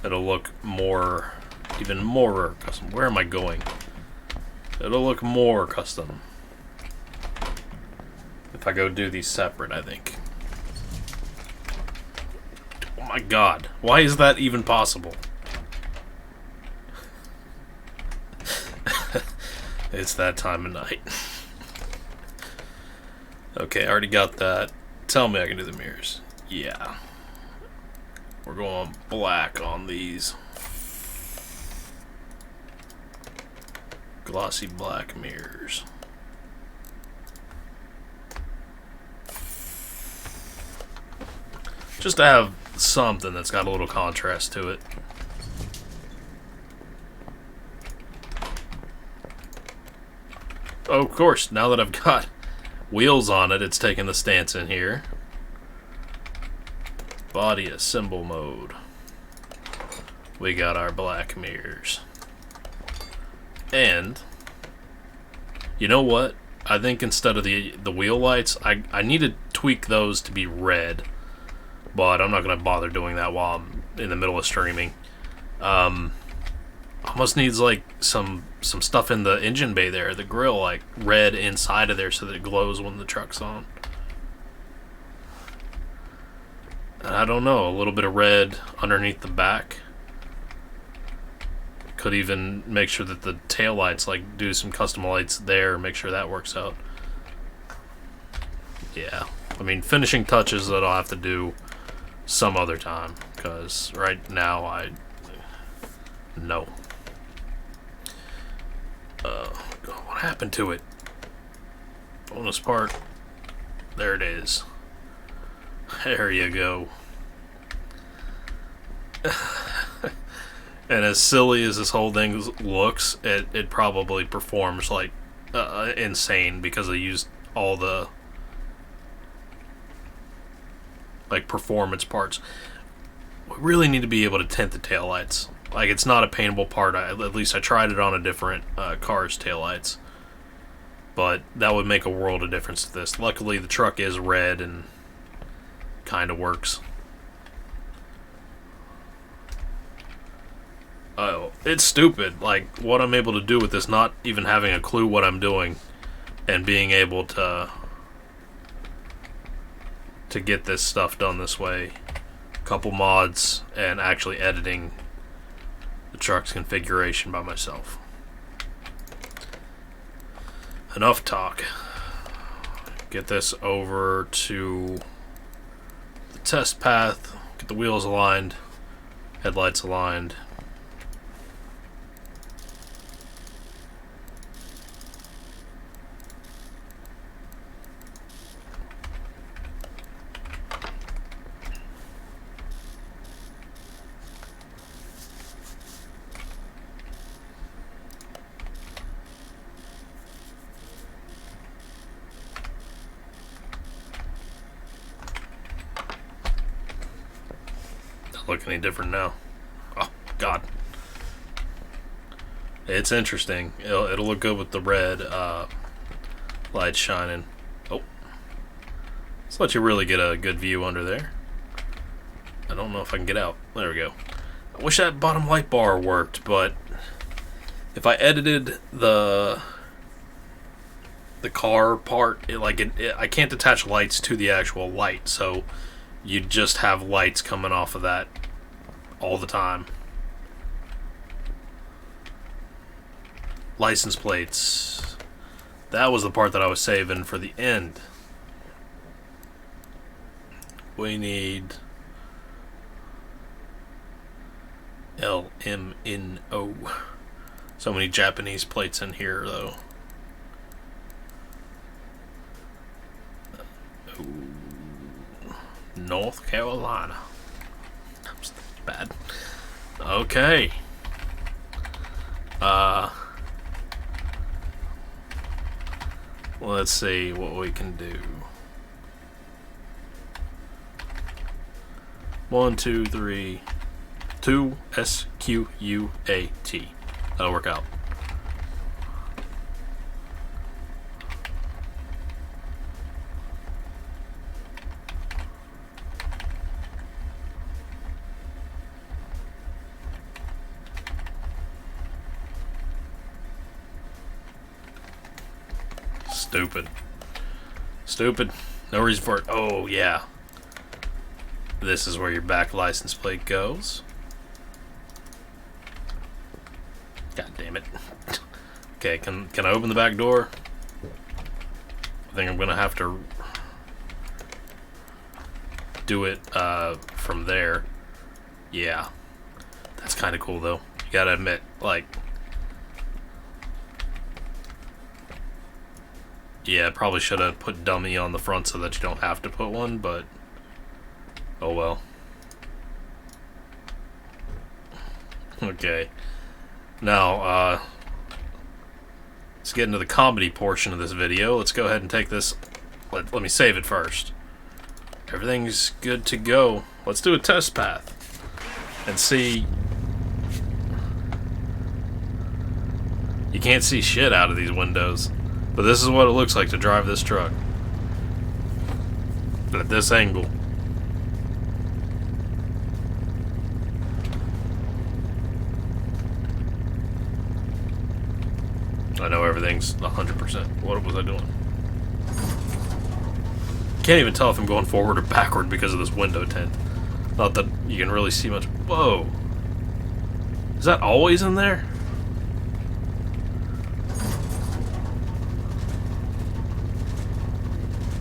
It'll look more, even more custom. Where am I going? It'll look more custom if I go do these separate, I think. Oh my god. Why is that even possible? It's that time of night. Okay, I already got that. Tell me I can do the mirrors. Yeah. We're going black on these. Glossy black mirrors. Just to have something that's got a little contrast to it. Oh, of course, now that I've got wheels on it, it's taking the stance in here. Body assemble mode. We got our black mirrors. And, you know what? I think instead of the wheel lights, I need to tweak those to be red. But I'm not going to bother doing that while I'm in the middle of streaming. Almost needs like some stuff in the engine bay there, the grill, like red inside of there so that it glows when the truck's on. And I don't know, a little bit of red underneath the back. Could even make sure that the tail lights, like do some custom lights there, make sure that works out. Yeah, I mean finishing touches that I'll have to do some other time, because right now no. What happened to it? Bonus part. There it is. There you go. And as silly as this whole thing looks, it probably performs like insane because I used all the like performance parts. We really need to be able to tint the taillights. Like, it's not a paintable part. At least I tried it on a different car's taillights. But that would make a world of difference to this. Luckily, the truck is red and kind of works. Oh, it's stupid. Like, what I'm able to do with this, not even having a clue what I'm doing, and being able to get this stuff done this way. Couple mods, and actually editing the truck's configuration by myself. Enough talk. Get this over to the test path, get the wheels aligned, headlights aligned. Look any different now. Oh, God. It's interesting. It'll look good with the red lights shining. Oh. Let's let you really get a good view under there. I don't know if I can get out. There we go. I wish that bottom light bar worked, but if I edited the car part, I can't attach lights to the actual light, so you'd just have lights coming off of that all the time. License plates. That was the part that I was saving for the end. We need LMNO. So many Japanese plates in here, though. North Carolina. That's bad. Okay. Let's see what we can do. 1, 2, 3, 2 SQUAT. That'll work out. Stupid. No reason for it. Oh, yeah. This is where your back license plate goes. God damn it. Okay, can I open the back door? I think I'm gonna have to do it from there. Yeah. That's kind of cool, though. You gotta admit, like... Yeah, probably should have put dummy on the front so that you don't have to put one, but oh well. Okay. Now, let's get into the comedy portion of this video. Let's go ahead and take this. Let me save it first. Everything's good to go. Let's do a test path and see. You can't see shit out of these windows. But this is what it looks like to drive this truck. At this angle. I know everything's 100%. What was I doing? Can't even tell if I'm going forward or backward because of this window tint. Not that you can really see much. Whoa. Is that always in there?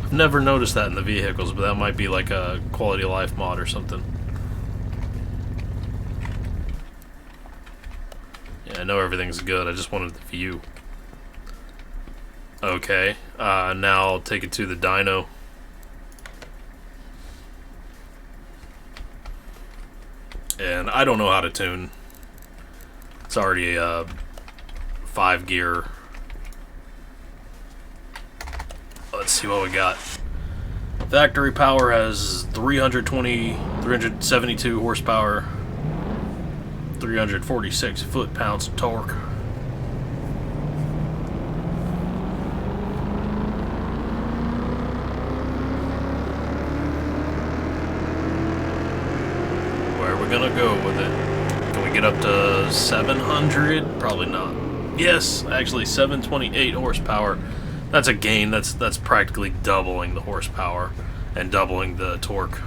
I've never noticed that in the vehicles, but that might be like a quality of life mod or something. Yeah, I know everything's good. I just wanted the view. Okay, now I'll take it to the dyno. And I don't know how to tune. It's already a 5-gear. Let's see what we got. Factory power has 372 horsepower, 346 foot-pounds of torque. Where are we gonna go with it? Can we get up to 700? Probably not. Yes, actually 728 horsepower. That's a gain. That's practically doubling the horsepower and doubling the torque.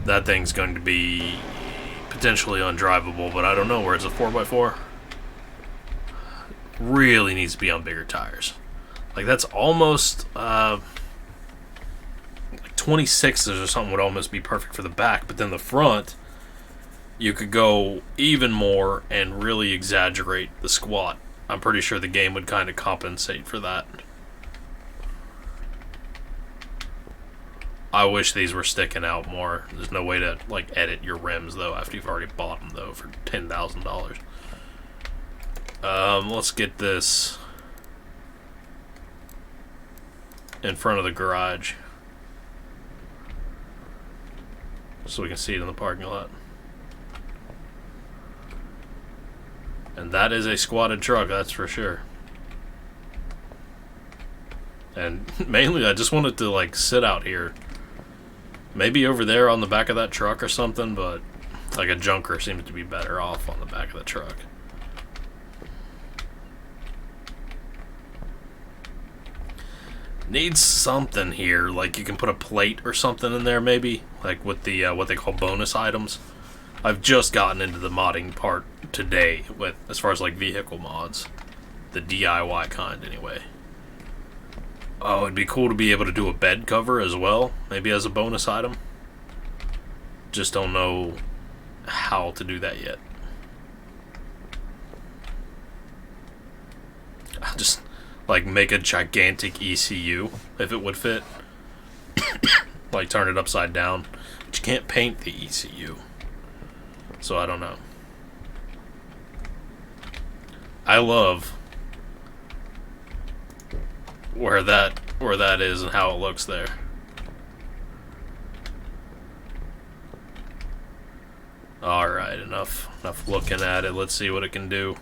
That thing's going to be potentially undrivable, but I don't know where it's a 4x4. Really needs to be on bigger tires. Like that's almost like 26s or something would almost be perfect for the back, but then the front you could go even more and really exaggerate the squat. I'm pretty sure the game would kind of compensate for that. I wish these were sticking out more. There's no way to like edit your rims though after you've already bought them though for $10,000. Let's get this in front of the garage so we can see it in the parking lot. And that is a squatted truck, that's for sure. And mainly I just wanted to like sit out here. Maybe over there on the back of that truck or something, but like a junker seems to be better off on the back of the truck. Needs something here, like you can put a plate or something in there maybe, like with the what they call bonus items. I've just gotten into the modding part today with as far as like vehicle mods, the DIY kind anyway. Oh, it'd be cool to be able to do a bed cover as well, maybe as a bonus item. Just don't know how to do that yet. Just like make a gigantic ECU if it would fit. Like turn it upside down. But you can't paint the ECU. So I don't know. I love where that is and how it looks there. Alright, enough looking at it. Let's see what it can do.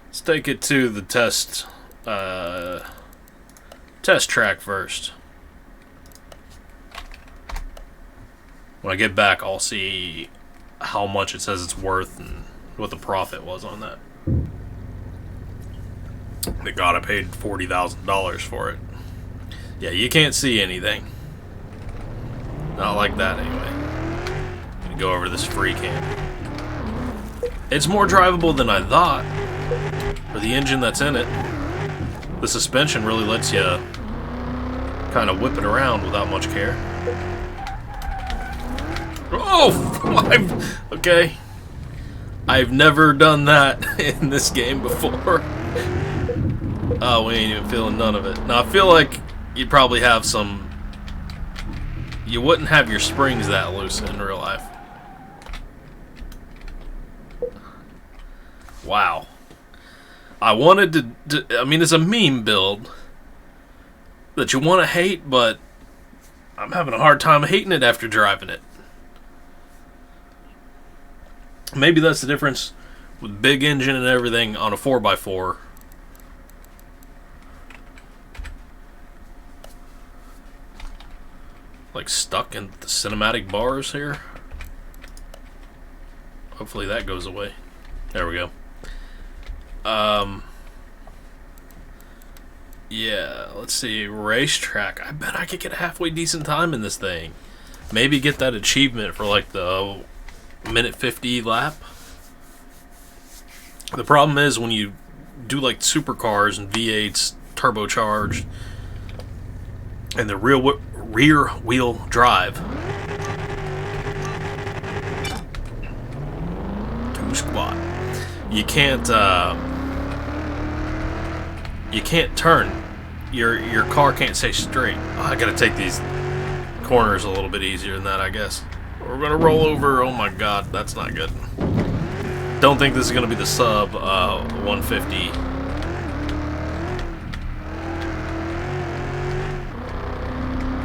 Let's take it to the test track first. When I get back, I'll see how much it says it's worth and what the profit was on that. But God, I paid $40,000 for it. Yeah, you can't see anything. Not like that, anyway. Gonna go over this free cam. It's more drivable than I thought for the engine that's in it. The suspension really lets you kind of whip it around without much care. Oh! Okay. I've never done that in this game before. Oh, we ain't even feeling none of it. Now, I feel like you'd probably have some... You wouldn't have your springs that loose in real life. Wow. I wanted to... I mean, it's a meme build that you want to hate, but I'm having a hard time hating it after driving it. Maybe that's the difference with big engine and everything on a 4x4. Like stuck in the cinematic bars here. Hopefully that goes away. There we go. Yeah, let's see. Racetrack. I bet I could get a halfway decent time in this thing. Maybe get that achievement for like the minute 50 lap. The problem is when you do like supercars and V8s turbocharged and the rear wheel drive. Two squat. You can't turn. Your car can't stay straight. Oh, I gotta take these corners a little bit easier than that, I guess. We're gonna roll over. Oh my god, that's not good. Don't think this is gonna be the sub 150.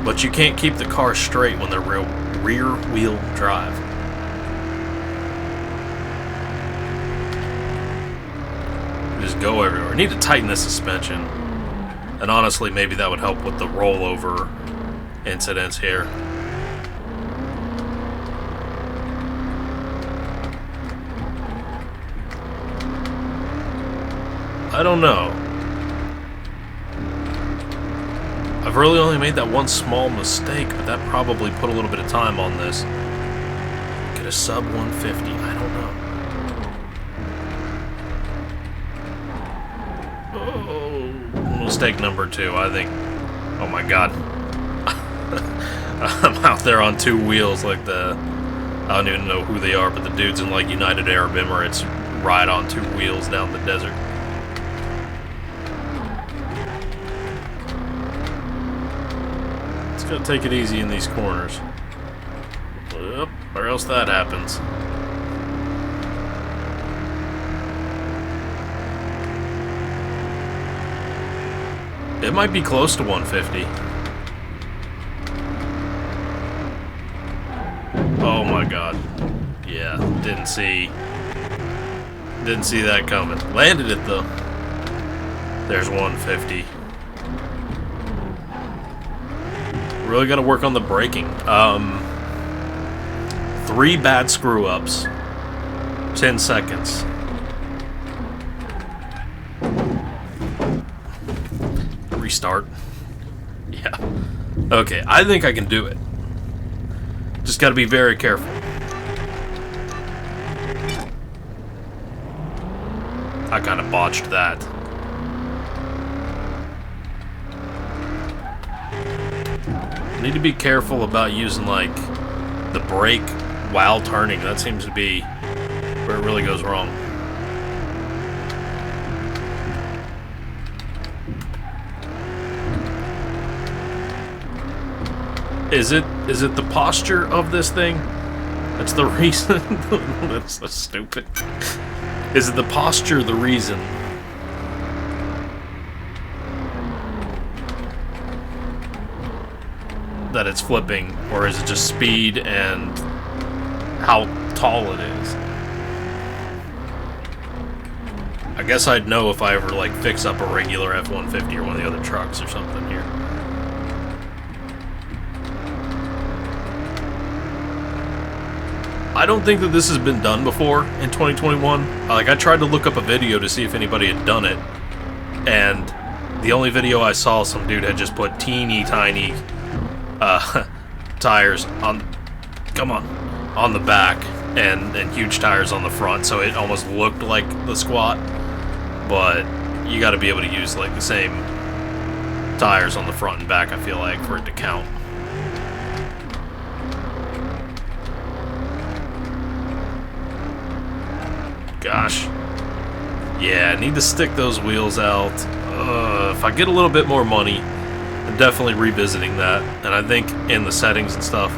But you can't keep the car straight when they're rear wheel drive. Just go everywhere. I need to tighten the suspension. And honestly, maybe that would help with the rollover incidents here. I don't know. I've really only made that one small mistake, but that probably put a little bit of time on this. Get a sub 150, I don't know. Oh, mistake number 2, I think. Oh my god. I'm out there on 2 wheels like the... I don't even know who they are, but the dudes in like United Arab Emirates ride on 2 wheels down the desert. Gotta take it easy in these corners. Yep, or else that happens. It might be close to 150. Oh my god. Yeah, didn't see. Didn't see that coming. Landed it though. There's 150. Really got to work on the braking. 3 bad screw ups. 10 seconds. Restart. Yeah. Okay, I think I can do it. Just got to be very careful. I kind of botched that. Need to be careful about using, like, the brake while turning. That seems to be where it really goes wrong. Is it the posture of this thing? That's the reason. That's so stupid. Is it the posture the reason? That it's flipping, or is it just speed and how tall it is? I guess I'd know if I ever like fix up a regular F-150 or one of the other trucks or something here. I don't think that this has been done before in 2021. Like, I tried to look up a video to see if anybody had done it, and the only video I saw, some dude had just put teeny tiny tires on, on the back, and huge tires on the front, so it almost looked like the squat. But you got to be able to use like the same tires on the front and back, I feel like, for it to count. Gosh. Yeah, I need to stick those wheels out. If I get a little bit more money, I'm definitely revisiting that. And I think in the settings and stuff,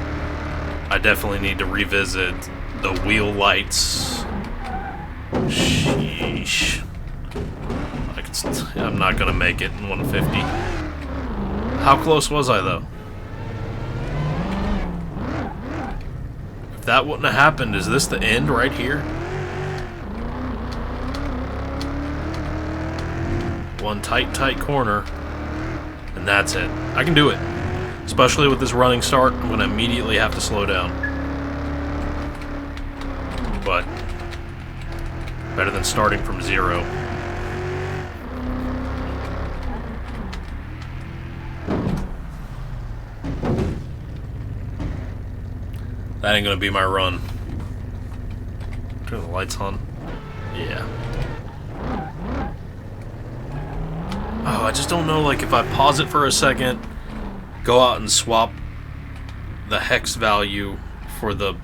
I definitely need to revisit the wheel lights. Sheesh. I'm not going to make it in 150. How close was I, though? If that wouldn't have happened, is this the end right here? One tight corner, and that's it. I can do it. Especially with this running start, I'm going to immediately have to slow down. But better than starting from zero. That ain't going to be my run. Turn the lights on. Yeah. Oh, I just don't know, like, if I pause it for a second, go out and swap the hex value for those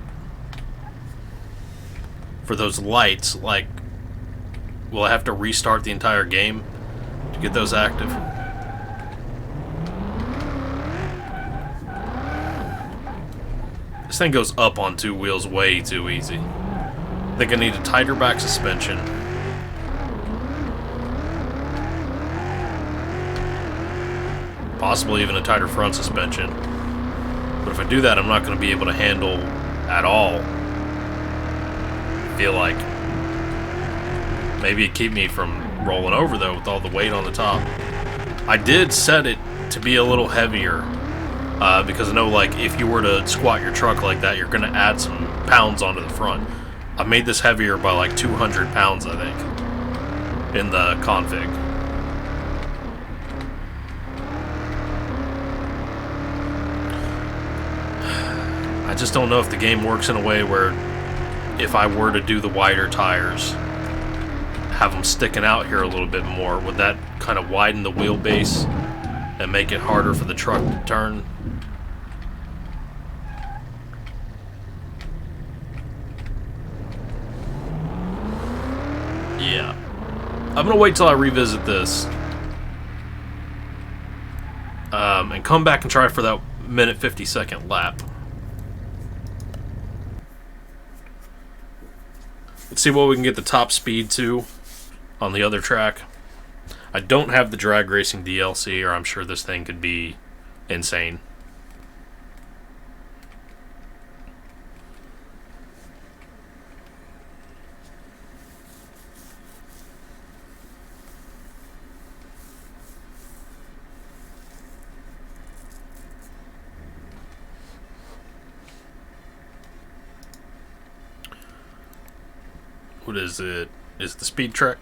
lights, like, will I have to restart the entire game to get those active? This thing goes up on 2 wheels way too easy. I think I need a tighter back suspension. Possibly even a tighter front suspension. But if I do that, I'm not going to be able to handle at all. I feel like maybe it keep me from rolling over, though, with all the weight on the top. I did set it to be a little heavier. Because I know, like, if you were to squat your truck like that, you're going to add some pounds onto the front. I made this heavier by like 200 pounds, I think, in the config. I just don't know if the game works in a way where if I were to do the wider tires, have them sticking out here a little bit more, would that kind of widen the wheelbase and make it harder for the truck to turn? Yeah. I'm gonna wait till I revisit this. And come back and try for that minute 50-second lap. Let's see what we can get the top speed to on the other track. I don't have the drag racing DLC, or I'm sure this thing could be insane. What is it? Is it the speed track?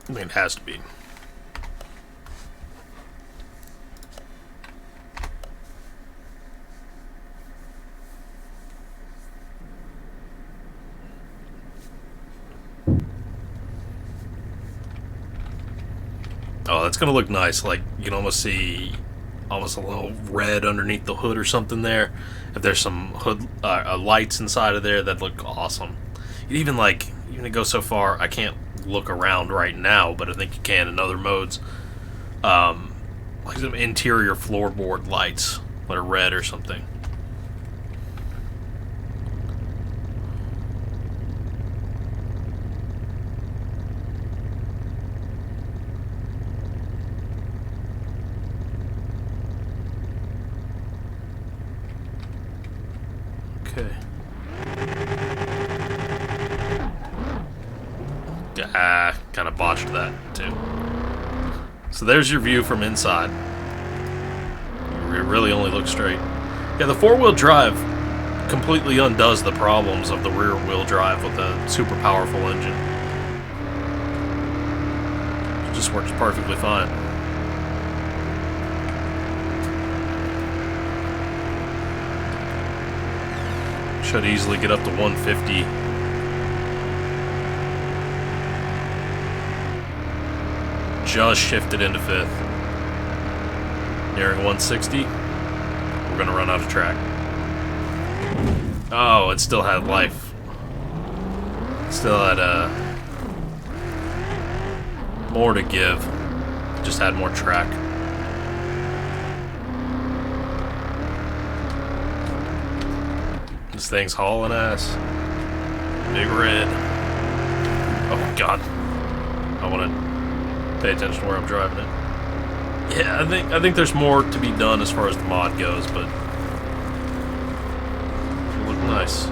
I mean, it has to be. Oh, that's gonna look nice. Like, you can almost see almost a little red underneath the hood or something there. If there's some hood lights inside of there, that'd look awesome. You'd even to go so far, I can't look around right now, but I think you can in other modes. Like some interior floorboard lights that are red or something. Okay. Kind of botched that too. So there's your view from inside. You really only look straight. Yeah, the four-wheel drive completely undoes the problems of the rear-wheel drive with a super powerful engine. It just works perfectly fine. Should easily get up to 150. Just shifted into fifth. Nearing 160. We're gonna run out of track. Oh, it still had life. Still had more to give. Just had more track. This thing's hauling ass. Big red. Oh god. I want to pay attention to where I'm driving it. Yeah, I think there's more to be done as far as the mod goes, but it'll look nice.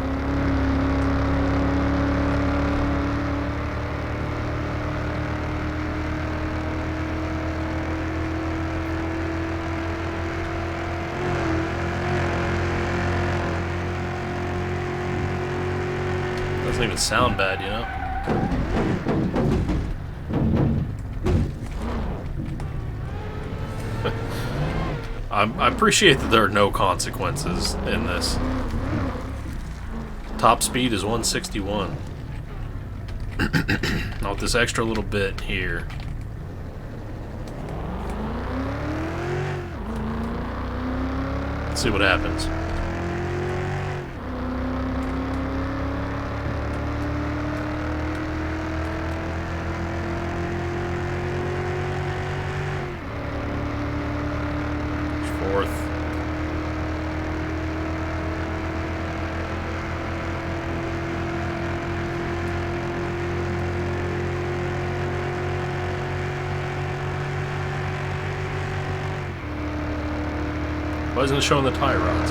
Doesn't even sound bad, you know? I appreciate that there are no consequences in this. Top speed is 161. Now with this extra little bit here. Let's see what happens. Why isn't it showing the tie rods?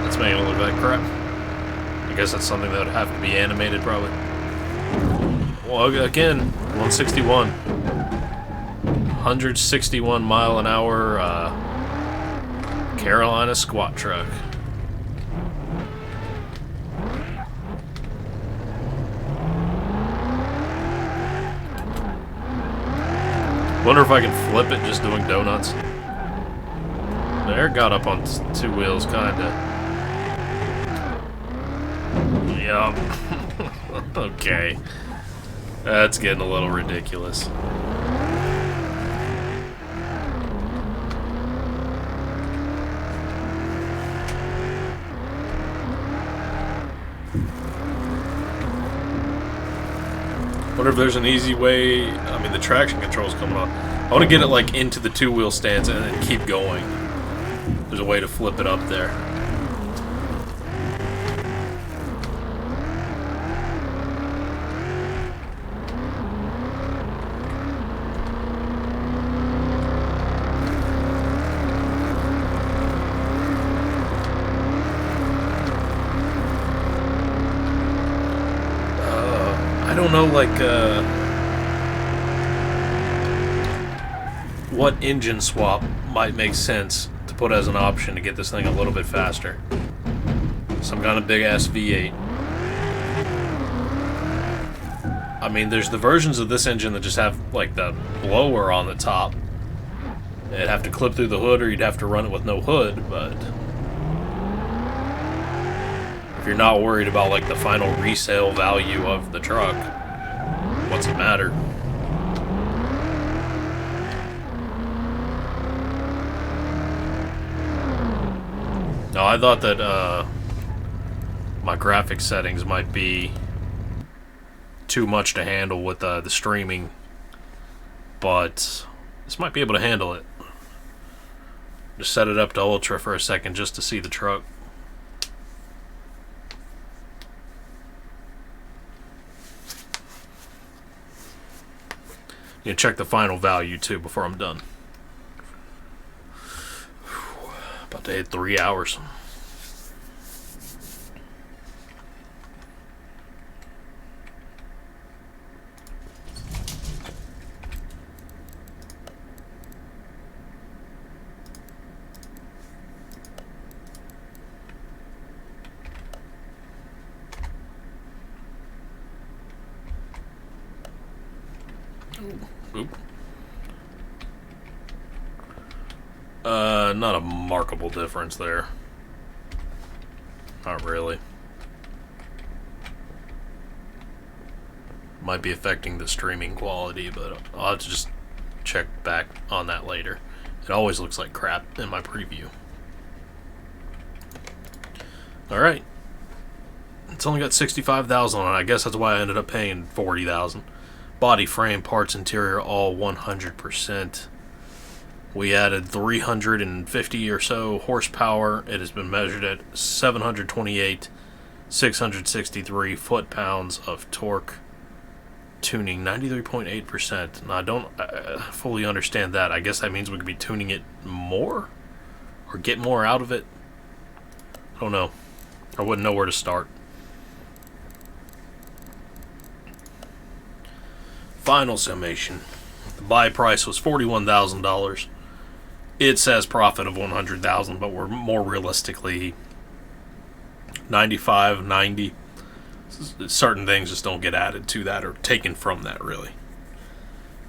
That's making it look like crap. I guess that's something that would have to be animated, probably. Well, again, 161. 161 mile an hour Carolina squat truck. Wonder if I can flip it just doing donuts. There, got up on two wheels, kinda. Yup. Okay. That's getting a little ridiculous. Wonder if there's an easy way. I mean, the traction control's coming on. I want to get it like into the two-wheel stance and then keep going. There's a way to flip it up there. I don't know, like, what engine swap might make sense to put as an option to get this thing a little bit faster. Some kind of big ass V8. I mean, there's the versions of this engine that just have, like, the blower on the top. It'd have to clip through the hood, or you'd have to run it with no hood, but if you're not worried about, like, the final resale value of the truck, what's it matter? No, I thought that, my graphics settings might be too much to handle with the streaming, but this might be able to handle it. Just set it up to ultra for a second just to see the truck. You check the final value too before I'm done. About to hit 3 hours. Oop. Not a remarkable difference there. Not really. Might be affecting the streaming quality, but I'll have to just check back on that later. It always looks like crap in my preview. Alright. It's only got 65,000 on it. I guess that's why I ended up paying 40,000. Body, frame, parts, interior, all 100%. We added 350 or so horsepower. It has been measured at 728, 663 foot-pounds of torque. Tuning 93.8%. Now, I don't fully understand that. I guess that means we could be tuning it more? Or get more out of it? I don't know. I wouldn't know where to start. Final summation. The buy price was $41,000. It says profit of $100,000, but we're more realistically 95, 90. Certain things just don't get added to that or taken from that, really.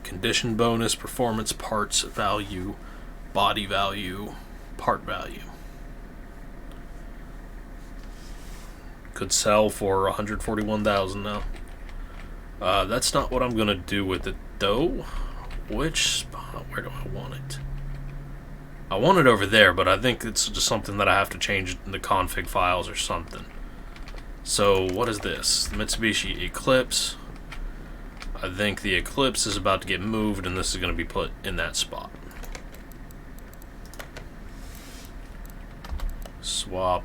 Condition bonus, performance, parts value, body value, part value. Could sell for $141,000 now. That's not what I'm gonna do with it, though. Which spot? Where do I want it? I want it over there, but I think it's just something that I have to change in the config files or something. So, what is this? The Mitsubishi Eclipse. I think the Eclipse is about to get moved, and this is going to be put in that spot. Swap.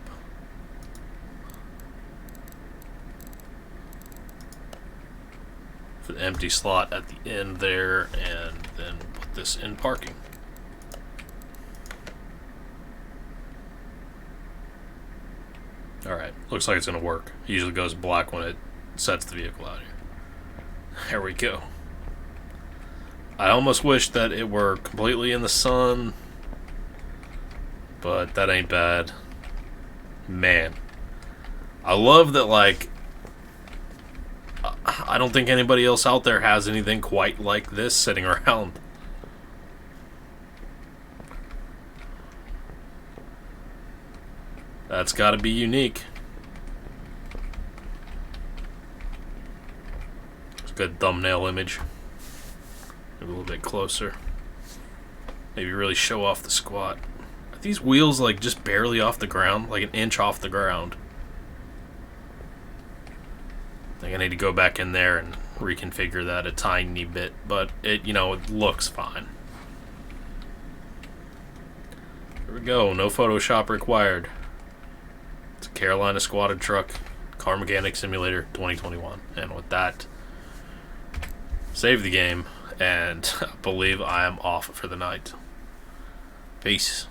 For the empty slot at the end there, and then put this in parking. Alright, looks like it's going to work. It usually goes black when it sets the vehicle out here. There we go. I almost wish that it were completely in the sun, but that ain't bad. Man. I love that, like, I don't think anybody else out there has anything quite like this sitting around. That's got to be unique. It's a good thumbnail image. Maybe a little bit closer. Maybe really show off the squat. Are these wheels like just barely off the ground? Like an inch off the ground? I think I need to go back in there and reconfigure that a tiny bit. But it, you know, it looks fine. There we go. No Photoshop required. It's a Carolina squatted truck, Car Mechanic Simulator 2021. And with that, save the game, and I believe I am off for the night. Peace.